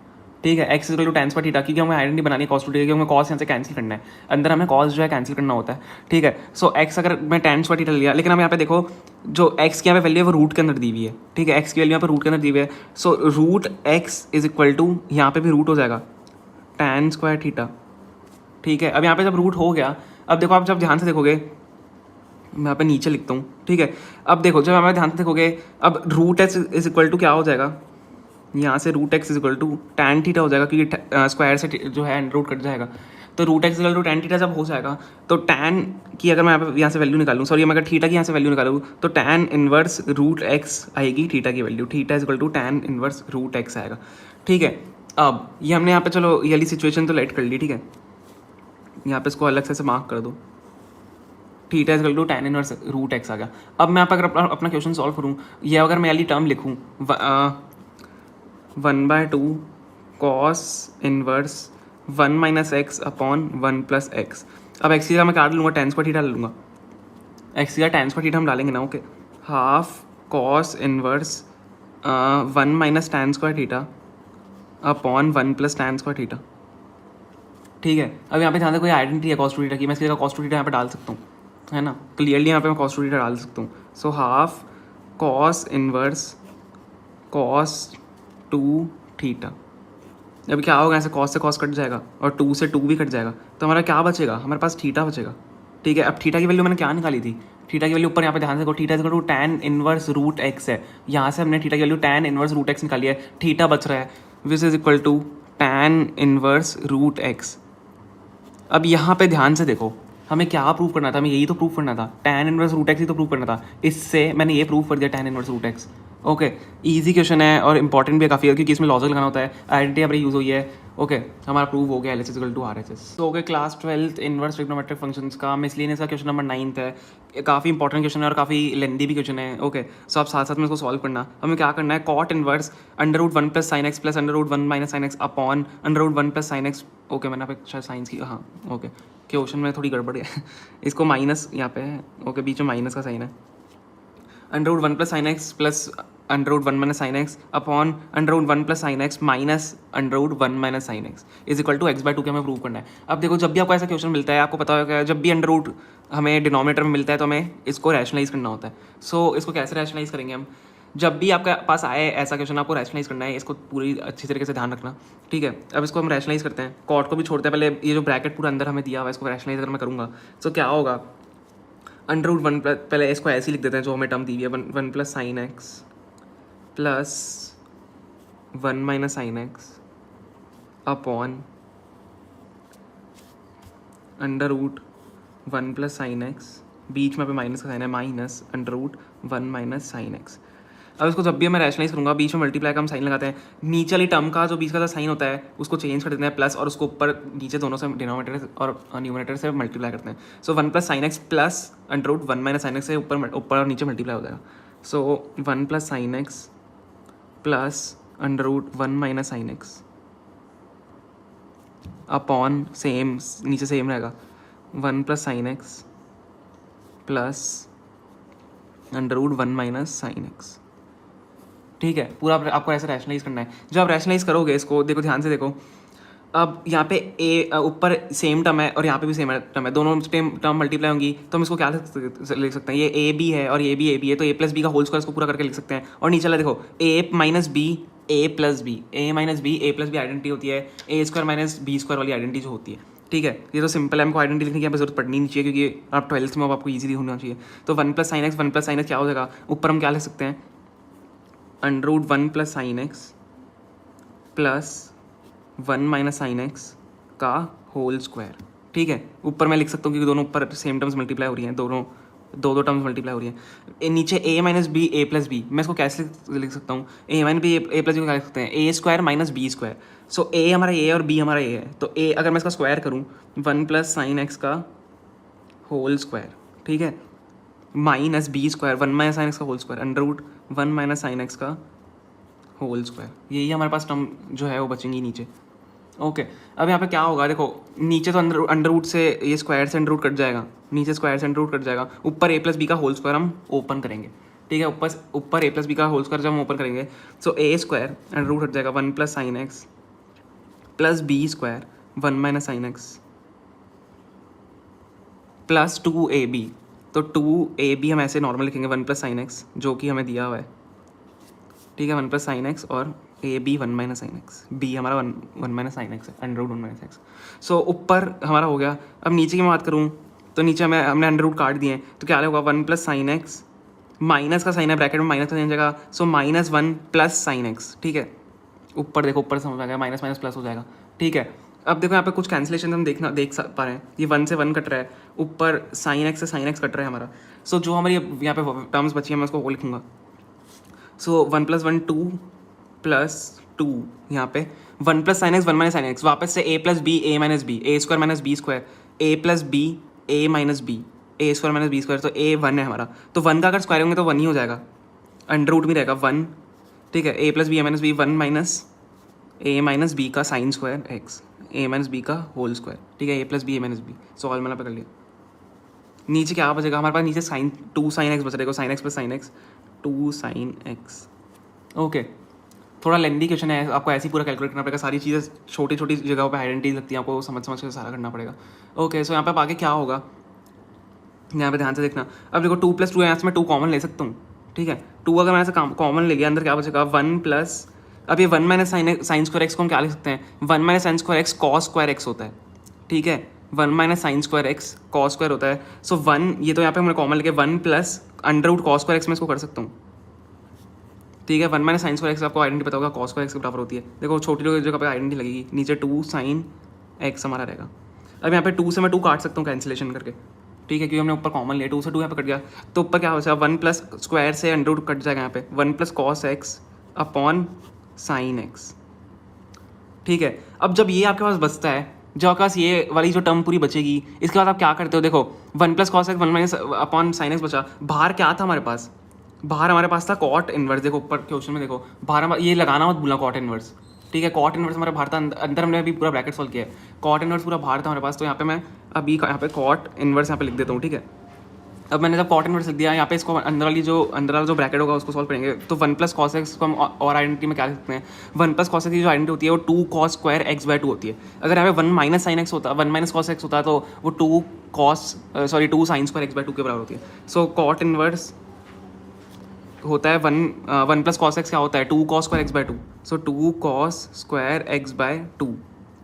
ठीक है, x equal to tan square theta, क्योंकि हमें आइडेंटिटी बनानी है कॉस टू थीटा, क्योंकि हमें कॉस यहाँ से कैंसिल करना है, अंदर हमें कॉस जो है कैंसिल करना होता है, ठीक है। सो एक्स अगर मैं टैन स्क्वायर थीटा लिया, लेकिन हम यहाँ पे देखो जो एक्स की यहाँ पे वैल्यू है वो रूट के अंदर दी हुई है, ठीक है, एक्स की वैल्यू यहाँ पे रूट के अंदर दी हुई है। So root x is equal to, यहाँ पे भी रूट हो जाएगा टैन स्क्वायर थीटा, ठीक है। अब यहाँ पे जब रूट हो गया, अब देखो आप जब ध्यान से देखोगे, मैं यहाँ पे नीचे लिखता हूँ, ठीक है। अब देखो जब हमें ध्यान से देखोगे, अब root x is equal to क्या हो जाएगा, यहाँ से root x is equal to tan theta हो जाएगा, क्योंकि स्क्वायर से जो है रूट कट जाएगा। तो root x equal to tan theta जब हो जाएगा, तो टैन की अगर मैं यहाँ से वैल्यू निकालूँ, सॉरी मैं अगर थीटा की यहाँ से वैल्यू निकालूँ, तो टैन इनवर्स रूट एक्स आएगी थीटा की value, theta is equal to tan inverse root x आएगा, ठीक है। अब ये हमने यहाँ पे चलो ये वाली सिचुएशन तो लेट कर ली, ठीक है, यहाँ पे इसको अलग से मार्क कर दो, theta is equal to tan inverse root x आ गया। अब मैं अगर अपना क्वेश्चन सॉल्व करूँ, ये अगर मैं वाली टर्म लिखूँ 1/2 cos inverse 1 minus x upon 1 plus x. अब एक्स की जगह मैं क्या डालूंगा, टैन स्क्वायर थीटा डालूंगा, एक्स की जगह टैन स्क्वायर थीटा हम डालेंगे ना, okay. Half cos inverse 1 minus tan square theta upon 1 plus tan square theta, ठीक है। अब यहाँ पे ध्यान से कोई आइडेंटिटी है कॉस टू थीटा की, मैं इसकी जगह कॉस टू थीटा यहाँ पे डाल सकता हूँ, है ना, क्लियरली यहाँ पे मैं कॉस टू थीटा डाल सकता हूँ। So half cos inverse cos two theta, अब क्या होगा, ऐसे कॉस से कॉस कट जाएगा और टू से टू भी कट जाएगा, तो हमारा क्या बचेगा, हमारे पास थीटा बचेगा, ठीक है। अब थीटा की वैल्यू मैंने क्या निकाली थी, थीटा की वैल्यू ऊपर यहाँ पे ध्यान से देखो, theta is equal to tan inverse root x है, यहाँ से हमने थीटा की value tan inverse root x निकाली है, थीटा बच रहा है which is equal to tan inverse root x. अब यहाँ पे ध्यान से देखो, हमें क्या प्रूव करना था, हमें यही तो प्रूव करना था, टैन इनवर्स रूट एक्स ही तो प्रूव करना था, इससे मैंने ये प्रूव कर दिया tan inverse root x, okay. Easy question है और इंपॉर्टेंट भी है काफ़ी, क्योंकि इसमें लॉजिक लगाना होता है, आइडेंटिटी हमारी यूज़ हुई है, ओके। हमारा प्रूव हो गया L H is equal to R H S. तो okay, class 12th inverse trigonometric functions का मिसलिनियस का क्वेश्चन नंबर 9th है, काफ़ी इंपॉर्टेंट क्वेश्चन है और काफ़ी लेंदी भी क्वेश्चन है, ओके। सो आप साथ साथ में इसको सॉल्व करना, हमें क्या करना है, cot inverse under root 1 plus sine x plus under root 1 minus sine x upon under root 1 plus sine x, okay. मैंने आप शायद साइंस की, हाँ ओके, क्वेश्चन में थोड़ी गड़बड़ है इसको माइनस यहाँ पे है, ओके, बीच में माइनस का साइन है, under root 1 plus sine x plus under root 1 minus sine x upon under root 1 plus sine x minus under root 1 minus sine x is equal to x/2 के हमें prove करना है। अब देखो जब भी आपको ऐसा क्वेश्चन मिलता है, आपको पता होगा जब भी अंडर रूट हमें डिनोमिनेटर में मिलता है तो हमें इसको रैशनलाइज करना होता है। सो इसको कैसे रैशनलाइज करेंगे हम, जब भी आपके पास आए ऐसा क्वेश्चन आपको रैशनलाइज करना है, इसको पूरी अच्छी तरीके से ध्यान रखना, ठीक है। अब इसको हम रैशनलाइज करते हैं, कॉट को भी छोड़ते हैं, पहले ये जो ब्रैकेट पूरा अंदर हमें दिया हुआ है इसको रैशनलाइज अगर मैं करूँगा तो क्या होगा, अंडर रूट 1 प्लस, पहले इसको ऐसे ही लिख देते हैं जो हमें टर्म दी हुई है, 1 plus sine x plus 1 minus sine x upon under root 1 plus sine x, बीच में पे माइनस का साइन है, minus under root 1 minus sine x. अब इसको जब भी मैं रैशनलाइज करूँगा, बीच में मल्टीप्लाई का हम साइन लगाते हैं, नीचे वाली टर्म का जो बीच का साइन होता है उसको चेंज कर देते हैं प्लस, और उसको ऊपर नीचे दोनों से डिनोमिनेटर और न्यूमरेटर से मल्टीप्लाई करते हैं। So 1 plus sine x plus under root 1 minus sine x से ऊपर और नीचे मल्टीप्लाई हो जाएगा। So 1 plus sine x plus under root 1 minus sine x upon same, नीचे सेम रहेगा, 1 plus sine x plus under root 1 minus sine x, ठीक है। पूरा आपको ऐसे रैशनलाइज करना है। जब आप रैशनलाइज करोगे इसको, देखो ध्यान से देखो, अब यहाँ पे ए ऊपर सेम टर्म है और यहाँ पे भी सेम टर्म है, दोनों टर्म मल्टीप्लाई होंगी, तो हम इसको क्या लिख सकते हैं, ये ए बी है और ये भी है, तो ए प्लस बी का होल स्क्वायर इसको पूरा करके लिख सकते हैं। और नीचे वाला देखो, ए माइनस बी ए प्लस बी, ए माइनस बी ए प्लस बी आइडेंटिटी होती है, ए स्क्वायर माइनस बी स्क्वायर वाली आइडेंटिटी जो होती है, ठीक है। ये तो सिंपल है, हमको आइडेंटिटी लिखने की यहाँ पे जरूरत पड़नी नहीं चाहिए, क्योंकि आप 12th में अब आपको ईजिली होना चाहिए। तो 1 प्लस साइन एक्स क्या हो जाएगा, ऊपर हम क्या लिख सकते हैं, under root 1 plus sine x plus 1 minus sine x का होल स्क्वायर, ठीक है। ऊपर मैं लिख सकता हूँ क्योंकि दोनों ऊपर सेम टर्म्स मल्टीप्लाई हो रही हैं, दोनों दो टर्म्स मल्टीप्लाई हो रही हैं। नीचे ए माइनस बी ए प्लस बी, मैं इसको कैसे लिख सकता हूँ, ए माइनस बी ए प्लस बी को क्या लिख सकते हैं, ए स्क्वायर माइनस बी स्क्वायर। सो ए हमारा ए और बी हमारा ए है, तो ए अगर मैं इसका स्क्वायर करूँ 1 प्लस साइन एक्स का होल स्क्वायर, ठीक है, minus B square 1 minus sine x का whole square under root 1 minus sine x का होल स्क्वायर, यही हमारे पास टर्म जो है वो बचेंगी नीचे, ओके। अब यहाँ पे क्या होगा, देखो नीचे तो अंडर रूट से ये स्क्वायर से अंडर रूट कट जाएगा, नीचे स्क्वायर से अंडर रूट कट जाएगा, ऊपर ए प्लस बी का होल स्क्वायर हम ओपन करेंगे, ठीक है, ऊपर ऊपर ए प्लस बी का होल स्क्वायर जब हम ओपन करेंगे so a square and root हट जाएगा 1 plus sine x plus b square 1 minus sine x plus 2ab। तो 2ab हम ऐसे नॉर्मल लिखेंगे 1 प्लस साइन एक्स जो कि हमें दिया हुआ है, ठीक है, 1 प्लस साइन एक्स और a b 1 minus sine x, b हमारा 1 माइनस साइन एक्स है, under root 1 minus x. So ऊपर हमारा हो गया। अब नीचे की मैं बात करूँ तो नीचे हमने अंडर रूट काट दिए हैं, तो क्या होगा 1 प्लस साइन एक्स, माइनस का साइन है ब्रैकेट में माइनस का साइन जगह, so minus 1 plus sine x, ठीक है। ऊपर देखो, ऊपर समझ आ गया, माइनस माइनस प्लस हो जाएगा, ठीक है। अब देखो यहाँ पे कुछ कैंसिलेशन हम देख पा रहे हैं, ये 1 से 1 कट रहा है, ऊपर साइन एक्स से साइन एक्स कट रहा है हमारा। सो जो हमारी यहाँ पे टर्म्स बची है मैं उसको वो लिखूंगा। सो 1 प्लस 1 2 प्लस 2, यहाँ पे 1 plus sine x 1 minus sine x, वापस से ए प्लस बी ए माइनस बी, ए स्क्वायर माइनस बी स्क्वायर, ए प्लस बी ए माइनस बी, ए स्क्वायर माइनस बी स्क्वायर, तो ए 1 है हमारा। तो 1 का अगर स्क्वायर होंगे तो 1 ही हो जाएगा, अंडर रूट में रहेगा 1, ठीक है। ए प्लस बी ए माइनस बी 1 माइनस ए माइनस बी का साइन स्क्वायर एक्स, ए माइनस बी का होल स्क्वायर, ठीक है, ए प्लस बी ए माइनस बी। सॉल्व मैंने पकड़ लिया। नीचे क्या बचेगा हमारे पास, नीचे साइन 2 साइन एक्स बच रहेगा, sign x plus sine x 2 sine x. Okay, थोड़ा लेंदी क्वेश्चन है, आपको ऐसे ही पूरा कैलकुलेट करना पड़ेगा, सारी चीज़ें छोटी छोटी जगहों पे आइडेंटिटीज लगती है, आपको समझ के सारा करना पड़ेगा। ओके, सो यहाँ पे आगे क्या होगा, यहाँ पे ध्यान से देखना। अब देखो 2 प्लस 2 यहाँ से मैं 2 कॉमन ले सकता हूँ, ठीक है। 2 अगर मैंने ऐसे कॉमन ले लिया, अंदर क्या बचेगा 1 प्लस, अब ये 1 माइनस साइन स्क्वायर एक्स को हम क्या लिख सकते हैं, 1 minus sine square x cos square x होता है, ठीक है। 1 minus sine square x cos square होता है। सो 1, ये तो यहाँ पे हमने कॉमन लेके 1 plus under root cos square x में इसको कर सकता हूँ, ठीक है। 1 माइनस साइन स्क्वायर एक्स आपको आइडेंटिटी पता होगा, कॉस स्क्वायर एक्स के बराबर होती है। देखो छोटी जगह पे आइडेंटिटी लगेगी, नीचे 2 साइन एक्स हमारा रहेगा। अब यहाँ पे 2 से मैं 2 काट सकता हूँ कैंसिलेशन करके, ठीक है, क्योंकि हमने ऊपर कॉमन लिया, 2 से 2 यहाँ पे कट गया, तो ऊपर क्या हो जाएगा 1 प्लस स्क्वायर से अंडर रूट कट जाएगा, यहाँ पे 1 plus cos x upon sine x, ठीक है। अब जब ये आपके पास बचता है, जब आपके पास ये वाली जो टर्म पूरी बचेगी, इसके बाद आप क्या करते हो, देखो 1 plus cos x 1 minus upon sine x बचा, बाहर क्या था हमारे पास, बाहर हमारे पास था कॉट इनवर्स। देखो ऊपर क्वेश्चन में देखो, बाहर ये लगाना मत भूलना कॉट इनवर्स, ठीक है। कॉट इनवर्स हमारा बाहर था, अंदर हमने अभी पूरा ब्रैकेट सॉल्व किया है, कॉट इनवर्स पूरा बाहर था हमारे पास। तो यहाँ पे मैं अभी यहाँ पे कॉट इनवर्स यहाँ पे लिख देता हूँ, ठीक है। अब मैंने जब कॉट इनवर्स लिख दिया, यहाँ पे इसको अंदर वाला जो ब्रैकेट होगा उसको सॉल्व करेंगे। तो 1 प्लस कॉस एक्स को हम और आइडेंटिटी में क्या लिख सकते हैं, 1 प्लस कॉस एक्स की जो आइडेंटिटी होती है वो 2 कॉस स्क्वायर एक्स बाय 2 होती है। अगर यहाँ पे 1 माइनस साइन एक्स होता, 1 माइनस कॉस एक्स होता तो वो 2 साइन स्क्वायर एक्स बाय 2 के बराबर होती है। सो कॉट इनवर्स होता है 1 प्लस कॉस एक्स क्या होता है 2 cos square x by 2, so 2 cos square x by 2,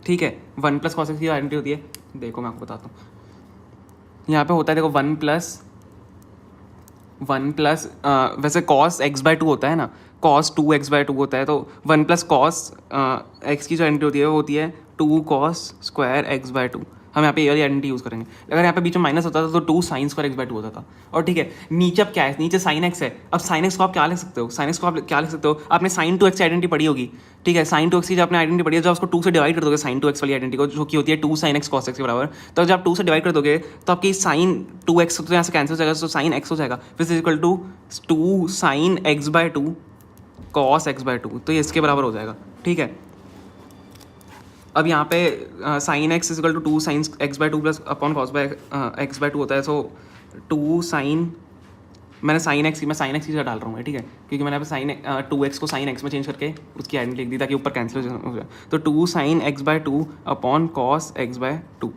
ठीक है। 1 प्लस कॉस एक्स की आइडेंटिटी होती है, देखो मैं आपको बताता हूँ, यहाँ पे होता है देखो 1 प्लस वैसे कॉस एक्स बाय 2 होता है ना, कॉस 2 एक्स बाय 2 होता है, तो 1 प्लस कॉस एक्स की जो आइडेंटिटी होती है वो होती है 2 कॉस स्क्वायर एक्स बाय 2। हम यहाँ पे ये वाली आइडेंटिटी यूज़ करेंगे। अगर यहाँ पे बीच में माइनस होता था तो 2 साइन स्क्वायर एक्स बाय 2 होता था। और ठीक है, नीचे अब क्या है, नीचे साइन एक्स है। अब साइन एक्स को आप क्या लिख सकते हो, साइन एक्स को आप क्या लिख सकते हो, आपने साइन 2x की आइडेंटिटी पढ़ी होगी, ठीक है। साइन 2x की जब आपने आइडेंटिटी पढ़ी है, जब उसको 2 से डिवाइड कर दोगे साइन 2x वाली आइडेंटिटी को, जो कि होती है 2 साइन एक्स कॉस एक्स के बराबर, तो जब आप 2 से डिवाइड कर दोगे तो आपकी साइन 2x तो यहाँ से कैंसिल हो जाएगा, तो साइन x हो जाएगा, फिर is equal to 2 sine x by 2 cos x by 2, तो ये इसके बराबर हो जाएगा, ठीक है। अब यहाँ पे sine x is equal to 2 sine x by 2 plus upon cos by x by 2 होता है। सो 2 साइन, मैं साइन एक्स की जगह डाल रहा हूँ, ठीक है, क्योंकि मैंने यहाँ पे साइन 2x को साइन x में चेंज करके उसकी आइडेंटिटी लिख दी ताकि ऊपर कैंसिल हो जाए। तो 2 sine x by 2 upon cos x by 2,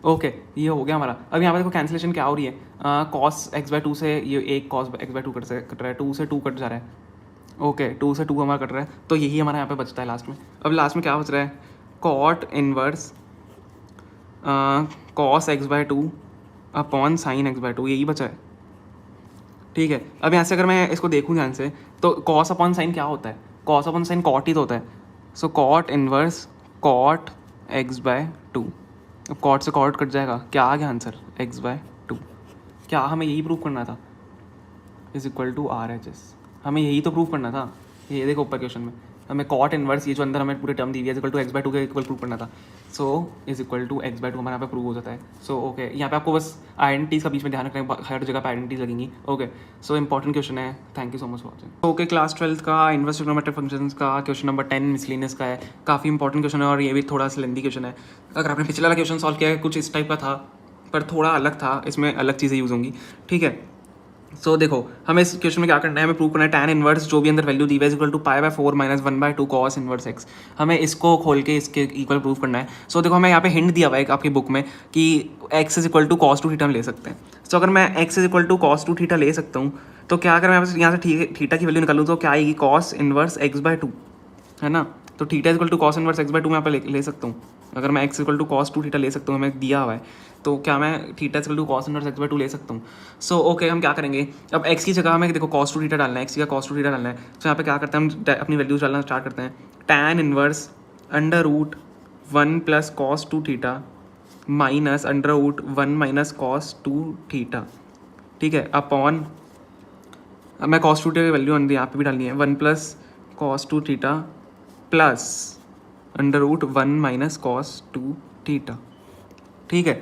okay, ये हो गया हमारा। अब यहाँ पे देखो कैंसिलेशन क्या हो रही है, कॉस एक्स बाय 2 से ये एक कॉस एक्स बाय 2 कट रहा है, 2 से 2 कट जा रहा है, ओके, 2 से 2 हमारा कट रहा है, तो यही हमारा यहाँ पे बचता है लास्ट में। अब लास्ट में क्या बच रहा है, cot inverse cos x by 2 upon sine x by 2, यही बचा है, ठीक है। अब यहाँ से अगर मैं इसको देखूँ ध्यान से, तो कॉस अपॉन साइन क्या होता है, कॉस अपॉन साइन कॉट ही तो होता है। So cot inverse cot x by 2, अब कॉट से कॉट कट जाएगा, क्या आ गया आंसर, एक्स बाय 2। क्या हमें यही प्रूव करना था, इज इक्वल टू RHS, हमें यही तो प्रूव करना था। ये देखो ऊपर क्वेश्चन में हमें कॉट इनवर्स, ये जो अंदर हमें पूरे टर्म दी हुई है, is equal to x by 2 के इक्वल प्रूव करना था। So is equal to x by 2 हमारे यहाँ पे प्रूव हो जाता है। सो ओके, यहाँ पे आपको बस आइडेंटिटीज का बीच में ध्यान रखना है, हर जगह पे आइडेंटिटीज लगेंगी, ओके। सो इंपॉर्टेंट क्वेश्चन है, thank you so much for watching. Okay, class 12 का इनवर्स ट्रिग्नोमेट्रिक फंक्शंस का क्वेश्चन नंबर 10 मिसलेनियस का है, काफ़ी इंपॉर्टेंट क्वेश्चन है और ये भी थोड़ा सा लेंदी क्वेश्चन है। अगर आपने पिछला वाला क्वेश्चन सॉल्व किया है, कुछ इस टाइप का था पर थोड़ा अलग था, इसमें अलग चीज़ें यूज़ होंगी, ठीक है। सो देखो हमें इस क्वेश्चन में क्या करना है, हमें प्रूव करना है टैन इनवर्स जो भी अंदर वैल्यू दी है equal to pi by 4 minus 1/2 cos inverse x. हमें इसको खोल के इसके इक्वल प्रूव करना है। सो देखो हमें यहाँ पे हिंट दिया हुआ है आपकी बुक में कि x is equal to cos two theta हम ले सकते हैं। सो अगर मैं x is equal to cos two theta ले सकता हूँ तो क्या अगर मैं यहाँ से थीटा की वैल्यू निकालूँ तो क्या आएगी, कॉस इनवर्स x/2 है ना। तो theta equal to cos inverse x/2 मैं यहाँ पे ले सकता हूँ। अगर मैं x equal to cos two theta ले सकता हूँ, हमें दिया हुआ है, तो क्या मैं theta equal to cos inverse x/2 ले सकता हूँ। सो ओके हम क्या करेंगे, अब एक्स की जगह हमें देखो कॉस टू थीटा डालना है, एक्स की जगह कॉस टू थीटा डालना है। तो यहाँ पे क्या करते हैं, हम अपनी वैल्यूज डालना स्टार्ट करते हैं। Tan inverse under root 1 plus cos two theta minus under root 1 minus cos two theta, ठीक है, अपॉन मैं कॉस टू थीटा की वैल्यू यहाँ पे भी डालनी है, 1 plus cos two theta plus under root 1 minus cos two theta, ठीक है।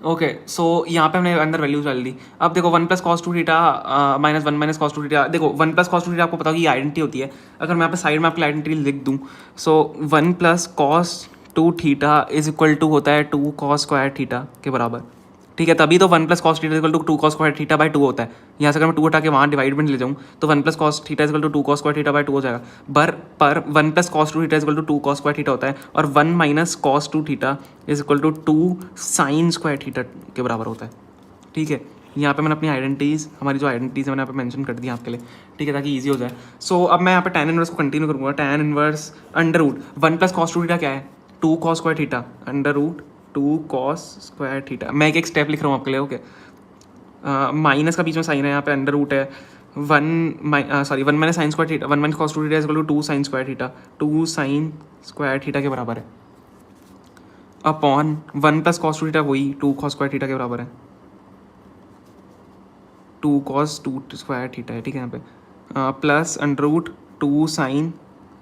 ओके सो यहाँ पे हमने अंदर वैल्यूज डाल दी। अब देखो 1 plus cos two theta minus 1 minus cos two theta, देखो 1 प्लस कॉस टू थीटा आपको पता होगी आइडेंटिटी होती है। अगर मैं यहाँ पे साइड में आपकी आइडेंटिटी लिख दूँ, so 1 plus cos two theta is equal to होता है 2 कॉस स्क्वायर थीटा के बराबर, ठीक है। तभी तो 1 plus cos theta equal to 2 cos square theta by 2 होता है। यहाँ से अगर मैं 2 हटा के वहाँ डिवाइड में ले जाऊँ तो 1 plus cos theta equal to 2 cos square theta by 2 हो जाएगा। पर 1 plus cos two theta equal to 2 cos square theta होता है, और 1 minus cos two theta is equal to 2 sine square theta के बराबर होता है, ठीक है। यहाँ पे मैंने अपनी आइडेंटिटीज़, हमारी जो आइडेंटिटीज़ है मैंने यहाँ पे मेंशन कर दी आपके लिए, ठीक है, ताकि इजी हो जाए। सो अब मैं यहाँ पे टैन इनवर्स को कंटिन्यू करूँगा। Tan inverse under root 1 plus cos two theta क्या है, 2 cos square theta under root 2 cos square theta. मैं एक स्टेप लिख रहा हूँ आपके लिए, ओके। माइनस का बीच में साइन है, यहाँ पे अंडर रूट है 1 minus sine square theta, 1 minus cos two theta is equal to 2 sine square theta, 2 sine square theta के बराबर है, upon 1 plus cos two theta वही 2 कॉस स्क्वायर थीटा के बराबर है, 2 कॉस टू स्क्वायर थीटा है, ठीक है, यहाँ पे plus under root 2 sine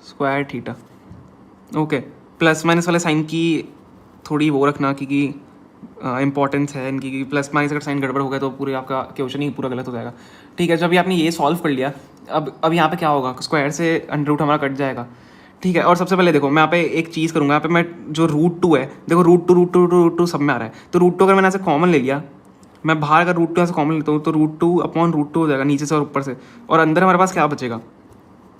square theta, okay. Plus minus वाले साइन की थोड़ी वो रखना क्योंकि इंपॉर्टेंस है इनकी, कि प्लस माइनस अगर साइन गड़बड़ हो गया तो पूरे आपका क्वेश्चन ही पूरा गलत हो जाएगा, ठीक है। जब ये आपने ये सॉल्व कर लिया, अब यहाँ पे क्या होगा, स्क्वायर से अंडर रूट हमारा कट जाएगा, ठीक है। और सबसे पहले देखो मैं यहाँ पे एक चीज़ करूँगा, यहाँ पे मैं जो रूट 2 है, देखो रूट टू सब में आ रहा है, तो रूट 2 अगर मैंने ऐसे कॉमन ले लिया, मैं बाहर अगर रूट 2 ऐसे कॉमन लेता हूँ तो रूट 2 अपॉन रूट 2 हो जाएगा नीचे से और ऊपर से, और अंदर हमारे पास क्या बचेगा,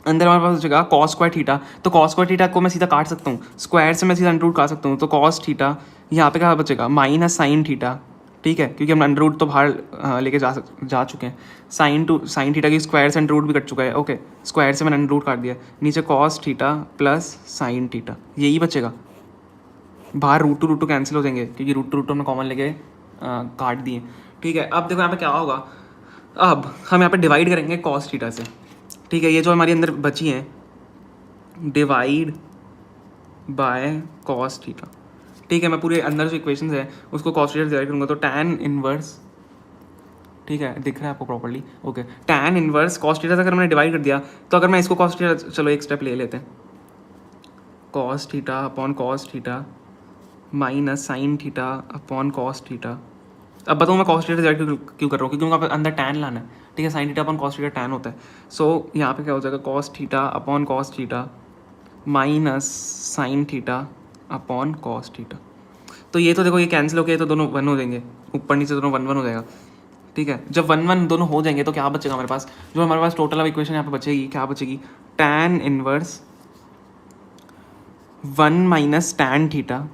अंदर हमारे पास बचेगा कॉस स्क्वायर थीटा। तो कॉस स्क्वायर थीटा को मैं सीधा काट सकता हूँ, स्क्वायर से मैं सीधा अंडर रूट काट सकता हूँ, तो कॉस थीटा यहाँ पे क्या बचेगा, माइनस साइन थीटा, ठीक है, क्योंकि हम अंडर रूट तो बाहर लेके जा चुके हैं। साइन थीटा की स्क्वायर से अंडर रूट भी कट चुका है, ओके, स्क्वायर से मैंने अंडर रूट काट दिया, नीचे cos theta plus sine theta, यही बचेगा। बाहर रूट टू कैंसिल हो जाएंगे क्योंकि रूट टू हमने कॉमन लेके काट दिए, ठीक है। अब देखो यहाँ पे क्या होगा, अब हम यहाँ पे डिवाइड करेंगे कॉस थीटा से, ठीक है। ये जो हमारी अंदर बची हैं, डिवाइड बाय कॉस थीटा, ठीक है। मैं पूरे अंदर जो इक्वेशंस है उसको कॉस थीटा डिवाइड करूँगा, तो टैन इनवर्स, ठीक है, दिख रहा है आपको properly, okay. Tan inverse cos theta से अगर मैंने डिवाइड कर दिया, तो अगर मैं इसको कॉस थीटा, चलो एक स्टेप ले लेते हैं, cos theta upon cos theta minus sign theta upon cos theta. अब बताऊँ मैं कॉस थीटा डिवाइड क्यों कर रहा हूँ, क्योंकि वहाँ पर अंदर टैन लाना है, ठीक है। Sign theta upon cos theta tan होता है, सो यहाँ पे क्या हो जाएगा, cos theta upon cos theta minus sign theta upon cos theta. तो ये तो देखो ये कैंसिल हो गया, तो दोनों 1 हो जाएंगे, ऊपर नीचे दोनों 1 1 हो जाएगा, ठीक है। जब 1 1 दोनों हो जाएंगे तो क्या बचेगा हमारे पास, जो हमारे पास टोटल अब इक्वेशन यहाँ पे बचेगी, क्या बचेगी, tan inverse 1 minus tan theta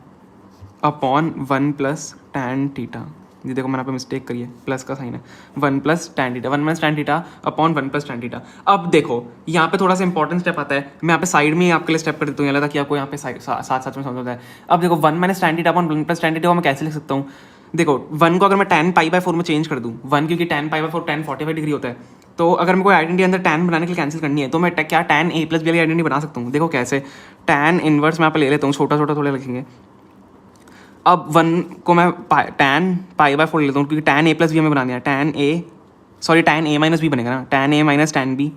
upon 1 plus tan theta. ये देखो मैंने यहाँ पे मिस्टेक करी है, प्लस का साइन है, 1 plus tan theta, 1 minus tan theta upon 1 plus tan theta. अब देखो यहाँ पे थोड़ा सा इंपॉर्टेंट स्टेप आता है, मैं यहाँ पे साइड में ही आपके लिए स्टेप कर देता हूँ, ताकि आपको यहाँ पे साथ में समझ जाए। अब देखो 1 minus tan theta upon 1 plus tan theta मैं कैसे लिख सकता हूँ, देखो 1 को अगर मैं tan पाई बाय 4 में चेंज कर दूँ, 1 क्योंकि tan pi by 4 tan 45 degree होता है, तो अगर मैं कोई आइडेंटिटी अंदर tan बनाने के लिए कैंसिल करनी है तो मैं क्या tan a प्लस बी वाली आइडेंटिटी बना सकता हूँ। देखो कैसे, tan इनवर्स मैं यहाँ पे ले लेता हूँ, छोटा छोटा थोड़ा लिखेंगे। अब 1 को मैं tan पाई बाय 4 ले लेता हूँ, क्योंकि tan a प्लस बी हमें बनानी है, tan a माइनस बी बनेगा ना, tan a minus tan b,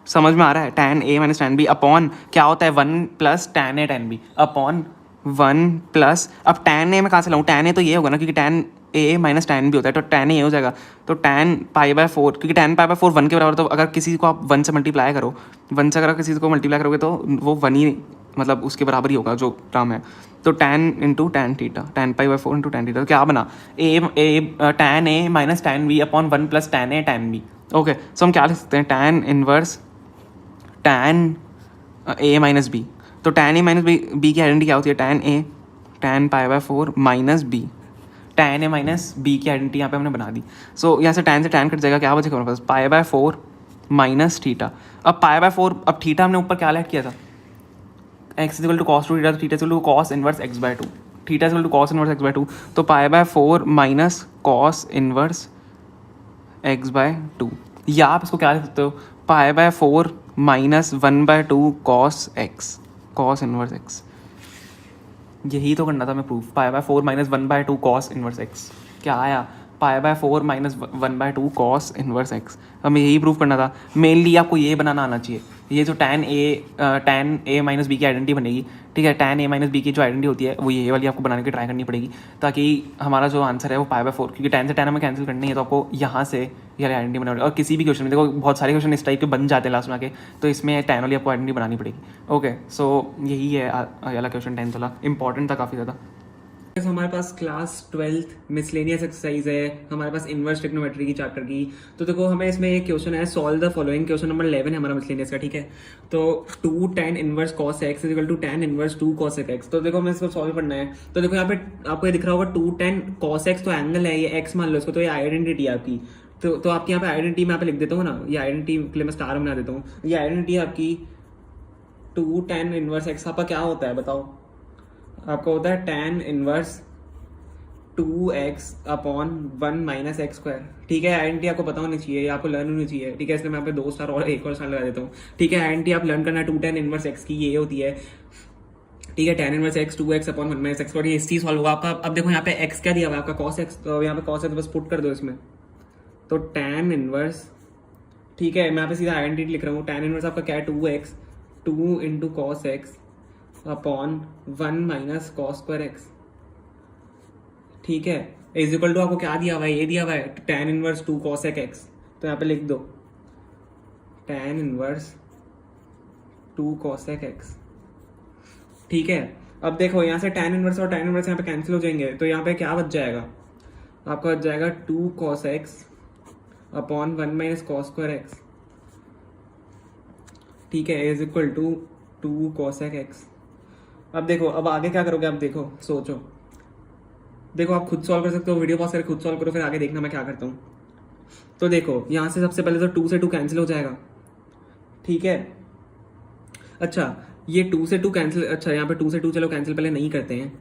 समझ में आ रहा है, tan a minus tan b upon क्या होता है 1 plus tan a tan b upon 1 plus, अब tan a मैं कहाँ से लाऊँ, tan a तो ये होगा ना, क्योंकि tan a minus tan b होता है, तो tan a हो जाएगा, तो tan पाई बाय 4, क्योंकि tan पाई बाय 4 1 के बराबर, तो अगर किसी को आप 1 से मल्टीप्लाई करो, 1 से अगर किसी को मल्टीप्लाई करोगे तो वो 1 ही मतलब उसके बराबर ही होगा जो टर्म है। तो tan into tan theta, tan pi by 4 into tan theta, तो क्या बना tan a minus tan b upon 1 plus tan a tan b। Okay, so हम क्या लिख सकते हैं, tan inverse tan a minus b। तो tan a माइनस b की आइडेंटिटी क्या होती है, tan pi by 4 minus b। tan a minus b की आइडेंटिटी यहाँ पे हमने बना दी। सो यहाँ से tan कट जाएगा, क्या बचेगा हमारे पास, पाई बाय 4 माइनस थीटा। अब पाई बाय 4, अब थीटा हमने ऊपर क्या लेट किया था, x equal to cos 2 theta, तो theta equal to cos inverse x by 2, theta equal to cos inverse x by 2। तो pi by 4 minus cos inverse x by 2, या आप इसको क्या लिख सकते हो, pi by 4 minus 1 by 2 cos x, cos inverse x। यही तो करना था मैं proof, pi by 4 minus 1 by 2 cos inverse x। क्या आया, pi by 4 minus 1 by 2 cos inverse x। हमें यही प्रूफ करना था। मेनली आपको ये बनाना आना चाहिए, ये जो tan a माइनस बी की आइडेंटिटी बनेगी, ठीक है, tan a माइनस बी की जो आइडेंटिटी होती है वो ये वाली आपको बनाने की ट्राई करनी पड़ेगी, ताकि हमारा जो आंसर है वो पाई बाय 4, क्योंकि tan से tan हमें कैंसिल करनी है, तो आपको यहाँ से ये वाली आइडेंटिटी बनानी। और किसी भी क्वेश्चन में देखो बहुत सारे क्वेश्चन इस टाइप के बन जाते हैं लास्ट में आके, तो इसमें tan वाली आपको आइडेंटिटी बनानी पड़ेगी। ओके, सो यही है वाला क्वेश्चन 10th वाला, इंपॉर्टेंट था काफ़ी ज़्यादा। तो हमारे पास क्लास 12th मिसलेनियस एक्सरसाइज है, हमारे पास इनवर्स ट्रिग्नोमेट्री की चैप्टर की। तो देखो हमें इसमें एक क्वेश्चन है, solve the following, question number 11 है हमारा मिसलेनियस का, ठीक है। तो 2 tan inverse cos x equal to tan inverse 2 cos x। तो देखो हमें इसको सॉल्व करना है। तो देखो यहाँ पे आपको ये दिख रहा होगा 2 tan cos x, तो एंगल है ये x मान लो इसको, तो ये आइडेंटिटी है आपकी। तो आपकी यहाँ पे आइडेंटिटी मैं यहाँ पे लिख देता हूँ ना, ये आइडेंटिटी के लिए मैं स्टार बना देता हूँ। ये आइडेंटिटी है आपकी 2 tan इनवर्स x। आपका क्या होता है बताओ, आपका होता है tan inverse 2x upon 1 minus x square, ठीक है। आइडेंटिटी आपको पता होनी चाहिए, आपको लर्न होनी चाहिए, ठीक है। इसलिए मैं यहाँ पे 2 स्टार और एक और स्टार लगा देता हूँ, ठीक है। आइडेंटिटी आप लर्न करना है 2 tan इनवर्स x की, ये होती है, ठीक है, tan inverse x 2x upon 1 minus x square. ये इसी सॉल्व होगा आपका। अब देखो यहाँ पे x क्या दिया हुआ है आपका, cos x, तो यहाँ पे cos x बस पुट कर दो इसमें, तो tan इनवर्स, ठीक है। मैं यहाँ पे सीधा आइडेंटिटी लिख रहा हूँ, tan इनवर्स आपका क्या है 2x, 2 into cos x upon 1 minus cos square x, ठीक है। इज इक्वल टू आपको क्या दिया हुआ है, ये दिया हुआ है tan इनवर्स 2 cosec x। तो यहाँ पे लिख दो tan इनवर्स 2 cosec x, ठीक है। अब देखो यहाँ से tan इनवर्स और tan इनवर्स यहाँ पे कैंसिल हो जाएंगे, तो यहाँ पे क्या बच जाएगा, आपका बच जाएगा 2 cos x upon 1 minus cos square x, ठीक है, is equal to 2 cosec x। अब देखो, अब आगे क्या करोगे, आप देखो सोचो, देखो आप खुद सॉल्व कर सकते हो, वीडियो पॉज करके खुद सॉल्व करो, फिर आगे देखना मैं क्या करता हूँ। तो देखो यहाँ से सबसे पहले तो 2 से 2 कैंसिल हो जाएगा, ठीक है। अच्छा ये 2 से 2 कैंसिल, अच्छा यहाँ पे 2 से 2 चलो कैंसिल पहले नहीं करते हैं,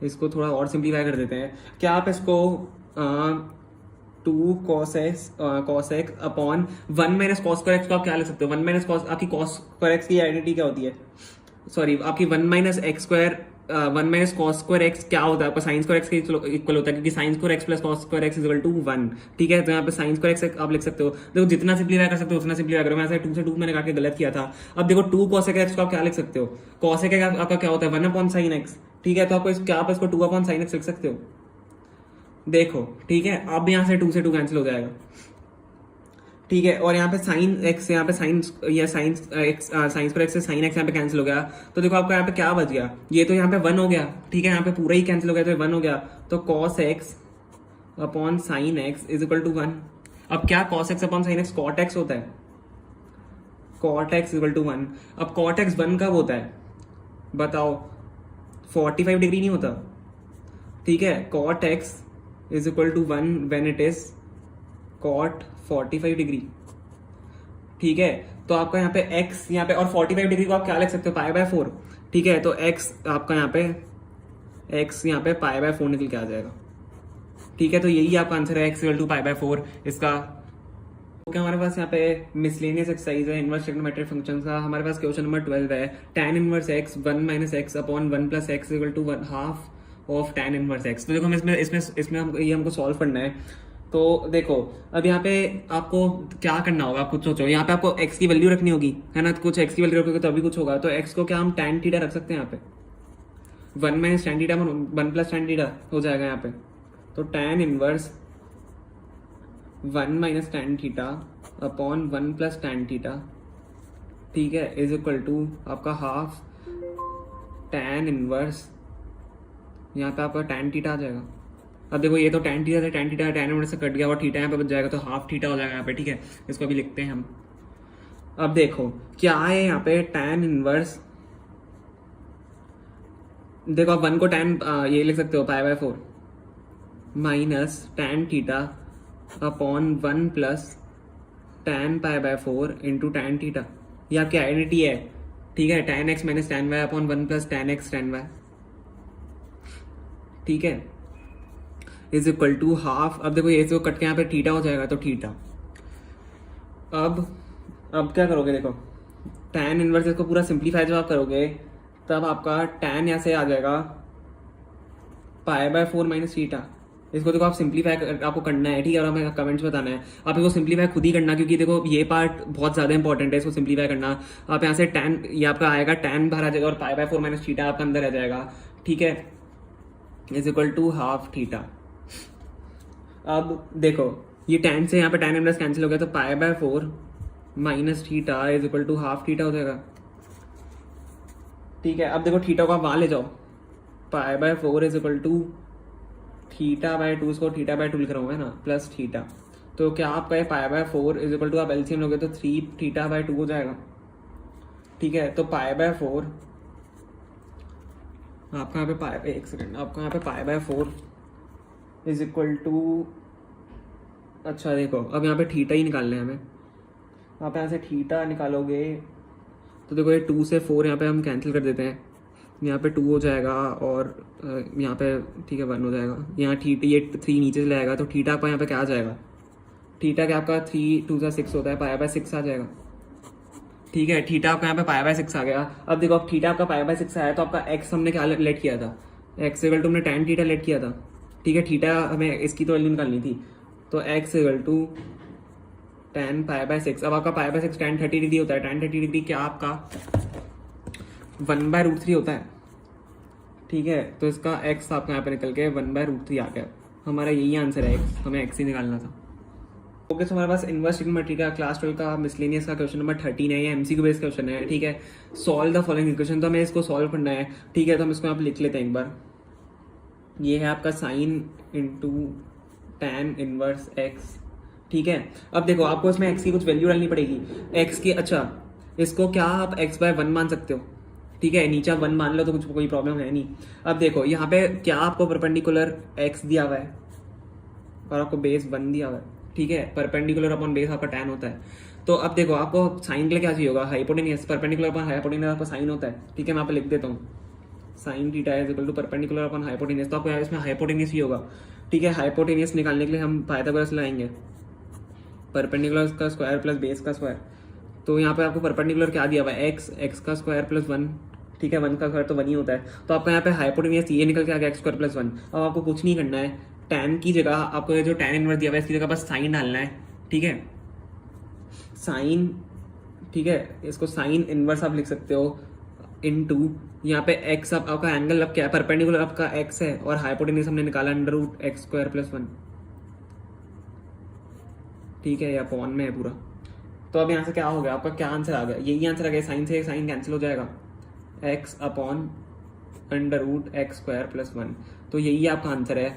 इसको थोड़ा और सिंप्लीफाई कर देते हैं। क्या आप इसको 2 cos x upon 1 minus cos square x को आप क्या लिख सकते हो, 1 माइनस कॉस, आपकी कॉस स्क्वायर एक्स की आइडेंटिटी क्या होती है, सॉरी आपकी 1 minus x square 1 minus cos square x क्या होता है आपका, साइन स्क्वायर एक्स के इक्वल होता है, क्योंकि sine square x plus cos square x equal to 1, ठीक है। तो यहाँ पे साइन स्क्वायर एक्स आप लिख सकते हो। देखो जितना सिंप्लीफाई कर सकते हो उतना सिंप्लीफाई करो। मैं 2 से 2 मैंने काट के गलत किया था। अब देखो 2 cosec एक्स को आप क्या लिख सकते हो, cosec एक्स आपका क्या होता है 1 अपॉन साइन एक्स, ठीक है। तो आपको क्या आप इसको 2 अपॉन साइन एक्स लिख सकते हो, देखो, ठीक है। अब यहाँ से 2 से 2 कैंसिल हो जाएगा, ठीक है। और यहाँ पे साइन एक्स, यहाँ पे साइन या sine x, sign square x से साइन एक्स यहाँ पे कैंसिल हो गया। तो देखो आपका यहाँ पे क्या बच गया, ये तो यहाँ पे 1 हो गया, ठीक है। यहाँ पे पूरा ही कैंसिल हो गया, तो 1 हो गया। तो cos x upon sine x is equal to 1। अब क्या cos x upon sine x cot x होता है, cot x इक्वल टू 1। अब cot x 1 कब होता है बताओ, 45 डिग्री नहीं होता, ठीक है। cot x is equal to 1 when it is cot 45 degree, ठीक है। तो आपका यहाँ पे x यहाँ पे, और 45 डिग्री को आप क्या लिख सकते हो, पाई बाय 4, ठीक है। तो x आपका यहाँ पे x यहाँ पे पाई बाय 4 निकल के आ जाएगा, ठीक है। तो यही आपका आंसर है, x equal to pi by 4 इसका। ओके, हमारे पास यहाँ पे मिसलेनियस एक्सरसाइज है इनवर्स ट्रिग्नोमेट्रिक फंक्शन का। हमारे पास क्वेश्चन नंबर 12 है, tan inverse x 1 minus x upon 1 plus x equal to 1/2 of tan inverse x। तो देखो हमें इसमें हमको सॉल्व करना है। तो देखो अब यहाँ पे आपको क्या करना होगा, आप खुद सोचो। यहाँ पे आपको x की वैल्यू रखनी होगी, है ना, कुछ x की वैल्यू रखोगे तो अभी कुछ होगा। तो x को क्या हम tan थीटा रख सकते हैं, यहाँ पे 1 minus tan theta 1 plus tan theta हो जाएगा यहाँ पे। तो tan inverse 1 minus tan theta upon 1 plus tan theta, ठीक है, इज इक्वल टू आपका हाफ tan इनवर्स, यहाँ पे आपका tan थीटा आ जाएगा। अब देखो ये तो tan थीटा से tan थीटा tan इनवर्स से कट गया और थीटा यहाँ पे बच जाएगा, तो हाफ थीटा हो जाएगा यहाँ पे, ठीक है। इसको अभी लिखते हैं हम। अब देखो क्या है यहाँ पे tan इनवर्स, देखो आप 1 को tan ये लिख सकते हो π/4 minus tan theta upon 1 plus tan π/4 into tan theta. ये आपकी आइडेंटिटी है, ठीक है। tan x minus tan y upon 1 plus tan x tan y, ठीक है, इज इक्वल टू हाफ। अब देखो ये जो कट के यहाँ पे थीटा हो जाएगा, तो थीटा। अब क्या करोगे, देखो tan इनवर्स इसको पूरा सिंप्लीफाई जब आप करोगे तब आपका tan यहाँ से आ जाएगा π/4 माइनस थीटा। इसको देखो आप सिंप्लीफाई आपको करना है, ठीक है, और हमें कमेंट्स बताना है। आप इसको सिंप्लीफाई खुद ही करना, क्योंकि देखो ये पार्ट बहुत ज़्यादा इंपॉर्टेंट है, इसको सिंप्लीफाई करना। आप यहाँ से tan, ये आपका आएगा tan बाहर आ जाएगा और π/4 माइनस थीटा आपका अंदर आ जाएगा, ठीक है, is equal to half theta. अब देखो ये tan से यहाँ पे tan इनवर्स कैंसिल हो गया, तो π/4 minus theta is equal to half theta हो जाएगा, ठीक है। अब देखो थीटा को आप वहाँ ले जाओ, π/4 इज इक्वल टू θ/2, इसको θ/2 लिख रहा हूँ, है ना, प्लस थीटा। तो क्या आपका ये π/4 इज इक्वल टू, आप एलसीएम लोगे तो 3 θ/2 हो जाएगा, ठीक है। तो π/4 आपका यहाँ पे एक सेकेंड, आपका यहाँ पे π/4 इज इक्वल टू, अच्छा देखो अब यहाँ पे थीटा ही निकालना है हमें। आप यहाँ से थीटा निकालोगे तो देखो ये 2 से 4 यहाँ पे हम कैंसिल कर देते हैं, यहाँ पे 2 हो जाएगा और यहाँ पे, ठीक है, 1 हो जाएगा। यहाँ ये 3 नीचे से लाएगा, तो थीटा आपका यहाँ पे क्या आ जाएगा, थीटा क्या आपका 3 2 सा 6 होता है, π/6 आ जाएगा, ठीक है। थीटा आपका यहाँ पे π/6 आ गया। अब देखो अब थीटा आपका π/6 आया, तो आपका x हमने क्या लेट किया था, x इक्वल टू हमने tan थीटा लेट किया था, ठीक है। थीटा हमें इसकी तो वैल्यू निकालनी थी, तो x इक्वल टू tan π/6। अब आपका π/6 tan 30 डिग्री होता है, tan 30 डिग्री क्या आपका 1/√3 होता है, ठीक है। तो इसका x आपका यहाँ पे निकल के 1/√3 आ गया। हमारा यही आंसर है, x हमें x ही निकालना था। ओके, सो हमारे पास इनवर्स ट्रिग्नोमेट्री का क्लास 12 का मिसलेनियस का क्वेश्चन नंबर 13 है, ये एमसीक्यू बेस्ड क्वेश्चन है, ठीक है। सॉल्व द फॉलोइंग इक्वेशन, तो हमें इसको सॉल्व करना है, ठीक है। तो हम इसको यहाँ पे लिख लेते हैं एक बार। ये है आपका sine into tan inverse x, ठीक है। अब देखो आपको इसमें x की कुछ वैल्यू डालनी पड़ेगी, x की, अच्छा इसको क्या आप x/1 मान सकते हो, ठीक है। नीचे 1 मान लो तो कुछ कोई प्रॉब्लम है नहीं। अब देखो यहाँ पे क्या आपको परपेंडिकुलर x दिया हुआ है और आपको बेस 1 दिया हुआ है, ठीक है। परपेंडिकुलर अपॉन बेस आपका tan होता है। तो अब देखो आपको साइन के लिए क्या चाहिए होगा, हाइपोटेनियस। परपेंडिकुलर अपॉन हाइपोटेनियस आपका साइन होता है, ठीक है। मैं यहाँ पे लिख देता हूँ, sine theta is equal to perpendicular upon hypotenuse. तो आपको इसमें हाइपोटेनियस ही होगा, ठीक है। हाइपोटेनियस निकालने के लिए हम पाइथागोरस लाएंगे, परपेंडिकुलर का स्क्वायर प्लस बेस का स्क्वायर। तो यहाँ पे आपको परपेंडिकुलर क्या दिया हुआ है, x का स्क्वायर प्लस 1, ठीक है। 1 का स्क्वायर तो 1 ही होता है। तो आपका यहाँ पे हाइपोटेनियस ये निकल के आ गया x² प्लस 1। अब आपको कुछ नहीं करना है, tan की जगह आपको जो tan इनवर्स दिया हुआ है इसकी जगह बस साइन डालना है, ठीक है, साइन, ठीक है। इसको साइन इनवर्स आप लिख सकते हो इनटू यहाँ पे x, आपका एंगल अब क्या है, परपेंडिकुलर आपका x है और हाइपोटेनियस हमने निकाला √x² प्लस 1, ठीक है, या अपॉन में है पूरा। तो अब यहाँ से क्या हो गया, आपका क्या आंसर आ गया, यही आंसर आ गया। साइन से साइन कैंसिल हो जाएगा, x अपॉन √x² प्लस 1। तो यही आपका आंसर है,